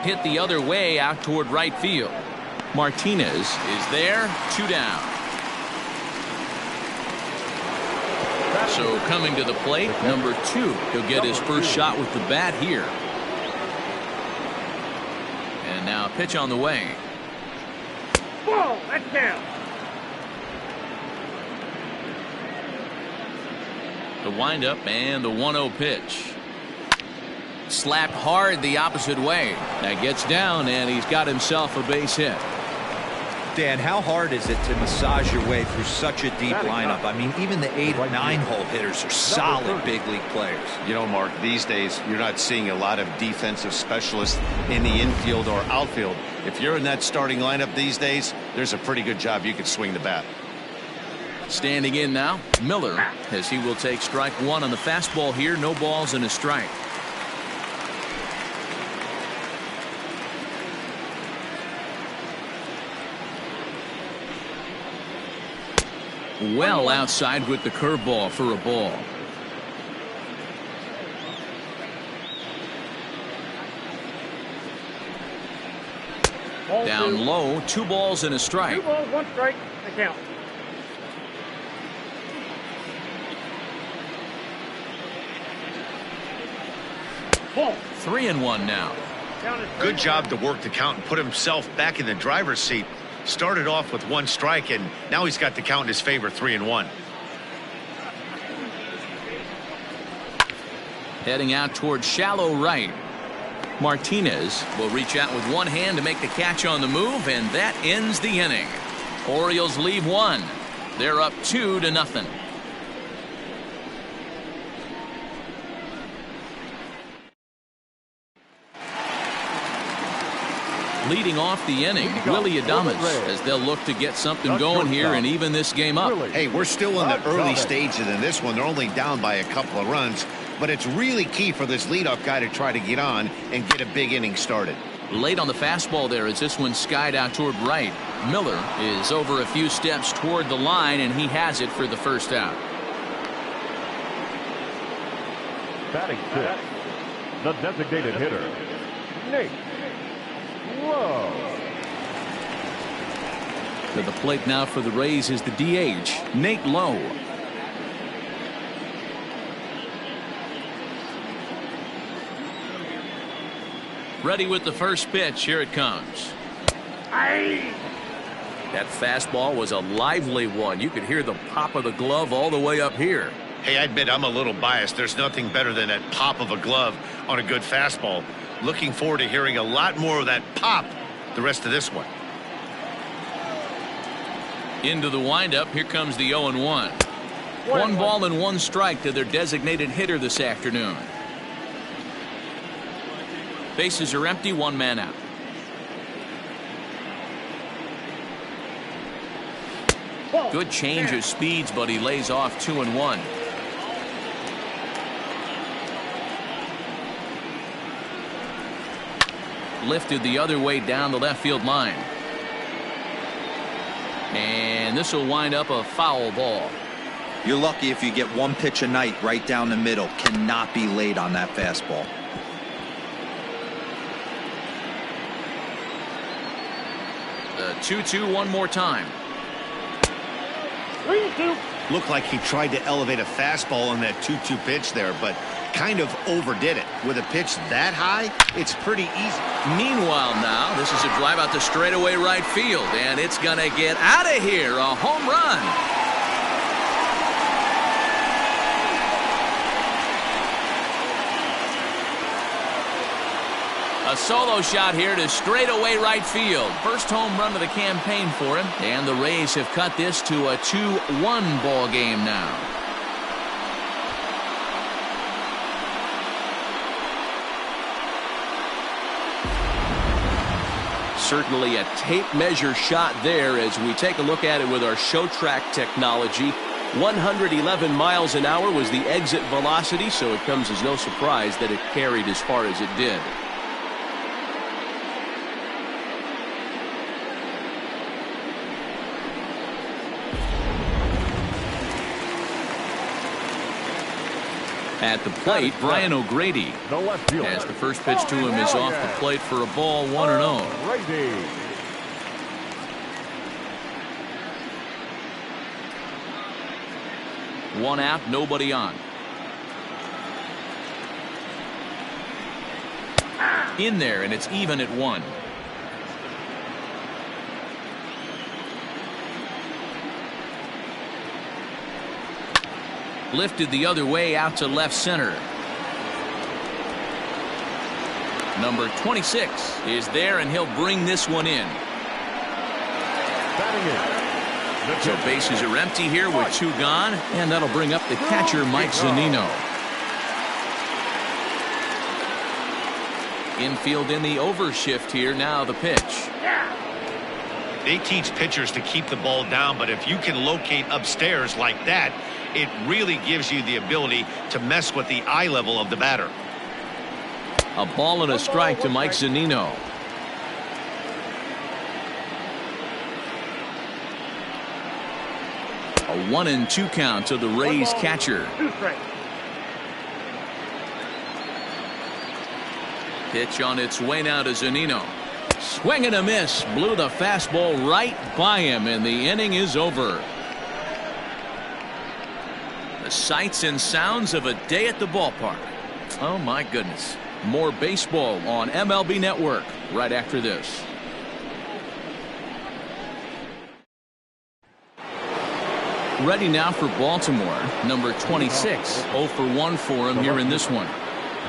Hit the other way out toward right field. Martinez is there. 2 down. So coming to the plate, number 2. He'll get his first shot with the bat here. And now a pitch on the way. Whoa, that's down. The windup and the 1-0 pitch. Slapped hard the opposite way. That gets down, and he's got himself a base hit. Dan, how hard is it to massage your way through such a deep lineup? I mean, even the 8 or 9 hole hitters are solid big league players. You know, Mark, these days you're not seeing a lot of defensive specialists in the infield or outfield. If you're in that starting lineup these days, there's a pretty good job you could swing the bat. Standing in now, Miller, as he will take strike 1 on the fastball here. No balls and a strike. Well outside with the curveball for a ball. Down low, 2 balls and a strike. 2 balls, 1 strike, the count. Ball. 3-1 now. Good job to work the count and put himself back in the driver's seat. Started off with 1 strike, and now he's got the count in his favor, 3-1. Heading out towards shallow right. Martinez will reach out with 1 hand to make the catch on the move, and that ends the inning. Orioles leave 1. They're up 2-0. Leading off the inning, Willie Adames, as they'll look to get something going here and even this game up. Hey, we're still in the early stages in this one. They're only down by a couple of runs, but it's really key for this leadoff guy to try to get on and get a big inning started. Late on the fastball there as this one skied out toward right. Miller is over a few steps toward the line, and he has it for the 1st out. Batting 6, the designated hitter, Nate. Whoa. To the plate now for the Rays is the DH, Nate Lowe. Ready with the first pitch. Here it comes. That fastball was a lively one. You could hear the pop of the glove all the way up here. Hey, I admit I'm a little biased. There's nothing better than that pop of a glove on a good fastball. Looking forward to hearing a lot more of that pop the rest of this one. Into the windup. Here comes the 0-1. One ball and one strike to their designated hitter this afternoon. Bases are empty, one man out. Good change of speeds, but he lays off 2-1. Lifted the other way down the left field line. And this will wind up a foul ball. You're lucky if you get one pitch a night right down the middle. Cannot be late on that fastball. The 2-2 one more time. 3-2. Looked like he tried to elevate a fastball on that 2-2 pitch there, but kind of overdid it. With a pitch that high, it's pretty easy. Meanwhile now, this is a drive out to straightaway right field, and it's going to get out of here. A home run. A solo shot here to straightaway right field. First home run of the campaign for him, and the Rays have cut this to a 2-1 ball game now. Certainly a tape measure shot there as we take a look at it with our show track technology. 111 miles an hour was the exit velocity, so it comes as no surprise that it carried as far as it did. At the plate, Brian O'Grady. As the first pitch to him is off the plate for a ball, 1-0. One out, nobody on. In there, and it's even at 1. Lifted the other way out to left center. Number 26 is there, and he'll bring this one in. So bases are empty here with 2 gone, and that'll bring up the catcher, Mike Zunino. Infield in the overshift here. Now the pitch. They teach pitchers to keep the ball down, but if you can locate upstairs like that, it really gives you the ability to mess with the eye level of the batter. A ball and a strike to Mike Zunino. A 1-2 count to the Rays catcher. 2 strikes. Pitch on its way now to Zunino. Swing and a miss. Blew the fastball right by him, and the inning is over. The sights and sounds of a day at the ballpark. Oh my goodness. More baseball on MLB Network right after this. Ready now for Baltimore. Number 26. 0 for 1 for him here in this one.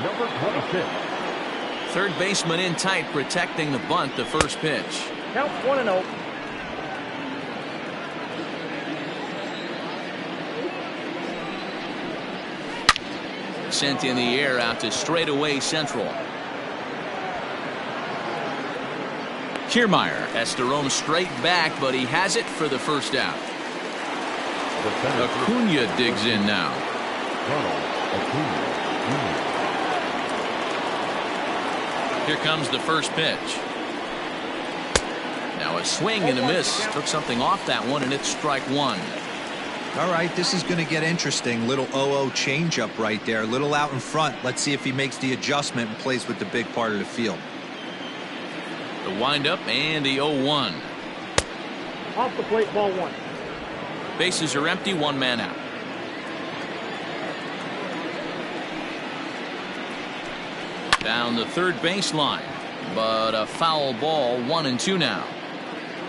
Number 26. Third baseman in tight, protecting the bunt. The first pitch. Counts 1-0. Sent in the air out to straightaway central. Kiermaier has to roam straight back, but he has it for the first out. Acuna digs in now. Here comes the first pitch. Now a swing and a miss. Took something off that one, and it's strike 1. All right, this is going to get interesting. Little 0-0 changeup right there. Little out in front. Let's see if he makes the adjustment and plays with the big part of the field. The windup and the 0-1. Off the plate, ball 1. Bases are empty, one man out. Down the third baseline, but a foul ball, 1-2 now.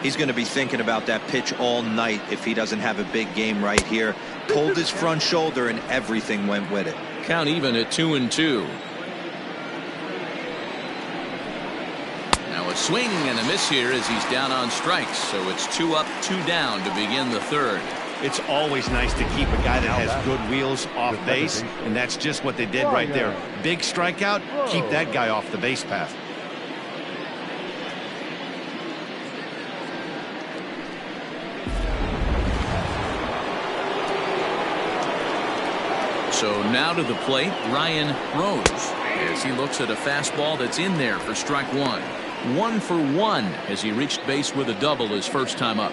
He's going to be thinking about that pitch all night if he doesn't have a big game right here. Pulled his front shoulder and everything went with it. Count even at 2-2. Now a swing and a miss here as he's down on strikes. So it's 2 up, 2 down to begin the third. It's always nice to keep a guy that has good wheels off base, and that's just what they did right there. Big strikeout, keep that guy off the base path. So now to the plate, Ryan Rose, as he looks at a fastball that's in there for strike 1. 1 for 1 as he reached base with a double his first time up.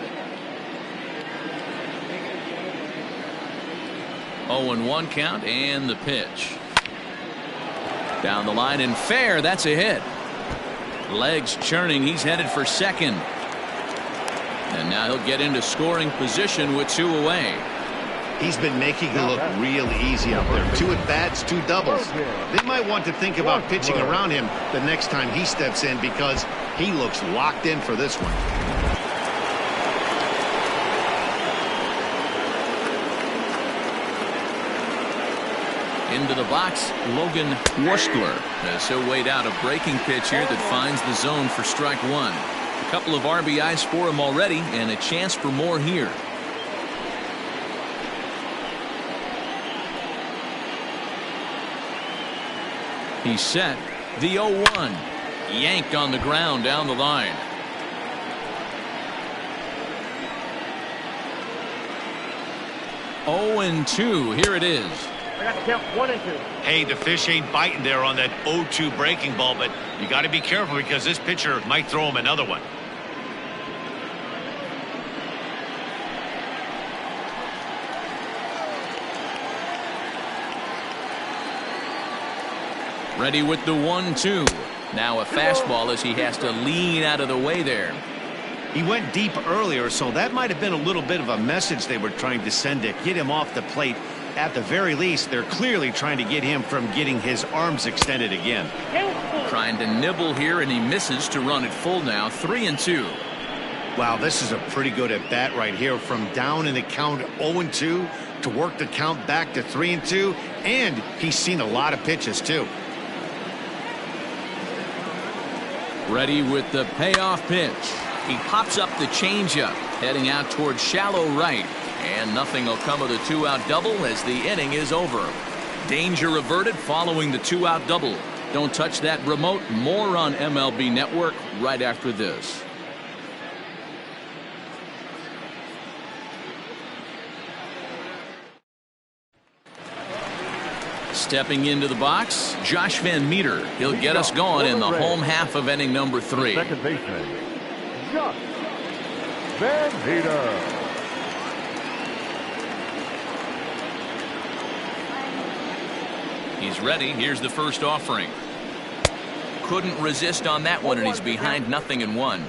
0-1 count and the pitch. Down the line and fair, that's a hit. Legs churning, he's headed for second. And now he'll get into scoring position with 2 away. He's been making it look real easy out there. 2 at-bats, 2 doubles. They might want to think about pitching around him the next time he steps in because he looks locked in for this one. Into the box, Logan Worstler, as he'll wait out a breaking pitch here that finds the zone for strike 1. A couple of RBIs for him already and a chance for more here. He's set. The 0-1. Yanked on the ground down the line. Oh and 2. Here it is. I got to count 1 and 2. Hey, the fish ain't biting there on that 0-2 breaking ball, but you got to be careful because this pitcher might throw him another one. Ready with the 1-2. Now a fastball as he has to lean out of the way there. He went deep earlier, so that might have been a little bit of a message they were trying to send to get him off the plate. At the very least, they're clearly trying to get him from getting his arms extended again. Trying to nibble here, and he misses to run it full now. 3-2. Wow, this is a pretty good at bat right here. From down in the count 0-2 to work the count back to 3-2, and he's seen a lot of pitches too. Ready with the payoff pitch. He pops up the changeup, heading out towards shallow right. And nothing will come of the 2-out double as the inning is over. Danger averted following the 2-out double. Don't touch that remote. More on MLB Network right after this. Stepping into the box, Josh Van Meter. He'll get us going in the home half of inning number 3. Second baseman, Josh Van Meter. He's ready. Here's the first offering. Couldn't resist on that one, and he's behind 0-1.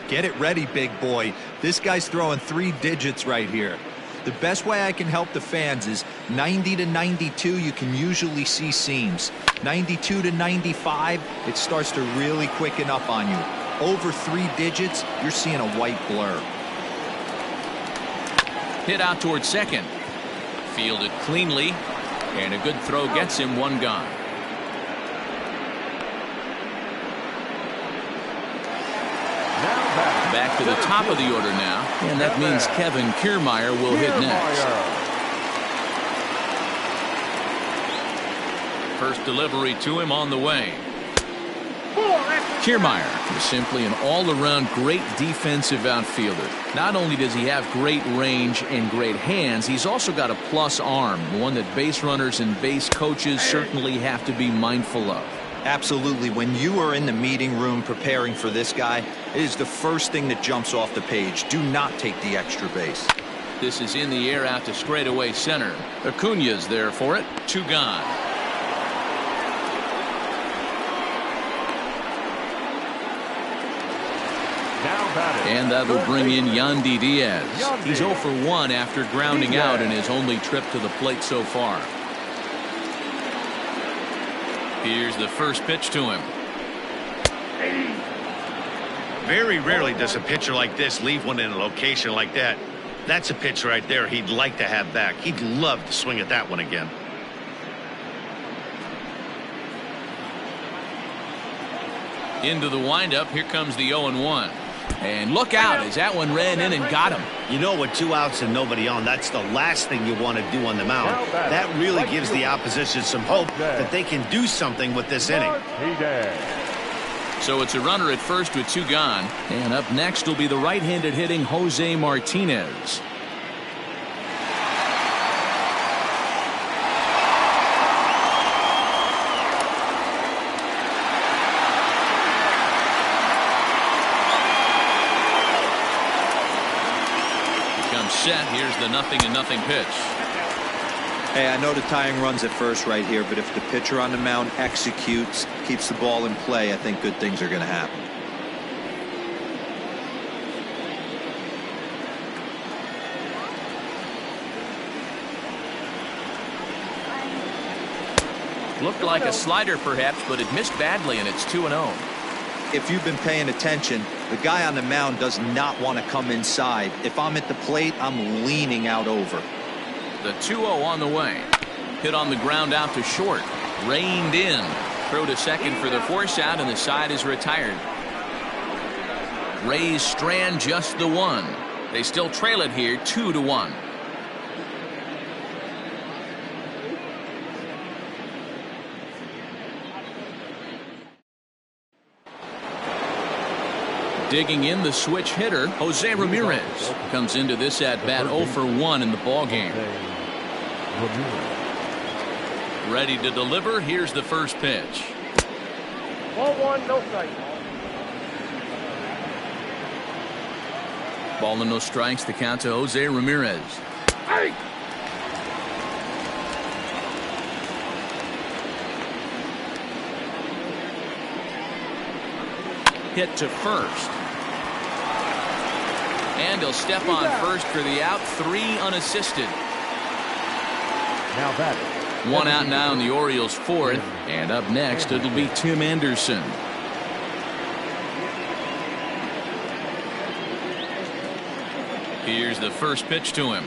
Get it ready, big boy. This guy's throwing 3 digits right here. The best way I can help the fans is 90 to 92. You can usually see seams. 92 to 95, it starts to really quicken up on you. Over 3 digits, you're seeing a white blur. Hit out towards second. Fielded cleanly. And a good throw gets him 1 gone. Back to the top of the order now. And that means Kevin Kiermaier will hit next. First delivery to him on the way. Kiermaier is simply an all-around great defensive outfielder. Not only does he have great range and great hands, he's also got a plus arm, one that base runners and base coaches certainly have to be mindful of. Absolutely. When you are in the meeting room preparing for this guy, it is the first thing that jumps off the page. Do not take the extra base. This is in the air out to straightaway center. Acuña's there for it. 2 gone. And that'll bring in Yandy Diaz. He's 0 for 1 after grounding out in his only trip to the plate so far. Here's the first pitch to him. Very rarely does a pitcher like this leave one in a location like that. That's a pitch right there he'd like to have back. He'd love to swing at that one again. Into the windup. Here comes the 0-1. And look out as that one ran in and got him. You know, with 2 outs and nobody on, that's the last thing you want to do on the mound. That really gives the opposition some hope that they can do something with this inning. So it's a runner at first with 2 gone. And up next will be the right-handed hitting Jose Martinez. Set. Here's the 0-0 pitch. Hey, I know the tying runs at first right here, but if the pitcher on the mound executes, keeps the ball in play, I think good things are going to happen. Looked like a slider perhaps, but it missed badly, and it's 2-0. If you've been paying attention, the guy on the mound does not want to come inside. If I'm at the plate, I'm leaning out over. The 2-0 on the way. Hit on the ground out to short. Reined in. Throw to second for the force out, and the side is retired. Rays strand just the 1. They still trail it here 2-1. Digging in the switch hitter, Jose Ramirez comes into this at bat 0 for 1 in the ball game. Ready to deliver. Here's the first pitch. 1-1, no strike. Ball and no strikes. The count to Jose Ramirez. Hey! Hit to first. And he'll step on first for the out. 3 unassisted. Now that 1 out now in the Orioles' 4th. And up next it'll be Tim Anderson. Here's the first pitch to him.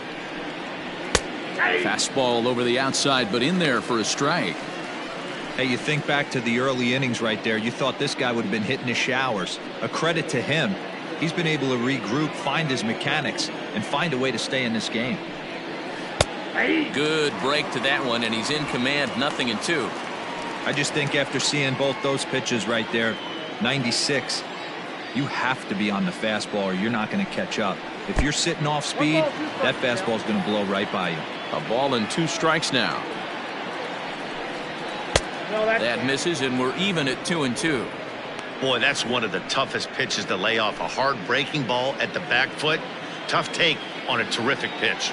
Fastball over the outside, but in there for a strike. Hey, you think back to the early innings right there. You thought this guy would have been hitting his showers. A credit to him. He's been able to regroup, find his mechanics, and find a way to stay in this game. Good break to that one, and he's in command. 0-2. I just think after seeing both those pitches right there, 96, you have to be on the fastball or you're not going to catch up. If you're sitting off speed, that fastball is going to blow right by you. A ball and 2 strikes now. That misses, and we're even at 2-2. Boy, that's one of the toughest pitches to lay off. A hard breaking ball at the back foot. Tough take on a terrific pitch.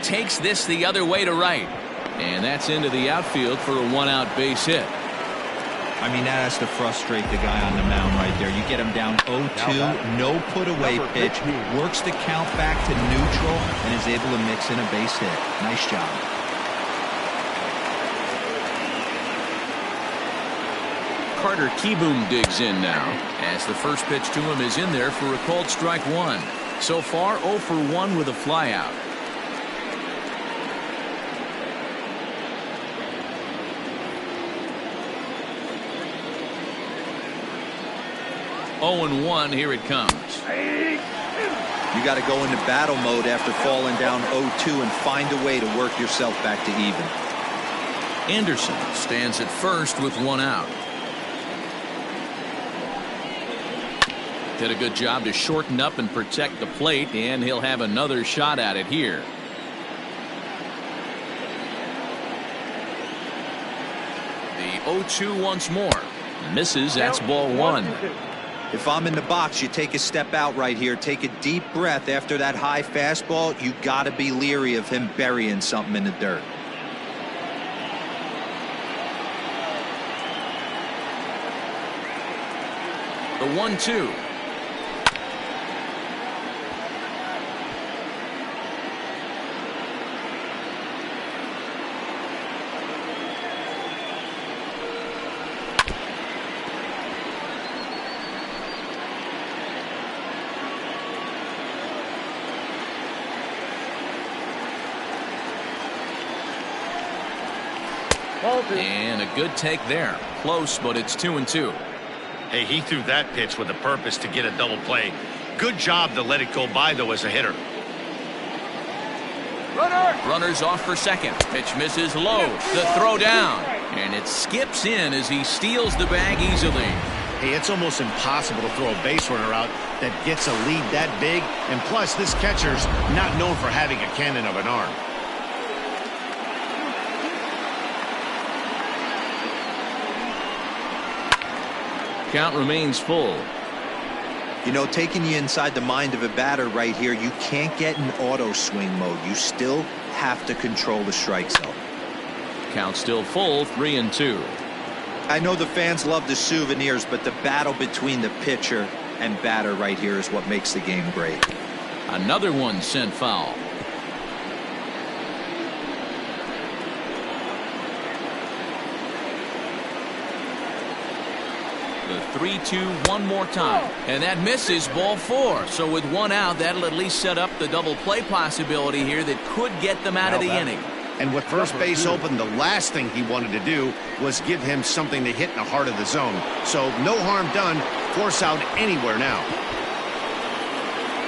Takes this the other way to right. And that's into the outfield for a 1-out base hit. I mean, that has to frustrate the guy on the mound right there. You get him down 0-2, no put away pitch, works the count back to neutral, and is able to mix in a base hit. Nice job. Carter Kieboom digs in now, as the first pitch to him is in there for a called strike 1. So far 0 for 1 with a flyout. Oh and 1, here it comes. You got to go into battle mode after falling down 0-2 and find a way to work yourself back to even. Anderson stands at first with 1 out. Did a good job to shorten up and protect the plate, and he'll have another shot at it here. The 0-2 once more. Misses. That's ball 1. If I'm in the box, you take a step out right here. Take a deep breath after that high fastball. You got to be leery of him burying something in the dirt. The 1-2. And a good take there. Close, but it's 2-2. Hey, he threw that pitch with a purpose to get a double play. Good job to let it go by, though, as a hitter. Runners off for second. Pitch misses low. The throw down. And it skips in as he steals the bag easily. Hey, it's almost impossible to throw a base runner out that gets a lead that big. And plus, this catcher's not known for having a cannon of an arm. Count remains full. You know, taking you inside the mind of a batter right here, you can't get in auto swing mode. You still have to control the strike zone. Count still full, 3-2. I know the fans love the souvenirs, but the battle between the pitcher and batter right here is what makes the game great. Another one sent foul. The 3-2 one more time. And that misses, ball 4. So with one out, that'll at least set up the double play possibility here that could get them out of the inning. And with first base open, the last thing he wanted to do was give him something to hit in the heart of the zone. So no harm done. Force out anywhere now.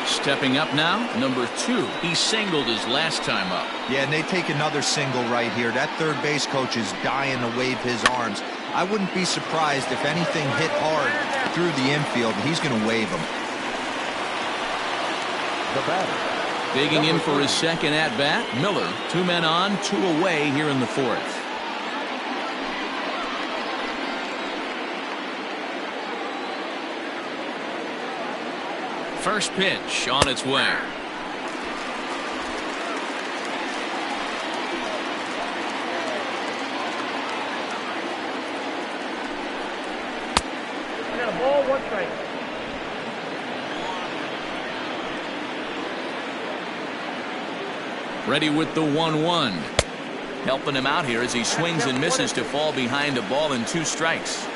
Stepping up now, number 2. He singled his last time up. Yeah, and they take another single right here. That third base coach is dying to wave his arms. I wouldn't be surprised if anything hit hard through the infield, and he's going to wave them. The batter. Digging in for his second at-bat, Miller. 2 men on, 2 away here in the 4th. First pitch on its way. I got a ball, 1 strike. Ready with the 1-1. Helping him out here as he swings and misses to fall behind a ball and 2 strikes.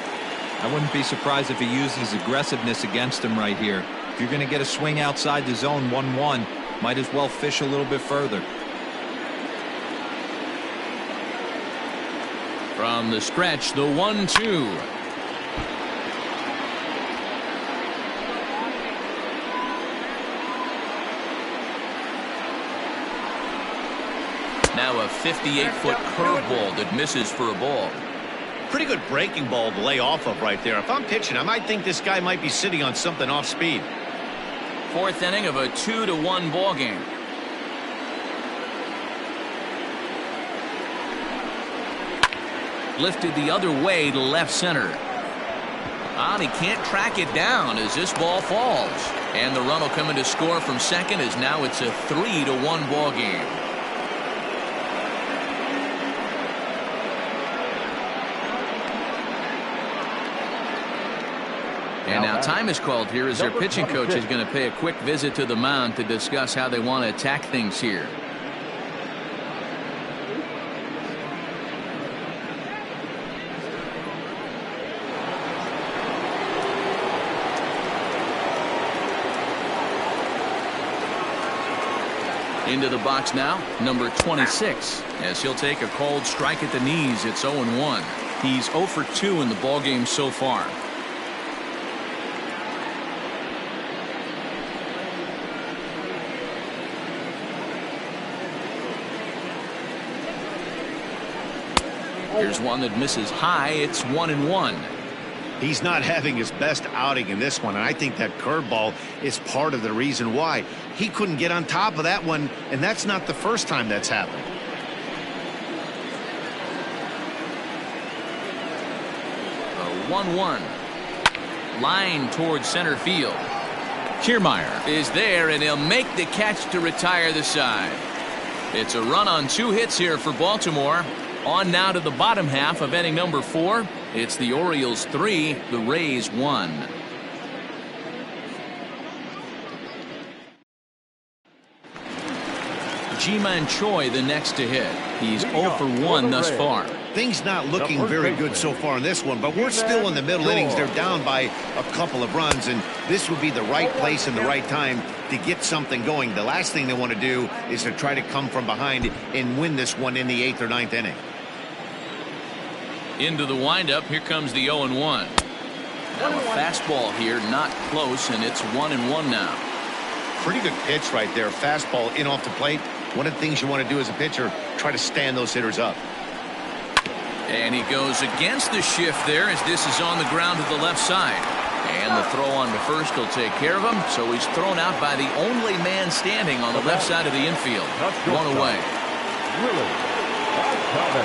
I wouldn't be surprised if he uses aggressiveness against him right here. If you're going to get a swing outside the zone 1-1, might as well fish a little bit further. From the stretch, the 1-2. Now a 58-foot curveball that misses for a ball. Pretty good breaking ball to lay off of right there. If I'm pitching, I might think this guy might be sitting on something off speed. 4th inning of a 2-1 ball game. Lifted the other way to left center. And he can't track it down as this ball falls. And the run will come in to score from second as now it's a 3-1 ball game. And now time is called here as their pitching coach is going to pay a quick visit to the mound to discuss how they want to attack things here. Into the box now, number 26, as he'll take a called strike at the knees. It's 0-1. He's 0 for 2 in the ballgame so far. Here's one that misses high. It's 1-1. He's not having his best outing in this one, and I think that curveball is part of the reason why. He couldn't get on top of that one, and that's not the first time that's happened. A 1-1. Line towards center field. Kiermaier is there, and he'll make the catch to retire the side. It's a run on 2 hits here for Baltimore. On now to the bottom half of inning number 4. It's the Orioles 3, the Rays 1. Ji-Man Choi the next to hit. He's 0 for 1 thus far. Things not looking very good so far in this one, but we're still in the middle innings. They're down by a couple of runs, and this would be the right place and the right time to get something going. The last thing they want to do is to try to come from behind and win this one in the 8th or 9th inning. Into the windup, here comes the 0-1. Now a fastball here, not close, and it's 1-1 now. Pretty good pitch right there. Fastball in off the plate. One of the things you want to do as a pitcher, try to stand those hitters up. And he goes against the shift there as this is on the ground to the left side. And the throw on to first will take care of him. So he's thrown out by the only man standing on the left side of the infield. 1 away.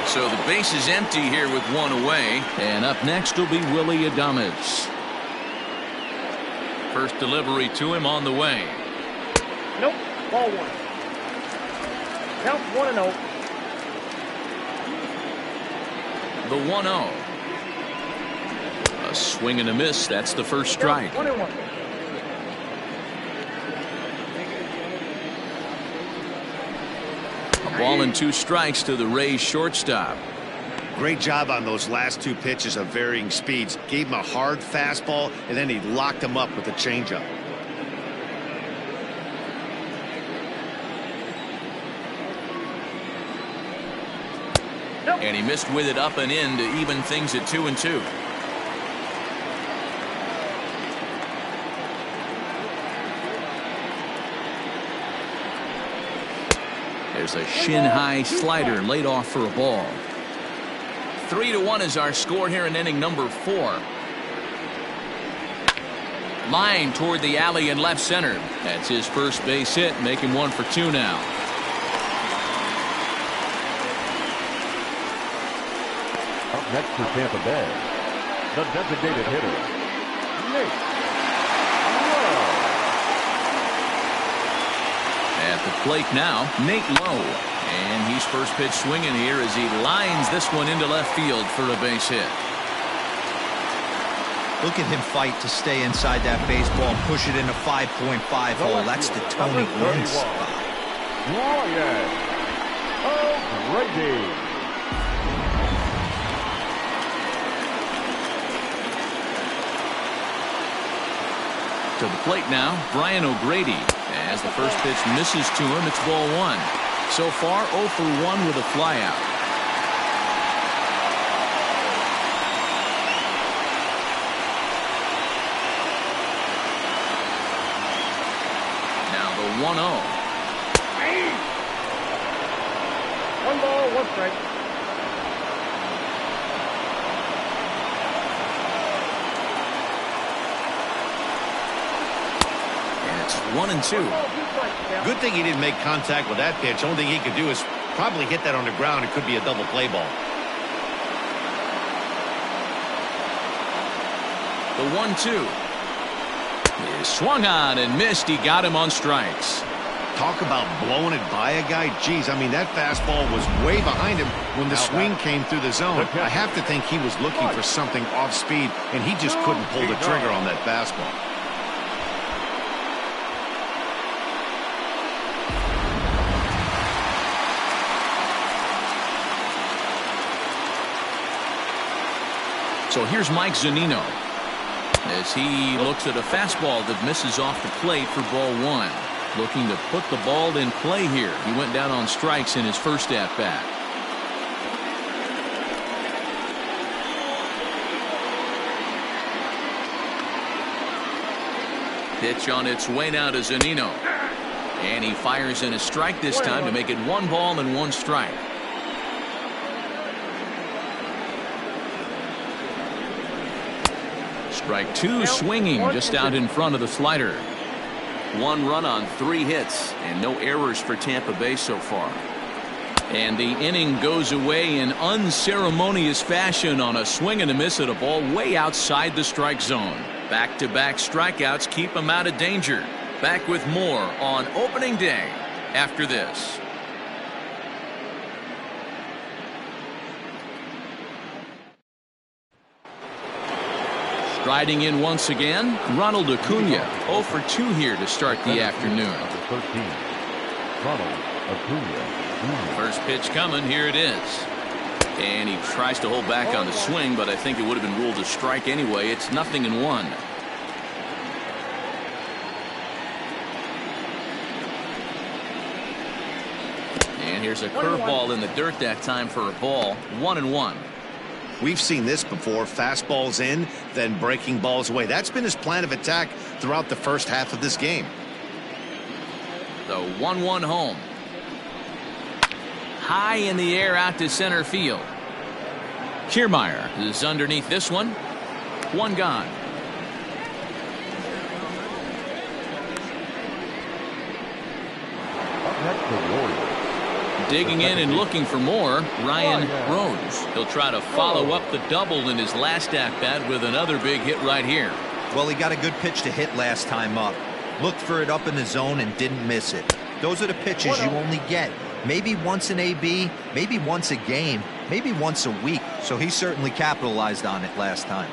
So the base is empty here with 1 away. And up next will be Willie Adames. First delivery to him on the way. Nope. Ball 1. Count 1-0. The 1-0. A swing and a miss. That's the first strike. 1-1. A ball and 2 strikes to the Rays shortstop. Great job on those last 2 pitches of varying speeds. Gave him a hard fastball, and then he locked him up with a changeup. And he missed with it up and in to even things at 2-2. There's a shin-high slider laid off for a ball. 3-1 is our score here in inning number 4. Line toward the alley in left center. That's his first base hit, making 1 for 2 now. Up next for Tampa Bay, the designated hitter, Nate Lowe. At the plate now, Nate Lowe. And he's first pitch swinging here as he lines this one into left field for a base hit. Look at him fight to stay inside that baseball and push it into 5.5 hole. That's the Tony Gwynn spot. Ryan O'Grady. To the plate now, Brian O'Grady. As the first pitch misses to him, it's ball 1. So far, 0 for 1 with a flyout. Now the 1-0. 1 ball, 1 strike. And it's 1-2. Good thing he didn't make contact with that pitch. Only thing he could do is probably hit that on the ground. It could be a double play ball. The 1-2 is swung on and missed. He got him on strikes. Talk about blowing it by a guy. Geez, I mean, that fastball was way behind him when the swing came through the zone. I have to think he was looking for something off speed, and he just couldn't pull the trigger on that fastball. So here's Mike Zunino as he looks at a fastball that misses off the plate for ball 1. Looking to put the ball in play here. He went down on strikes in his first at-bat. Pitch on its way now to Zunino. And he fires in a strike this time to make it 1 ball and 1 strike. Strike 2 swinging just out in front of the slider. 1 run on 3 hits and no errors for Tampa Bay so far. And the inning goes away in unceremonious fashion on a swing and a miss at a ball way outside the strike zone. Back-to-back strikeouts keep him out of danger. Back with more on opening day after this. Striding in once again, Ronald Acuna, 0 for 2 here to start the afternoon. Ronald Acuna. First pitch coming. Here it is. And he tries to hold back on the swing, but I think it would have been ruled a strike anyway. It's 0-1. And here's a curveball in the dirt that time for a ball. 1-1. We've seen this before. Fastballs in, then breaking balls away. That's been his plan of attack throughout the first half of this game. The 1-1 home. High in the air out to center field. Kiermaier is underneath this one. One gone. Up next, the Warriors. Digging in and looking for more, Ryan Rose. He'll try to follow up the double in his last at-bat with another big hit right here. Well, he got a good pitch to hit last time up. Looked for it up in the zone and didn't miss it. Those are the pitches you only get. Maybe once an AB, maybe once a game, maybe once a week. So he certainly capitalized on it last time.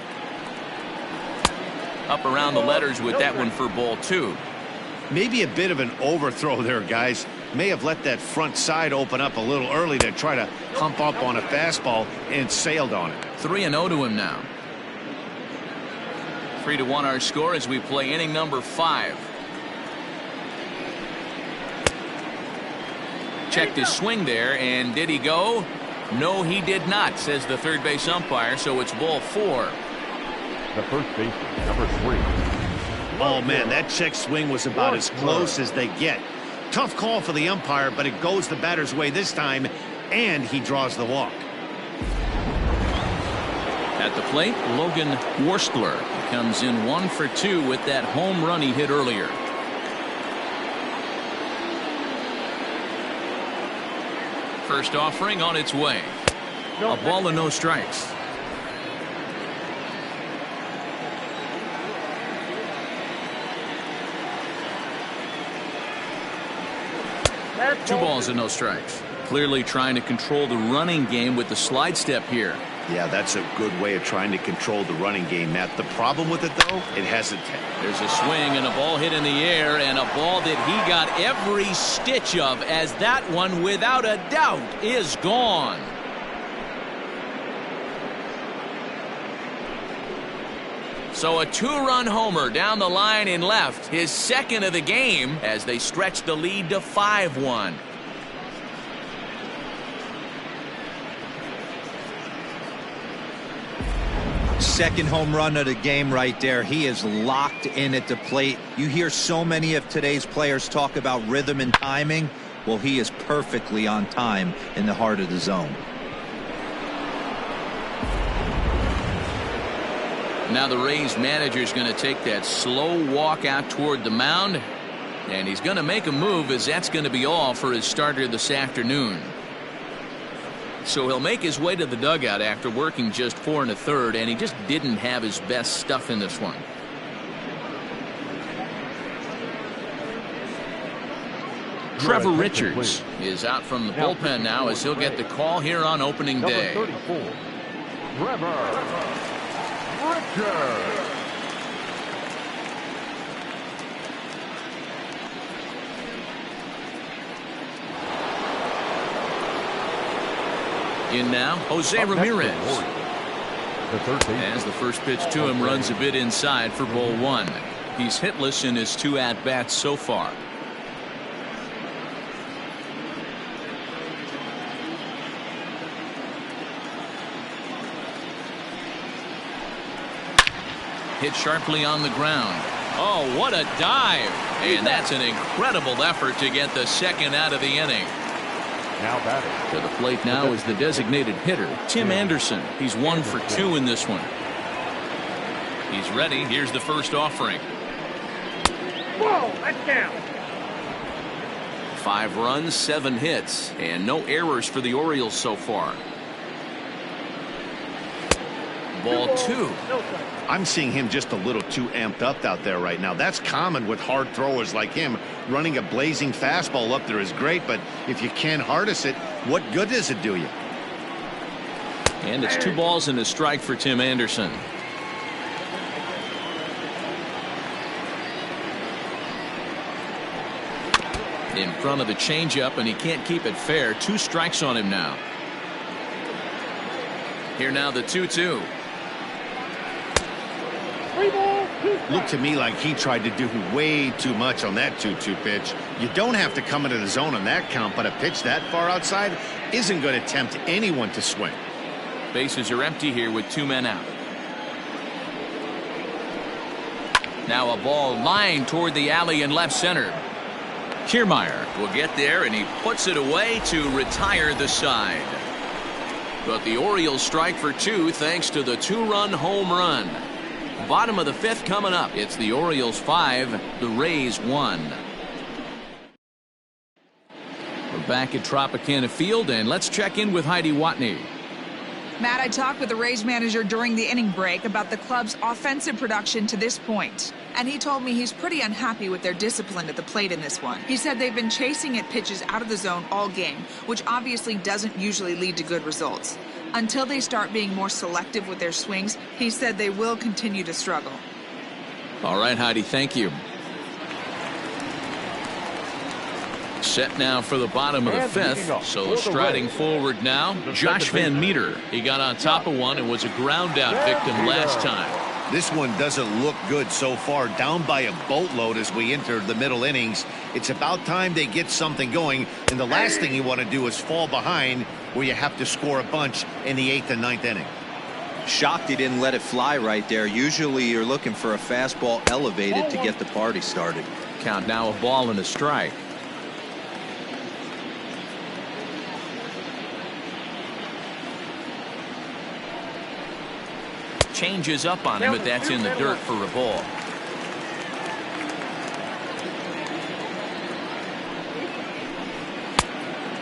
Up around the letters with that one for ball 2. Maybe a bit of an overthrow there, guys. May have let that front side open up a little early to try to hump up on a fastball and sailed on it. 3-0 to him now. 3-1 our score as we play inning number 5. Checked his swing there, and did he go? No, he did not, says the third base umpire, so it's ball 4. The first baseman, number 3. Oh, man, that check swing was about as close as they get. Tough call for the umpire, but it goes the batter's way this time, and he draws the walk. At the plate, Logan Worstler comes in 1 for 2 with that home run he hit earlier. First offering on its way. A ball and no strikes. Two balls and no strikes. Clearly trying to control the running game with the slide step here. Yeah, that's a good way of trying to control the running game, Matt. The problem with it, though, it hasn't. There's a swing and a ball hit in the air, and a ball that he got every stitch of, as that one, without a doubt, is gone. So a 2-run homer down the line in left, his second of the game, as they stretch the lead to 5-1. Second home run of the game right there. He is locked in at the plate. You hear so many of today's players talk about rhythm and timing. Well, he is perfectly on time in the heart of the zone. Now the Rays manager is going to take that slow walk out toward the mound, and he's going to make a move, as that's going to be all for his starter this afternoon. So he'll make his way to the dugout after working just 4 1/3, and he just didn't have his best stuff in this one. Trevor Richards is out from the bullpen now, as he'll get the call here on opening day. Number 34, Trevor Richards. In now, Jose Ramirez. The third baseman. As the first pitch to him runs a bit inside for ball 1. He's hitless in his 2 at-bats so far. Hit sharply on the ground. Oh, what a dive. And that's an incredible effort to get the second out of the inning. Now batting. To the plate now is the designated hitter, Tim Anderson. He's 1 for 2 in this one. He's ready. Here's the first offering. Whoa, that's down. 5 runs, 7 hits, and no errors for the Orioles so far. Ball 2. I'm seeing him just a little too amped up out there right now. That's common with hard throwers like him. Running a blazing fastball up there is great, but if you can't harness it, what good does it do you? And it's 2 balls and a strike for Tim Anderson. In front of the changeup, and he can't keep it fair. 2 strikes on him now. Here now the 2-2. Looked to me like he tried to do way too much on that 2-2 pitch. You don't have to come into the zone on that count, but a pitch that far outside isn't going to tempt anyone to swing. Bases are empty here with 2 men out. Now a ball lined toward the alley in left center. Kiermaier will get there, and he puts it away to retire the side. But the Orioles strike for 2 thanks to the 2-run home run. Bottom of the 5th coming up. It's the Orioles 5, the Rays 1. We're back at Tropicana Field, and let's check in with Heidi Watney. Matt, I talked with the Rays manager during the inning break about the club's offensive production to this point. And he told me he's pretty unhappy with their discipline at the plate in this one. He said they've been chasing at pitches out of the zone all game, which obviously doesn't usually lead to good results. Until they start being more selective with their swings, he said they will continue to struggle. All right, Heidi, thank you. Set now for the bottom of the 5th. So striding forward now, Josh Van Meter. He got on top of one and was a ground out victim last time. This one doesn't look good so far. Down by a boatload as we enter the middle innings. It's about time they get something going. And the last thing you want to do is fall behind where you have to score a bunch in the 8th and 9th inning. Shocked he didn't let it fly right there. Usually you're looking for a fastball elevated to get the party started. Count now a ball and a strike. Changes up on him, but that's in the dirt for a ball.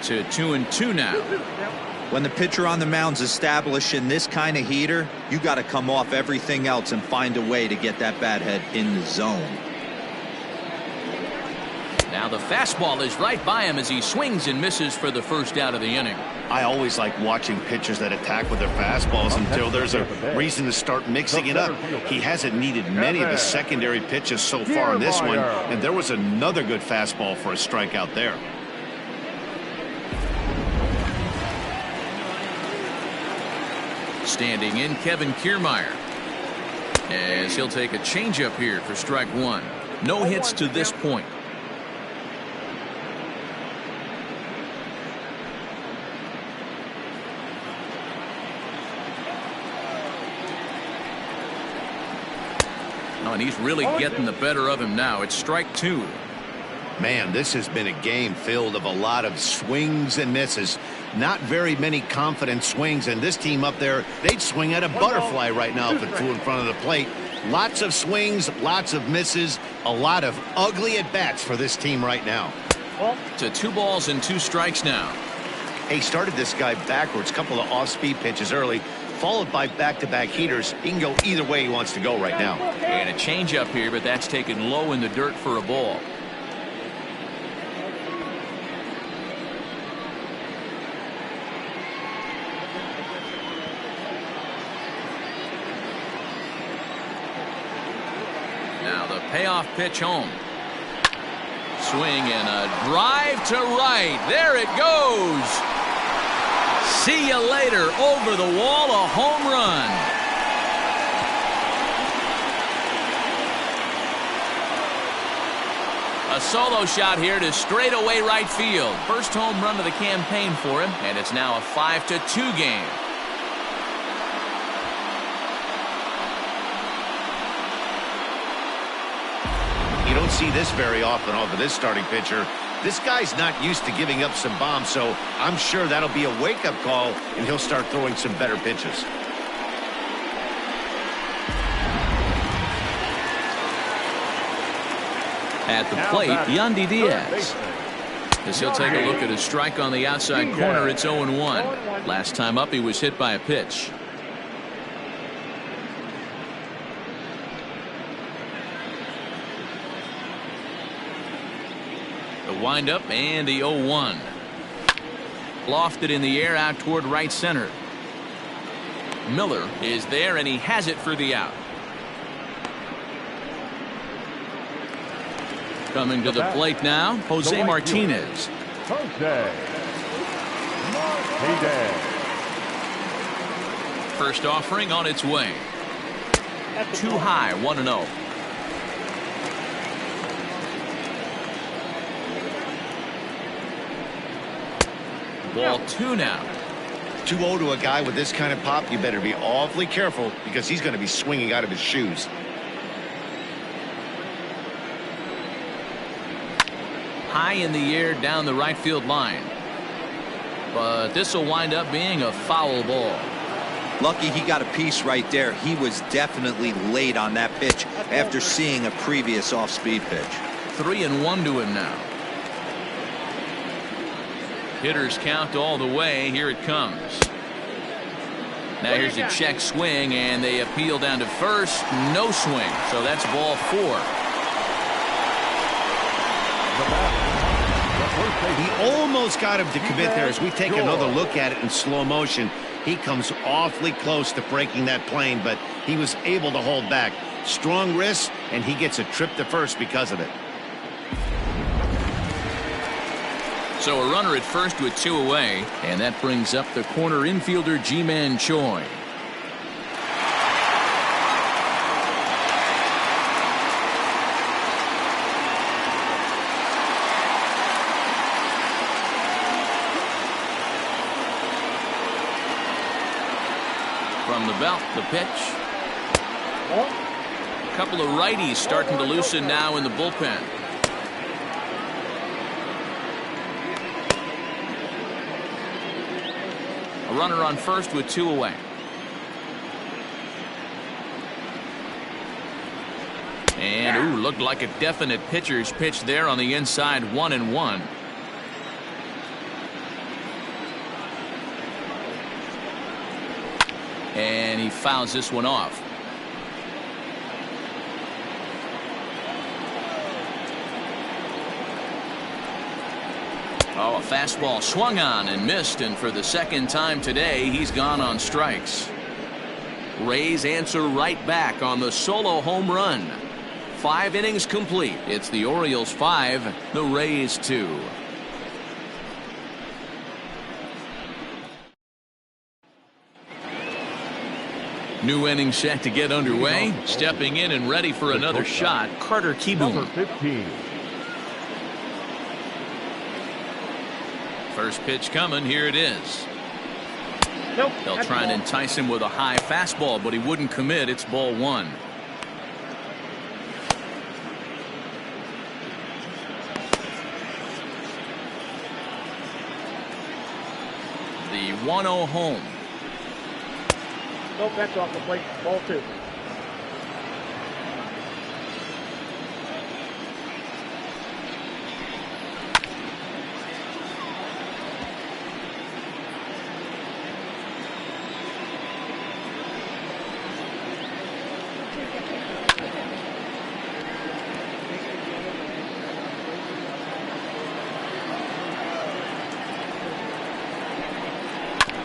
To 2-2 now. When the pitcher on the mound's establishing this kind of heater, you got to come off everything else and find a way to get that bat head in the zone. Now the fastball is right by him as he swings and misses for the first out of the inning. I always like watching pitchers that attack with their fastballs until there's a reason to start mixing it up. He hasn't needed many of the secondary pitches so far in this one, and there was another good fastball for a strikeout there. Standing in, Kevin Kiermaier, as he'll take a changeup here for strike 1. No hits to this point. Oh, and he's really getting the better of him now. It's strike 2. Man, this has been a game filled of a lot of swings and misses. Not very many confident swings, and this team up there, they'd swing at a butterfly right now if it flew in front of the plate. Lots of swings, lots of misses, a lot of ugly at-bats for this team right now. To 2 balls and 2 strikes now. He started this guy backwards, couple of off-speed pitches early, followed by back-to-back heaters. He can go either way he wants to go right now. And a changeup here, but that's taken low in the dirt for a ball. Now the payoff pitch home. Swing and a drive to right. There it goes. See you later. Over the wall, a home run. A solo shot here to straightaway right field. First home run of the campaign for him, and it's now a 5-2 game. You don't see this very often off of this starting pitcher. This guy's not used to giving up some bombs, so I'm sure that'll be a wake-up call, and he'll start throwing some better pitches. At the plate, Yandy Diaz. As he'll take a look at a strike on the outside corner, it's 0-1. Last time up, he was hit by a pitch. The windup and the 0-1. Lofted in the air out toward right center. Miller is there, and he has it for the out. Coming to the plate now, Jose Martinez. Jose Martinez. First offering on its way. Too high, 1-0. Ball 2 now. 2-0 to a guy with this kind of pop, you better be awfully careful because he's going to be swinging out of his shoes. High in the air down the right field line. But this will wind up being a foul ball. Lucky he got a piece right there. He was definitely late on that pitch after seeing a previous off-speed pitch. 3-1 to him now. Hitters count all the way. Here it comes. Now here's a check swing, and they appeal down to first. No swing, so that's ball 4. He almost got him to commit there. As we take another look at it in slow motion, he comes awfully close to breaking that plane, but he was able to hold back. Strong wrist, and he gets a trip to first because of it. So a runner at first with 2 away, and that brings up the corner infielder Ji-Man Choi. From the belt, the pitch. A couple of righties starting to loosen now in the bullpen. A runner on first with 2 away. And, ooh, looked like a definite pitcher's pitch there on the inside, 1-1. And he fouls this one off. Oh, a fastball swung on and missed, and for the second time today, he's gone on strikes. Rays answer right back on the solo home run. 5 innings complete. It's the Orioles 5, the Rays 2. New inning set to get underway. Stepping in and ready for another shot, Carter Kieboom. Number 15. First pitch coming. Here it is. Nope. They'll try and entice him with a high fastball, but he wouldn't commit. It's ball 1. The 1-0 home. Nope, that's off the plate. Ball 2.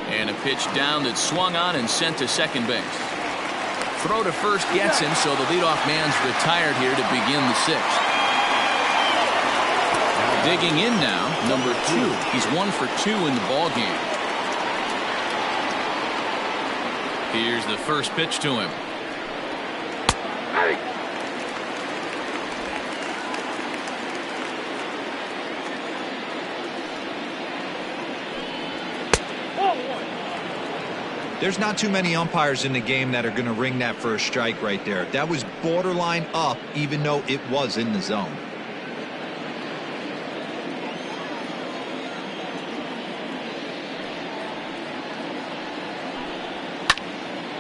And a pitch down that swung on and sent to second base. Throw to first gets him, so the leadoff man's retired here to begin the 6th. Digging in now, number 2. He's 1 for 2 in the ball game. Here's the first pitch to him. There's not too many umpires in the game that are going to ring that first strike right there. That was borderline up, even though it was in the zone.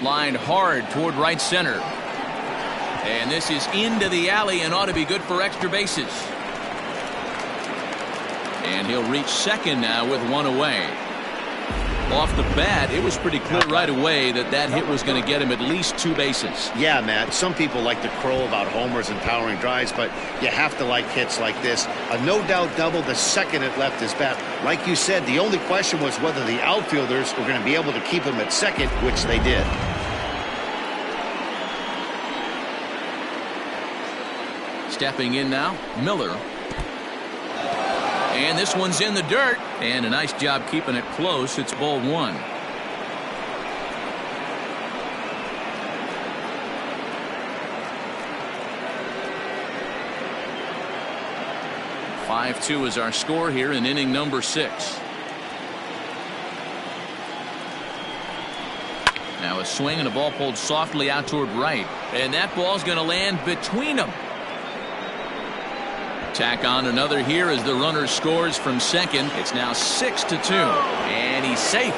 Lined hard toward right center. And this is into the alley and ought to be good for extra bases. And he'll reach second now with 1 away. Off the bat, it was pretty clear right away that that hit was going to get him at least 2 bases. Yeah, Matt, some people like to crow about homers and towering drives, but you have to like hits like this. A no-doubt double the second it left his bat. Like you said, the only question was whether the outfielders were going to be able to keep him at second, which they did. Stepping in now, Miller. And this one's in the dirt. And a nice job keeping it close. It's ball 1. 5-2 is our score here in inning number 6. Now a swing and a ball pulled softly out toward right. And that ball's going to land between them. Tack on another here as the runner scores from second. It's now 6-2. And he's safe.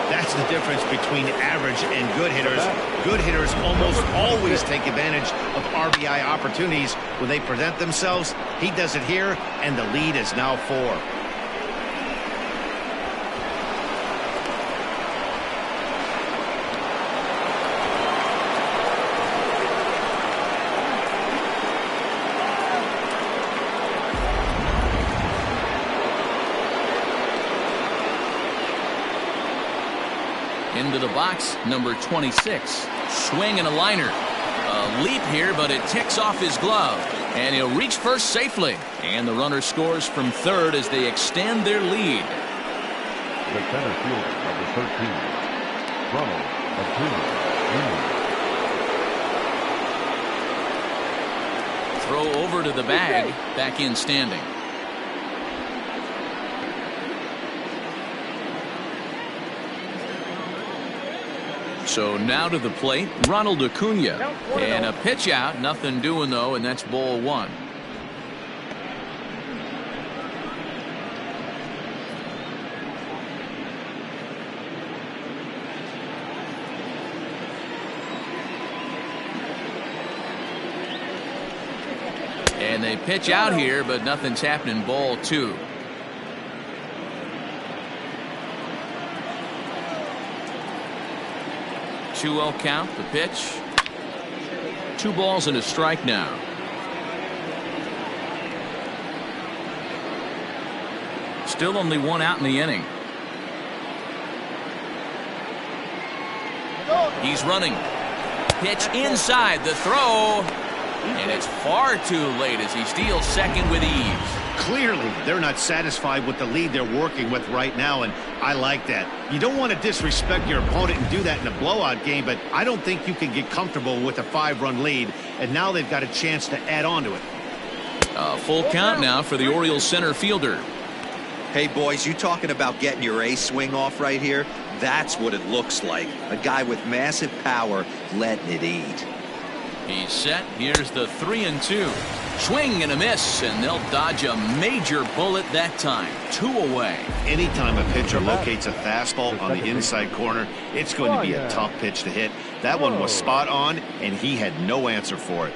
That's the difference between average and good hitters. Good hitters almost always take advantage of RBI opportunities when they present themselves. He does it here, and the lead is now 4. Into the box, number 26. Swing and a liner. A leap here, but it ticks off his glove. And he'll reach first safely. And the runner scores from third as they extend their lead. The center fielder, number 13, Ronald Acuna Jr. Throw over to the bag. Back in standing. So now to the plate, Ronald Acuna. And a pitch out, nothing doing though, and that's ball 1. And they pitch out here, but nothing's happening, ball 2. 2-0 count, the pitch. 2 balls and a strike now. Still only 1 out in the inning. He's running. Pitch inside, the throw. And it's far too late as he steals second with ease. Clearly, they're not satisfied with the lead they're working with right now, and I like that. You don't want to disrespect your opponent and do that in a blowout game, but I don't think you can get comfortable with a 5-run lead, and now they've got a chance to add on to it. A full count now for the Orioles center fielder. Hey, boys, you talking about getting your ace swing off right here? That's what it looks like. A guy with massive power letting it eat. He's set. Here's the 3-2. Swing and a miss, and they'll dodge a major bullet that time. 2 away. Anytime a pitcher locates a fastball on the inside corner, it's going to be a tough pitch to hit. That one was spot on, and he had no answer for it.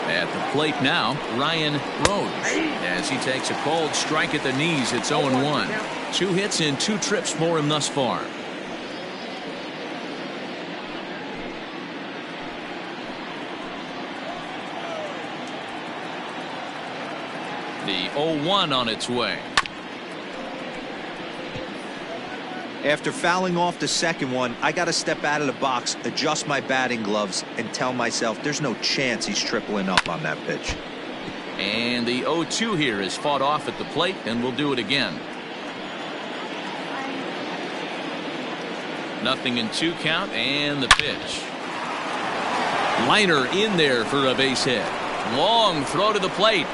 At the plate now, Ryan Rhodes. As he takes a cold strike at the knees, it's 0-1. 2 hits in 2 trips for him thus far. The 0-1 on its way. After fouling off the second one, I got to step out of the box, adjust my batting gloves, and tell myself there's no chance he's tripling up on that pitch. And the 0-2 here is fought off at the plate, and we'll do it again. Nothing in 2 count, and the pitch. Liner in there for a base hit. Long throw to the plate.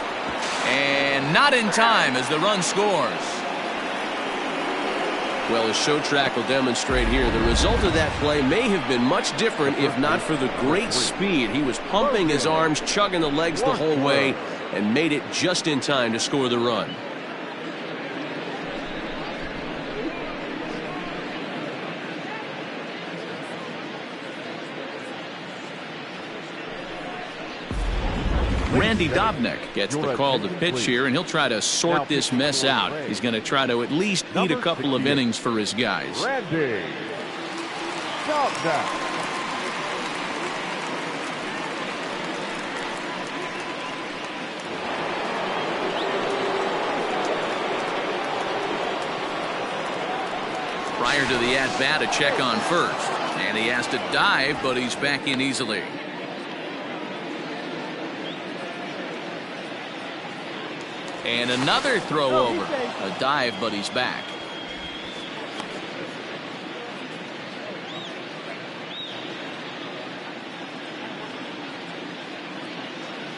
And not in time as the run scores. Well, as Show Track will demonstrate here, the result of that play may have been much different if not for the great speed. He was pumping his arms, chugging the legs the whole way, and made it just in time to score the run. Randy Dobnak gets the call to pitch here, and he'll try to sort this mess out. He's going to try to at least eat a couple of innings for his guys. Randy Dobnak. Prior to the at-bat, a check on first. And he has to dive, but he's back in easily. And another throw over. A dive, but he's back.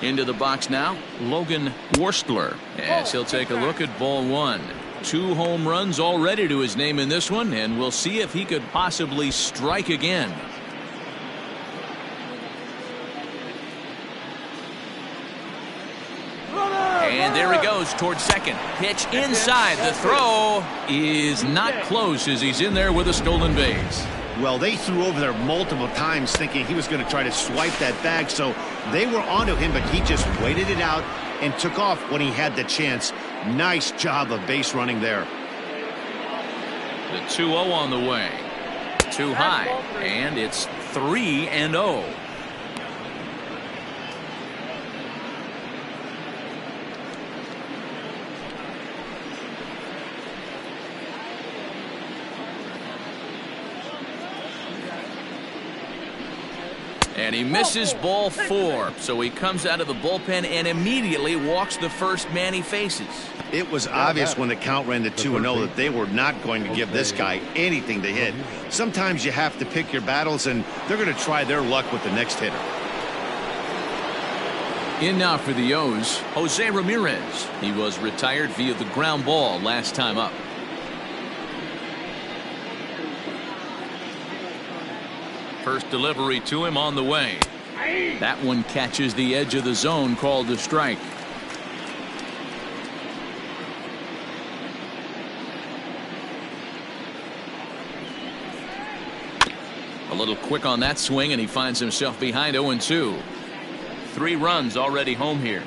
Into the box now, Logan Worstler, as he'll take a look at ball one. 2 home runs already to his name in this one, and we'll see if he could possibly strike again. And there he goes towards second. Pitch inside. The throw is not close as he's in there with a stolen base. Well, they threw over there multiple times thinking he was going to try to swipe that bag, so they were onto him, but he just waited it out and took off when he had the chance. Nice job of base running there. The 2-0 on the way. Too high, and it's 3-0. And he misses ball 4, so he comes out of the bullpen and immediately walks the first man he faces. It was obvious when the count ran to 2-0 that they were not going to give this guy anything to hit. Sometimes you have to pick your battles, and they're going to try their luck with the next hitter. In now for the O's, Jose Ramirez. He was retired via the ground ball last time up. First delivery to him on the way. That one catches the edge of the zone, called a strike. A little quick on that swing, and he finds himself behind 0-2. 3 runs already home here.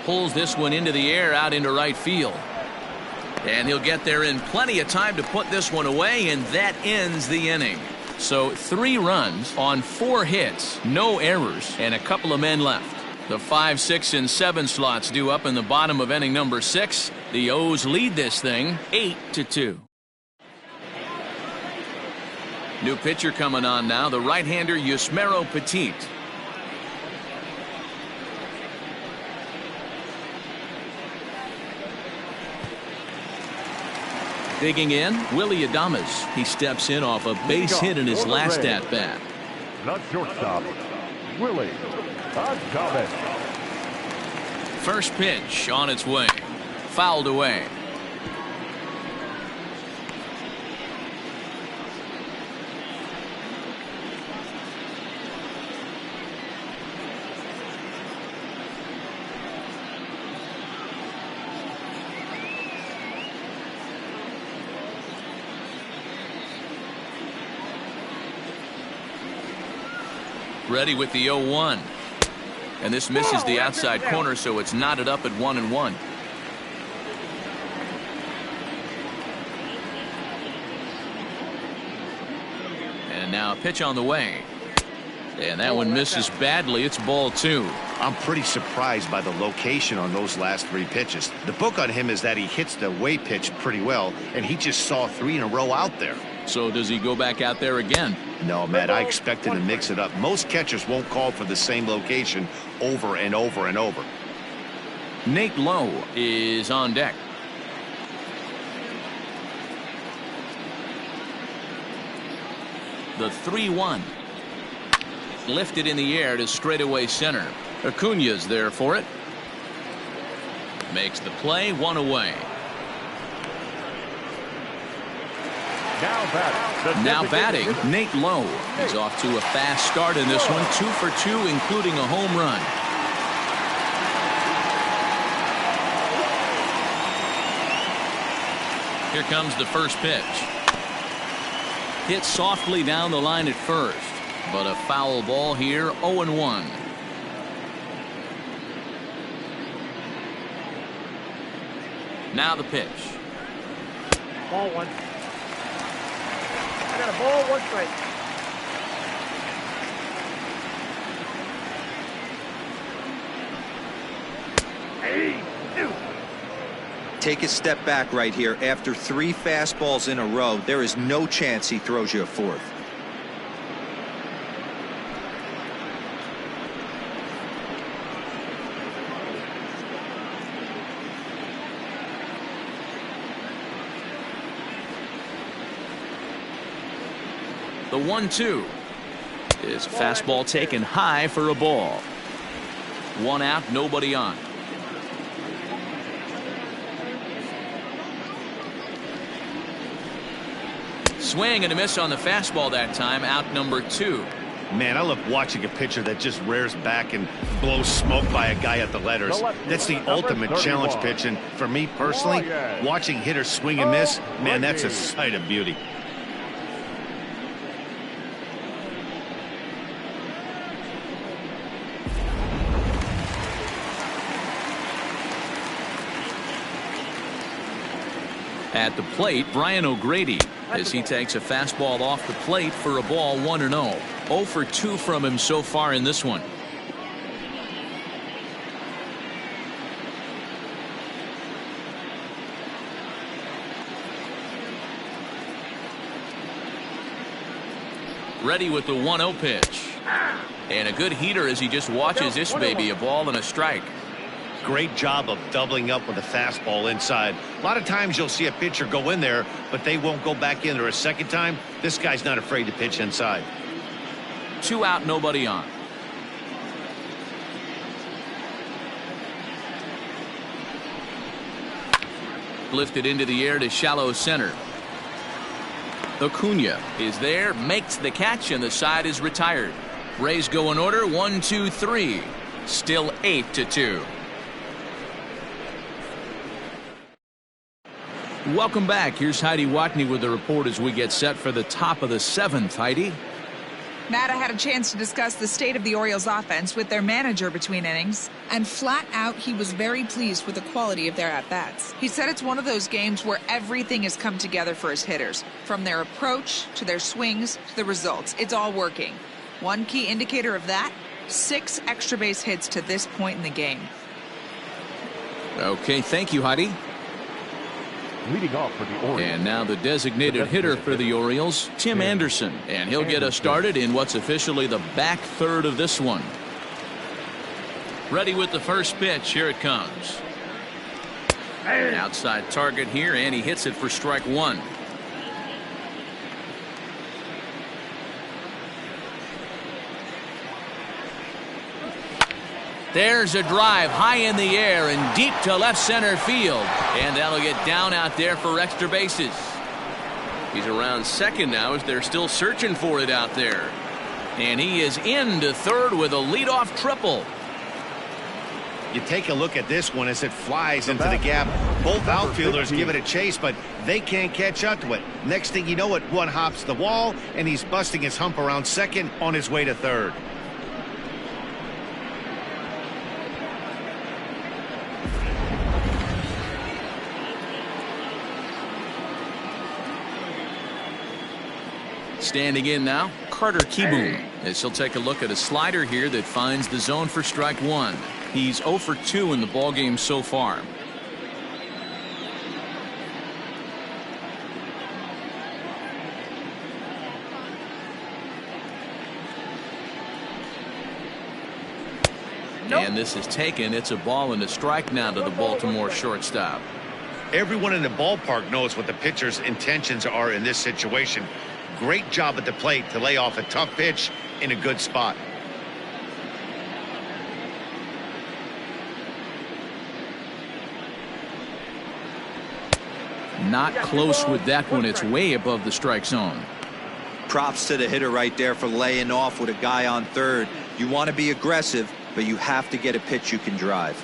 Pulls this one into the air out into right field. And he'll get there in plenty of time to put this one away, and that ends the inning. So 3 runs on 4 hits, no errors, and a couple of men left. The 5, 6, and 7 slots due up in the bottom of inning number 6. The O's lead this thing 8-2. New pitcher coming on now, the right-hander Yusmeiro Petit. Digging in, Willie Adames. He steps in off a base hit in his last at-bat. Not shortstop, Willie Adames. First pitch on its way. Fouled away. Ready with the 0-1. And this misses the outside corner, so it's knotted up at 1-1. And now a pitch on the way. And that one misses badly. It's ball 2. I'm pretty surprised by the location on those last 3 pitches. The book on him is that he hits the way pitch pretty well, and he just saw 3 in a row out there. So does he go back out there again? No, Matt, I expect him to mix it up. Most catchers won't call for the same location over and over and over. Nate Lowe is on deck. The 3-1. Lifted in the air to straightaway center. Acuna's there for it. Makes the play, 1 away. Now batting, Nate Lowe. He's off to a fast start in this one. 2 for 2, including a home run. Here comes the first pitch. Hit softly down the line at first, but a foul ball here, 0-1. Now the pitch. Ball 1. I got a ball, 1 strike. Hey, take a step back right here. After 3 fastballs in a row, there is no chance he throws you a 4th. The 1-2 is a fastball taken high for a ball. 1 out, nobody on. Swing and a miss on the fastball that time. Out number 2. Man, I love watching a pitcher that just rears back and blows smoke by a guy at the letters. That's the ultimate challenge pitch. And for me personally, watching hitters swing and miss, man, that's a sight of beauty. At the plate, Brian O'Grady, as he takes a fastball off the plate for a ball, 1-0. 0 for 2 from him so far in this one. Ready with the 1-0 pitch. And a good heater as he just watches this baby, a ball and a strike. Great job of doubling up with a fastball inside. A lot of times you'll see a pitcher go in there, but they won't go back in there a second time. This guy's not afraid to pitch inside. 2 out, nobody on. Lifted into the air to shallow center. Acuna is there, makes the catch, and the side is retired. Rays go in order, 1, 2, 3. Still 8-2. Welcome back. Here's Heidi Watney with the report as we get set for the top of the 7th. Heidi? Matt, I had a chance to discuss the state of the Orioles offense with their manager between innings, and flat out he was very pleased with the quality of their at-bats. He said it's one of those games where everything has come together for his hitters, from their approach to their swings to the results. It's all working. One key indicator of that, 6 extra base hits to this point in the game. Okay, thank you, Heidi. Leading off for the Orioles. And now the designated hitter for the Orioles, Tim Anderson. And he'll get us started in what's officially the back third of this one. Ready with the first pitch. Here it comes. Outside target here, and he hits it for strike 1. There's a drive high in the air and deep to left center field. And that'll get down out there for extra bases. He's around second now as they're still searching for it out there. And he is into third with a leadoff triple. You take a look at this one as it flies into the gap. Both outfielders give it a chase, but they can't catch up to it. Next thing you know it, one hops the wall, and he's busting his hump around second on his way to third. Standing in now, Carter Kieboom, as he'll take a look at a slider here that finds the zone for strike 1. He's 0 for 2 in the ballgame so far. And this is taken. It's a ball and a strike now to the Baltimore shortstop. Everyone in the ballpark knows what the pitcher's intentions are in this situation. Great job at the plate to lay off a tough pitch in a good spot. Not close with that one. It's way above the strike zone. Props to the hitter right there for laying off with a guy on third. You want to be aggressive, but you have to get a pitch you can drive.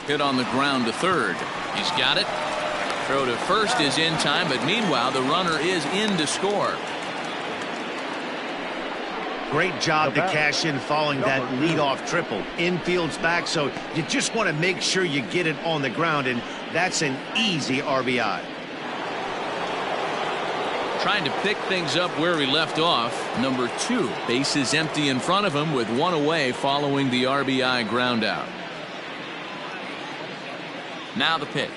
Hit on the ground to third. He's got it. Throw to first is in time, but meanwhile the runner is in to score. Great job to cash in following that leadoff triple. Infield's back, so you just want to make sure you get it on the ground, and that's an easy RBI. Trying to pick things up where he left off. Number 2. Base is empty in front of him with 1 away following the RBI ground out. Now the pitch.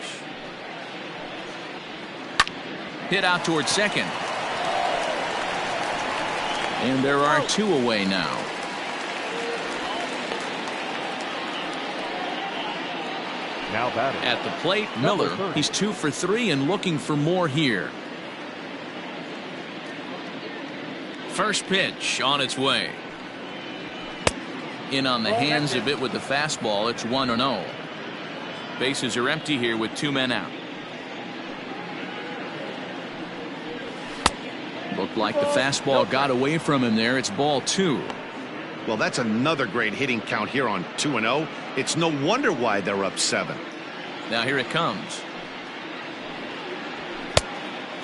Hit out towards second. And there are 2 away now. Now batting. At the plate, Miller. He's 2 for 3 and looking for more here. First pitch on its way. In on the hands a bit with the fastball. It's 1-0. Bases are empty here with 2 men out. Looked like the fastball got away from him there. It's ball 2. Well, that's another great hitting count here on 2-0. It's no wonder why they're up 7. Now here it comes.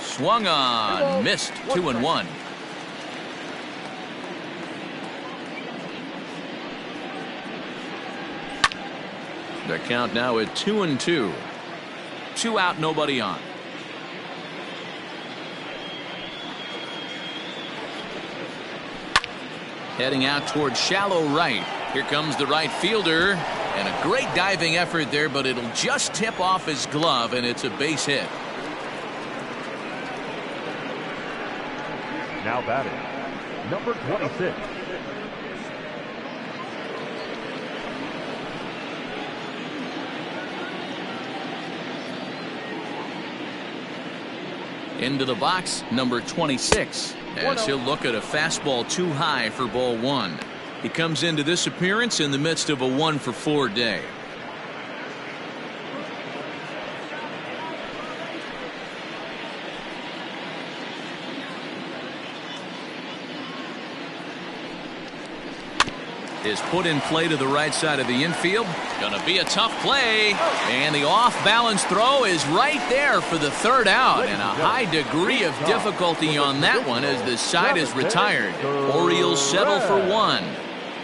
Swung on, missed. 2-1. Their count now at 2-2. 2 out, nobody on. Heading out towards shallow right. Here comes the right fielder. And a great diving effort there, but it'll just tip off his glove, and it's a base hit. Now batting. Number 26. Into the box, number 26, as he'll look at a fastball too high for ball 1. He comes into this appearance in the midst of a 1-for-4 day. Is put in play to the right side of the infield. Gonna be a tough play. And the off-balance throw is right there for the 3rd out. And a high degree of difficulty on that one as the side is retired. Orioles settle for 1.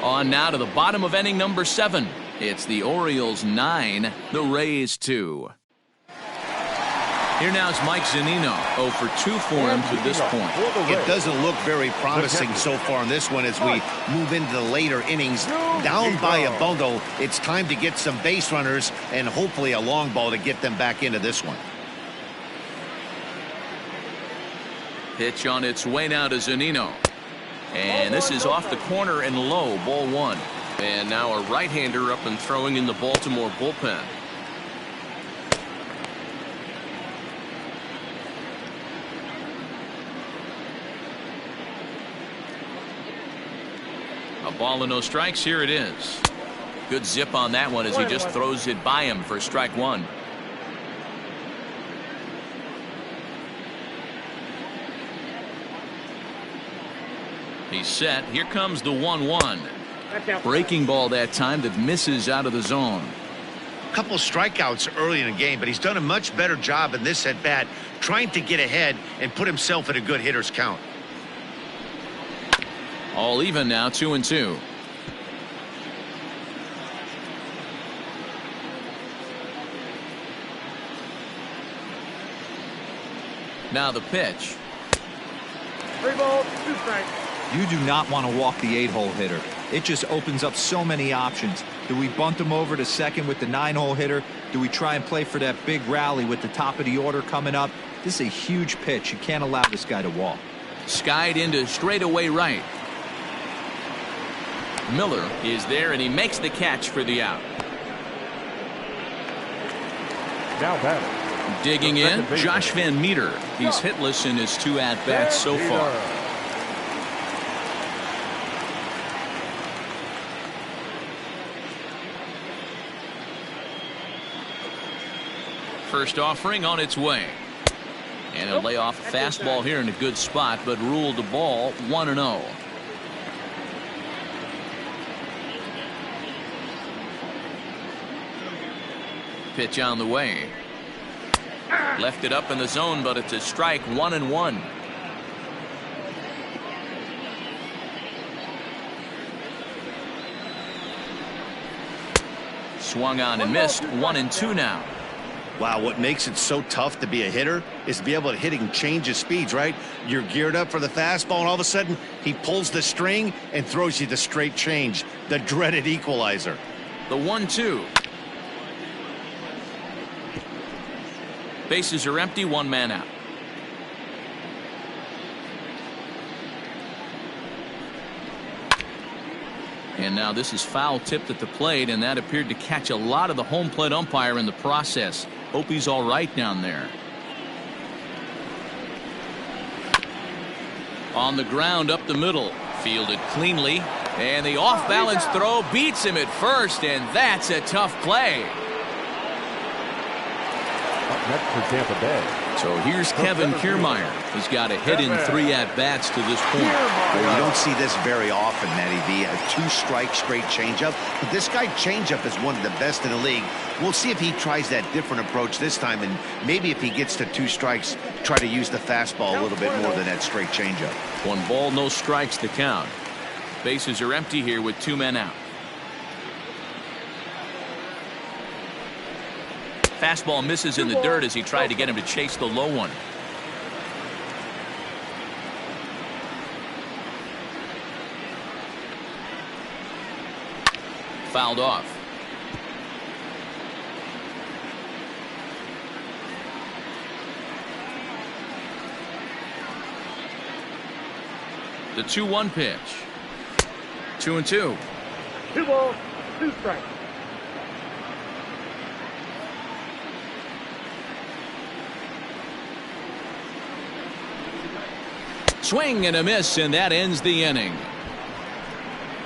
On now to the bottom of inning number 7. It's the Orioles 9, the Rays 2. Here now is Mike Zunino. 0 for 2 for him to this point. It doesn't look very promising so far in this one as we move into the later innings. Down by a bundle, it's time to get some base runners and hopefully a long ball to get them back into this one. Pitch on its way now to Zunino. And this is off the corner and low, ball 1. And now a right-hander up and throwing in the Baltimore bullpen. A ball and no strikes. Here it is. Good zip on that one as he just throws it by him for strike 1. He's set. Here comes the 1-1. Breaking ball that time that misses out of the zone. A couple strikeouts early in the game, but he's done a much better job in this at bat trying to get ahead and put himself at a good hitter's count. All even now, 2-2. Now the pitch. 3 balls, 2 strikes. You do not want to walk the 8-hole hitter. It just opens up so many options. Do we bunt him over to second with the 9-hole hitter? Do we try and play for that big rally with the top of the order coming up? This is a huge pitch. You can't allow this guy to walk. Skied into straightaway right. Miller is there and he makes the catch for the out. Now batting. Digging in, Josh Van Meter. He's hitless in his 2 at-bats so far. First offering on its way. And a layoff fastball here in a good spot, but ruled the ball 1-0. Pitch on the way. Left it up in the zone, but it's a strike. 1-1. Swung on and missed. 1-2 now. Wow, what makes it so tough to be a hitter is to be able to hit and change his speeds, right? You're geared up for the fastball, and all of a sudden, he pulls the string and throws you the straight change, the dreaded equalizer. The 1-2. Bases are empty, one man out. And now this is foul tipped at the plate, and that appeared to catch a lot of the home plate umpire in the process. Hope he's all right down there. On the ground up the middle. Fielded cleanly. And the off-balance throw beats him at first, and that's a tough play. Up next for Tampa Bay. So here's Kevin Kiermaier. He's got a hit in 3 at-bats to this point. Well, you don't see this very often, Matty V. A 2-strike straight changeup. But this guy changeup is one of the best in the league. We'll see if he tries that different approach this time, and maybe if he gets to 2 strikes, try to use the fastball a little bit more than that straight changeup. 1 ball, no strikes to count. Bases are empty here with 2 men out. Fastball misses in the dirt as he tried to get him to chase the low one. Fouled off. The 2-1 pitch. 2-2. 2 balls, 2 strikes. Swing and a miss, and that ends the inning.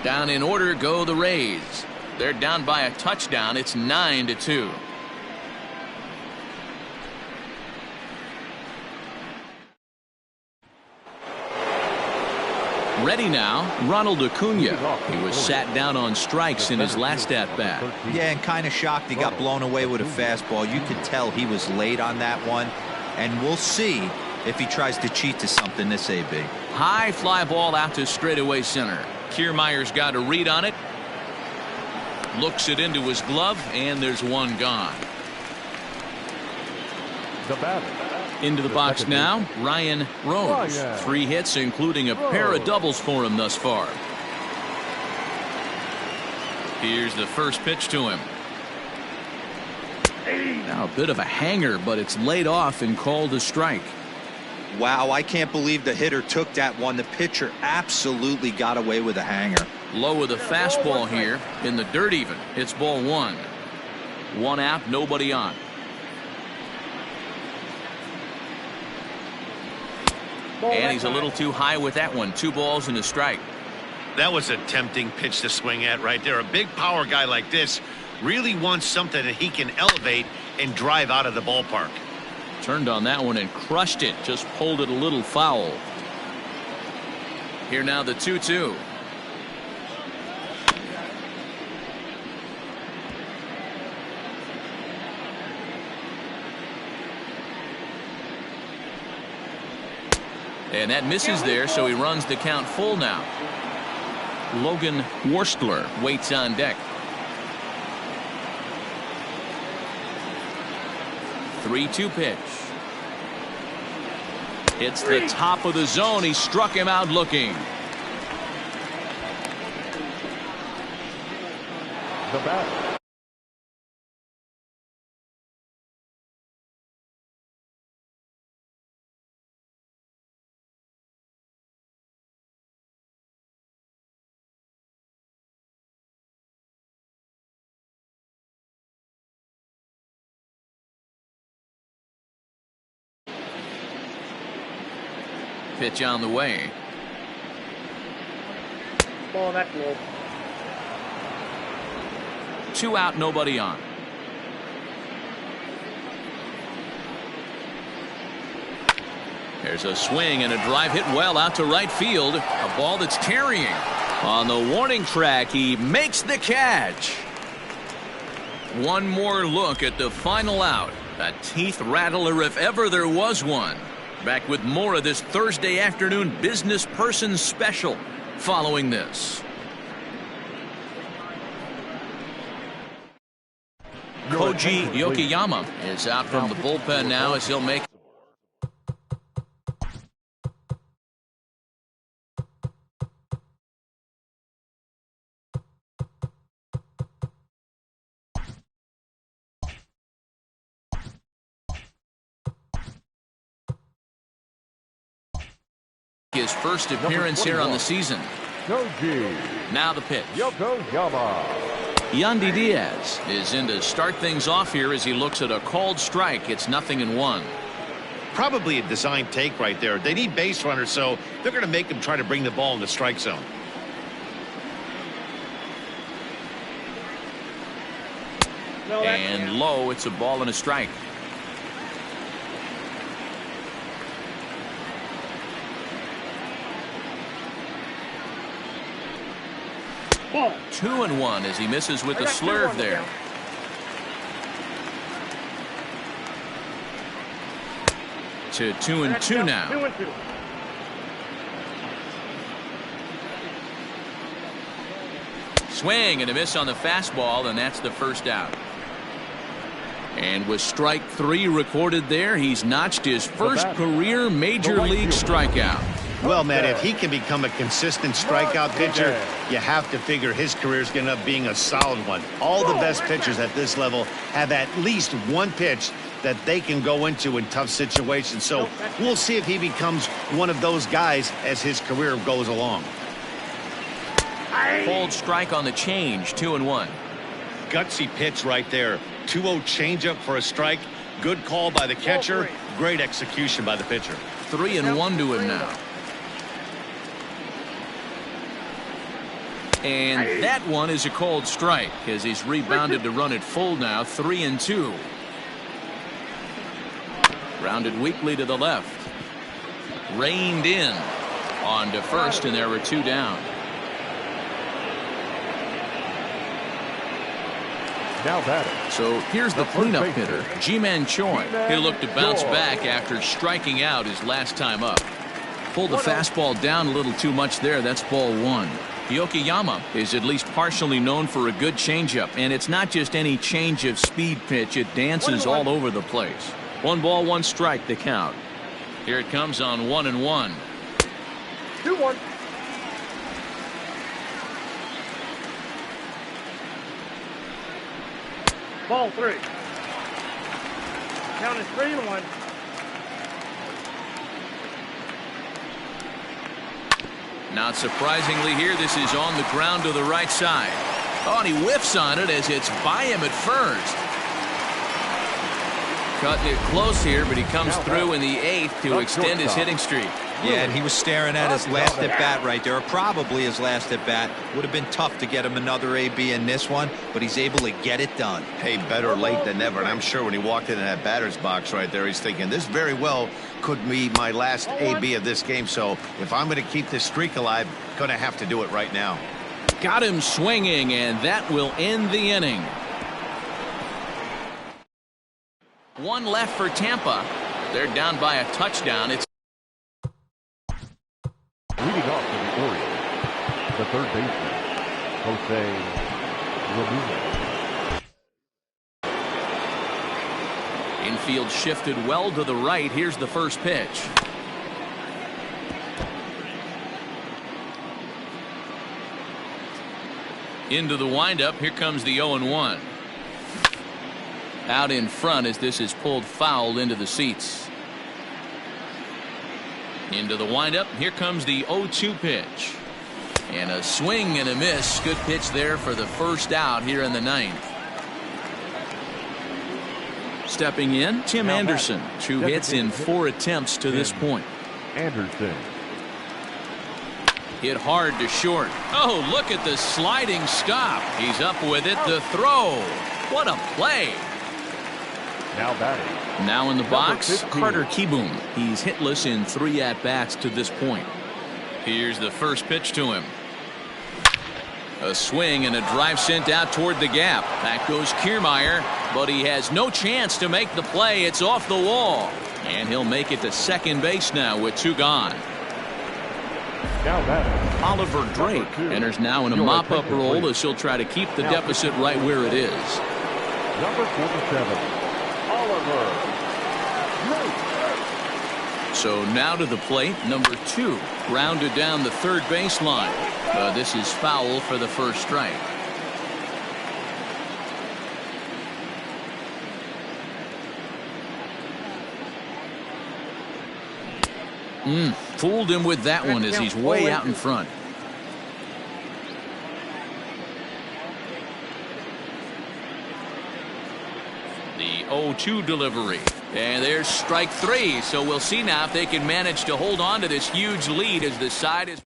Down in order go the Rays. They're down by a touchdown. It's 9-2. Ready now, Ronald Acuna. He was sat down on strikes in his last at-bat. Yeah, and kind of shocked he got blown away with a fastball. You could tell he was late on that one, and we'll see if he tries to cheat to something this AB. High fly ball out to straightaway center. Kiermaier's got a read on it. Looks it into his glove, and there's one gone. The batter. Into the box now, Ryan Rose. 3 hits, including a pair of doubles for him thus far. Here's the first pitch to him. Now a bit of a hanger, but it's laid off and called a strike. Wow, I can't believe the hitter took that one. The pitcher absolutely got away with a hanger. Low with a fastball here, in the dirt even. It's ball 1. 1 out, nobody on. And he's a little too high with that one. 2 balls and a strike. That was a tempting pitch to swing at right there. A big power guy like this really wants something that he can elevate and drive out of the ballpark. Turned on that one and crushed it. Just pulled it a little foul. Here now the 2-2. And that misses there, so he runs the count full now. Logan Worstler waits on deck. 3-2 pitch. It's the top of the zone. He struck him out looking. The batter. Pitch on the way. Ball that close. 2 out, nobody on. There's a swing and a drive hit well out to right field. A ball that's carrying. On the warning track, he makes the catch. One more look at the final out. A teeth rattler if ever there was one. Back with more of this Thursday afternoon business person special following this. Your Koji Yokoyama is out from the bullpen now as he'll make his first appearance here on the season. Now the pitch. Yokoyama. Yandy Diaz is in to start things off here as he looks at a called strike. It's 0-1. Probably a design take right there. They need base runners, so they're going to make him try to bring the ball in the strike zone. And low, it's a ball and a strike. Ball. 2-1 as he misses with the slurve there. To 2-2 now. 2-2. Swing and a miss on the fastball, and that's the first out. And with strike 3 recorded there, he's notched his first career major league strikeout. Well, Matt, if he can become a consistent strikeout pitcher, you have to figure his career is going to end up being a solid one. All the best pitchers at this level have at least one pitch that they can go into in tough situations. So we'll see if he becomes one of those guys as his career goes along. Cold strike on the change, 2-1. Gutsy pitch right there. 2-0 changeup for a strike. Good call by the catcher. Great execution by the pitcher. 3-1 to him now. And that one is a cold strike as he's rebounded to run it full now. 3-2. Rounded weakly to the left. Reined in. On to first, and there were 2 down. Now batting. So here's the cleanup hitter, Ji-Man Choi. He'll look to bounce back after striking out his last time up. Pulled the fastball down a little too much there. That's ball 1. Yokoyama is at least partially known for a good changeup, and it's not just any change of speed pitch. It dances all over the place. 1 ball, 1 strike, the count. Here it comes on 1-1. 2-1. Ball 3. Count is 3-1. Not surprisingly here, this is on the ground to the right side. Oh, and he whiffs on it as it's by him at first. Cutting it close here, but he comes through in the 8th to extend his hitting streak. Yeah, and he was staring at his last at-bat right there, or probably his last at-bat. Would have been tough to get him another AB in this one, but he's able to get it done. Hey, better late than never, and I'm sure when he walked into that batter's box right there, he's thinking, this very well could be my last AB of this game, so if I'm going to keep this streak alive, going to have to do it right now. Got him swinging, and that will end the inning. 1 left for Tampa. They're down by a touchdown. It's Leading off for the Orioles, the third baseman, Jose Ramirez. infield shifted well to the right. Here's the first pitch. Into the windup. Here comes the 0-1. Out in front as this is pulled foul into the seats. Into the windup. Here comes the 0-2 pitch. And a swing and a miss. Good pitch there for the first out here in the 9th. Stepping in, Tim Anderson. 2 hits in 4 attempts to this point. Anderson. Hit hard to short. Oh, look at the sliding stop. He's up with it. The throw. What a play. Now batting. Now in the box, 15. Carter Kieboom. He's hitless in 3 at-bats to this point. Here's the first pitch to him. A swing and a drive sent out toward the gap. Back goes Kiermaier, but he has no chance to make the play. It's off the wall. And he'll make it to second base now with 2 gone. Now batting. Oliver Drake enters now in a mop-up role as he'll try to keep the deficit right where it is. Number 47, Oliver. So now to the plate, number 2. Grounded down the third baseline. This is foul for the first strike. Fooled him with that one as he's way out in front. The 0-2 delivery. And there's strike 3. So we'll see now if they can manage to hold on to this huge lead as the side is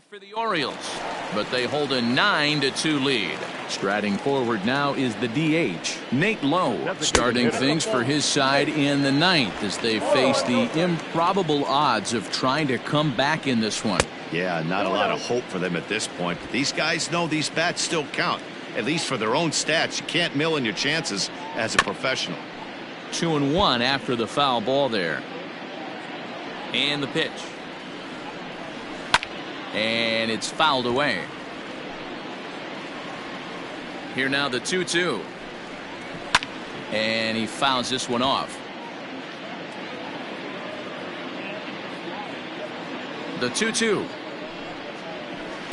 for the Orioles. But they hold a 9-2 lead. Striding forward now is the DH, Nate Lowe, starting things for his side in the 9th as they face the improbable odds of trying to come back in this one. Yeah, not a lot of hope for them at this point. But these guys know these bats still count, at least for their own stats. You can't mill in your chances as a professional. 2-1 after the foul ball there. And the pitch. And it's fouled away. Here now the 2-2. And he fouls this one off. The 2-2.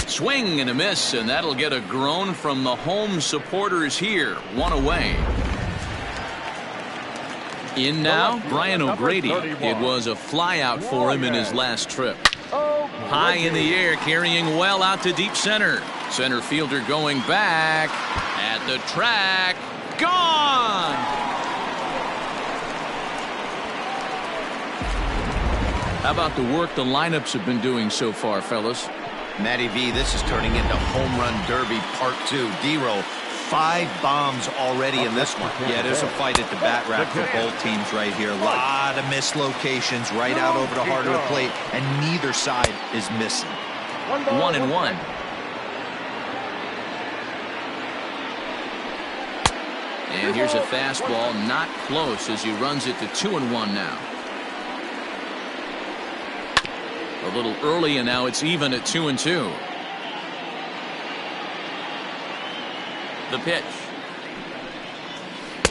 Swing and a miss, and that'll get a groan from the home supporters here. One away. In now, Brian O'Grady. It was a flyout for him in his last trip. High in the air, carrying well out to deep center. Center fielder going back at the track. Gone! How about the work the lineups have been doing so far, fellas? Matty V, this is turning into home run derby part 2. D-Row, 5 bombs already in this one. Yeah, there's a fight at the bat rack for both teams right here. A lot of mislocations right out over the heart of the plate, and neither side is missing. 1-1. And here's a fastball, not close as he runs it to 2-1 now. A little early, and now it's even at 2-2. The pitch.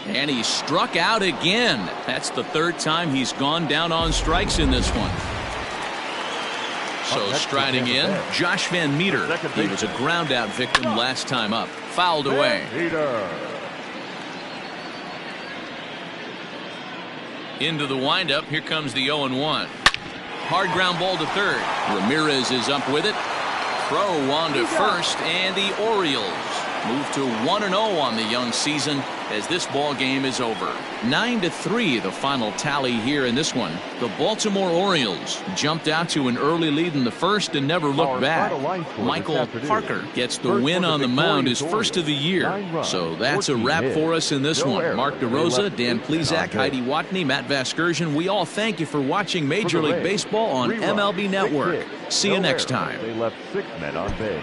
And he struck out again. That's the 3rd time he's gone down on strikes in this one. So striding in, Josh Van Meter. He was a ground out victim last time up. Fouled away. Into the windup. Here comes the 0-1. Hard ground ball to third. Ramirez is up with it. Throw on to first, and the Orioles move to 1-0 on the young season as this ball game is over. 9-3 the final tally here in this one. The Baltimore Orioles jumped out to an early lead in the first and never looked back. Michael Parker gets the win on the mound, his first of the year. So that's a wrap for us in this one. Mark DeRosa, Dan Plesac, Heidi Watney, Matt Vasgersian, we all thank you for watching Major League Baseball on MLB Network. See you next time. They left 6 men on base.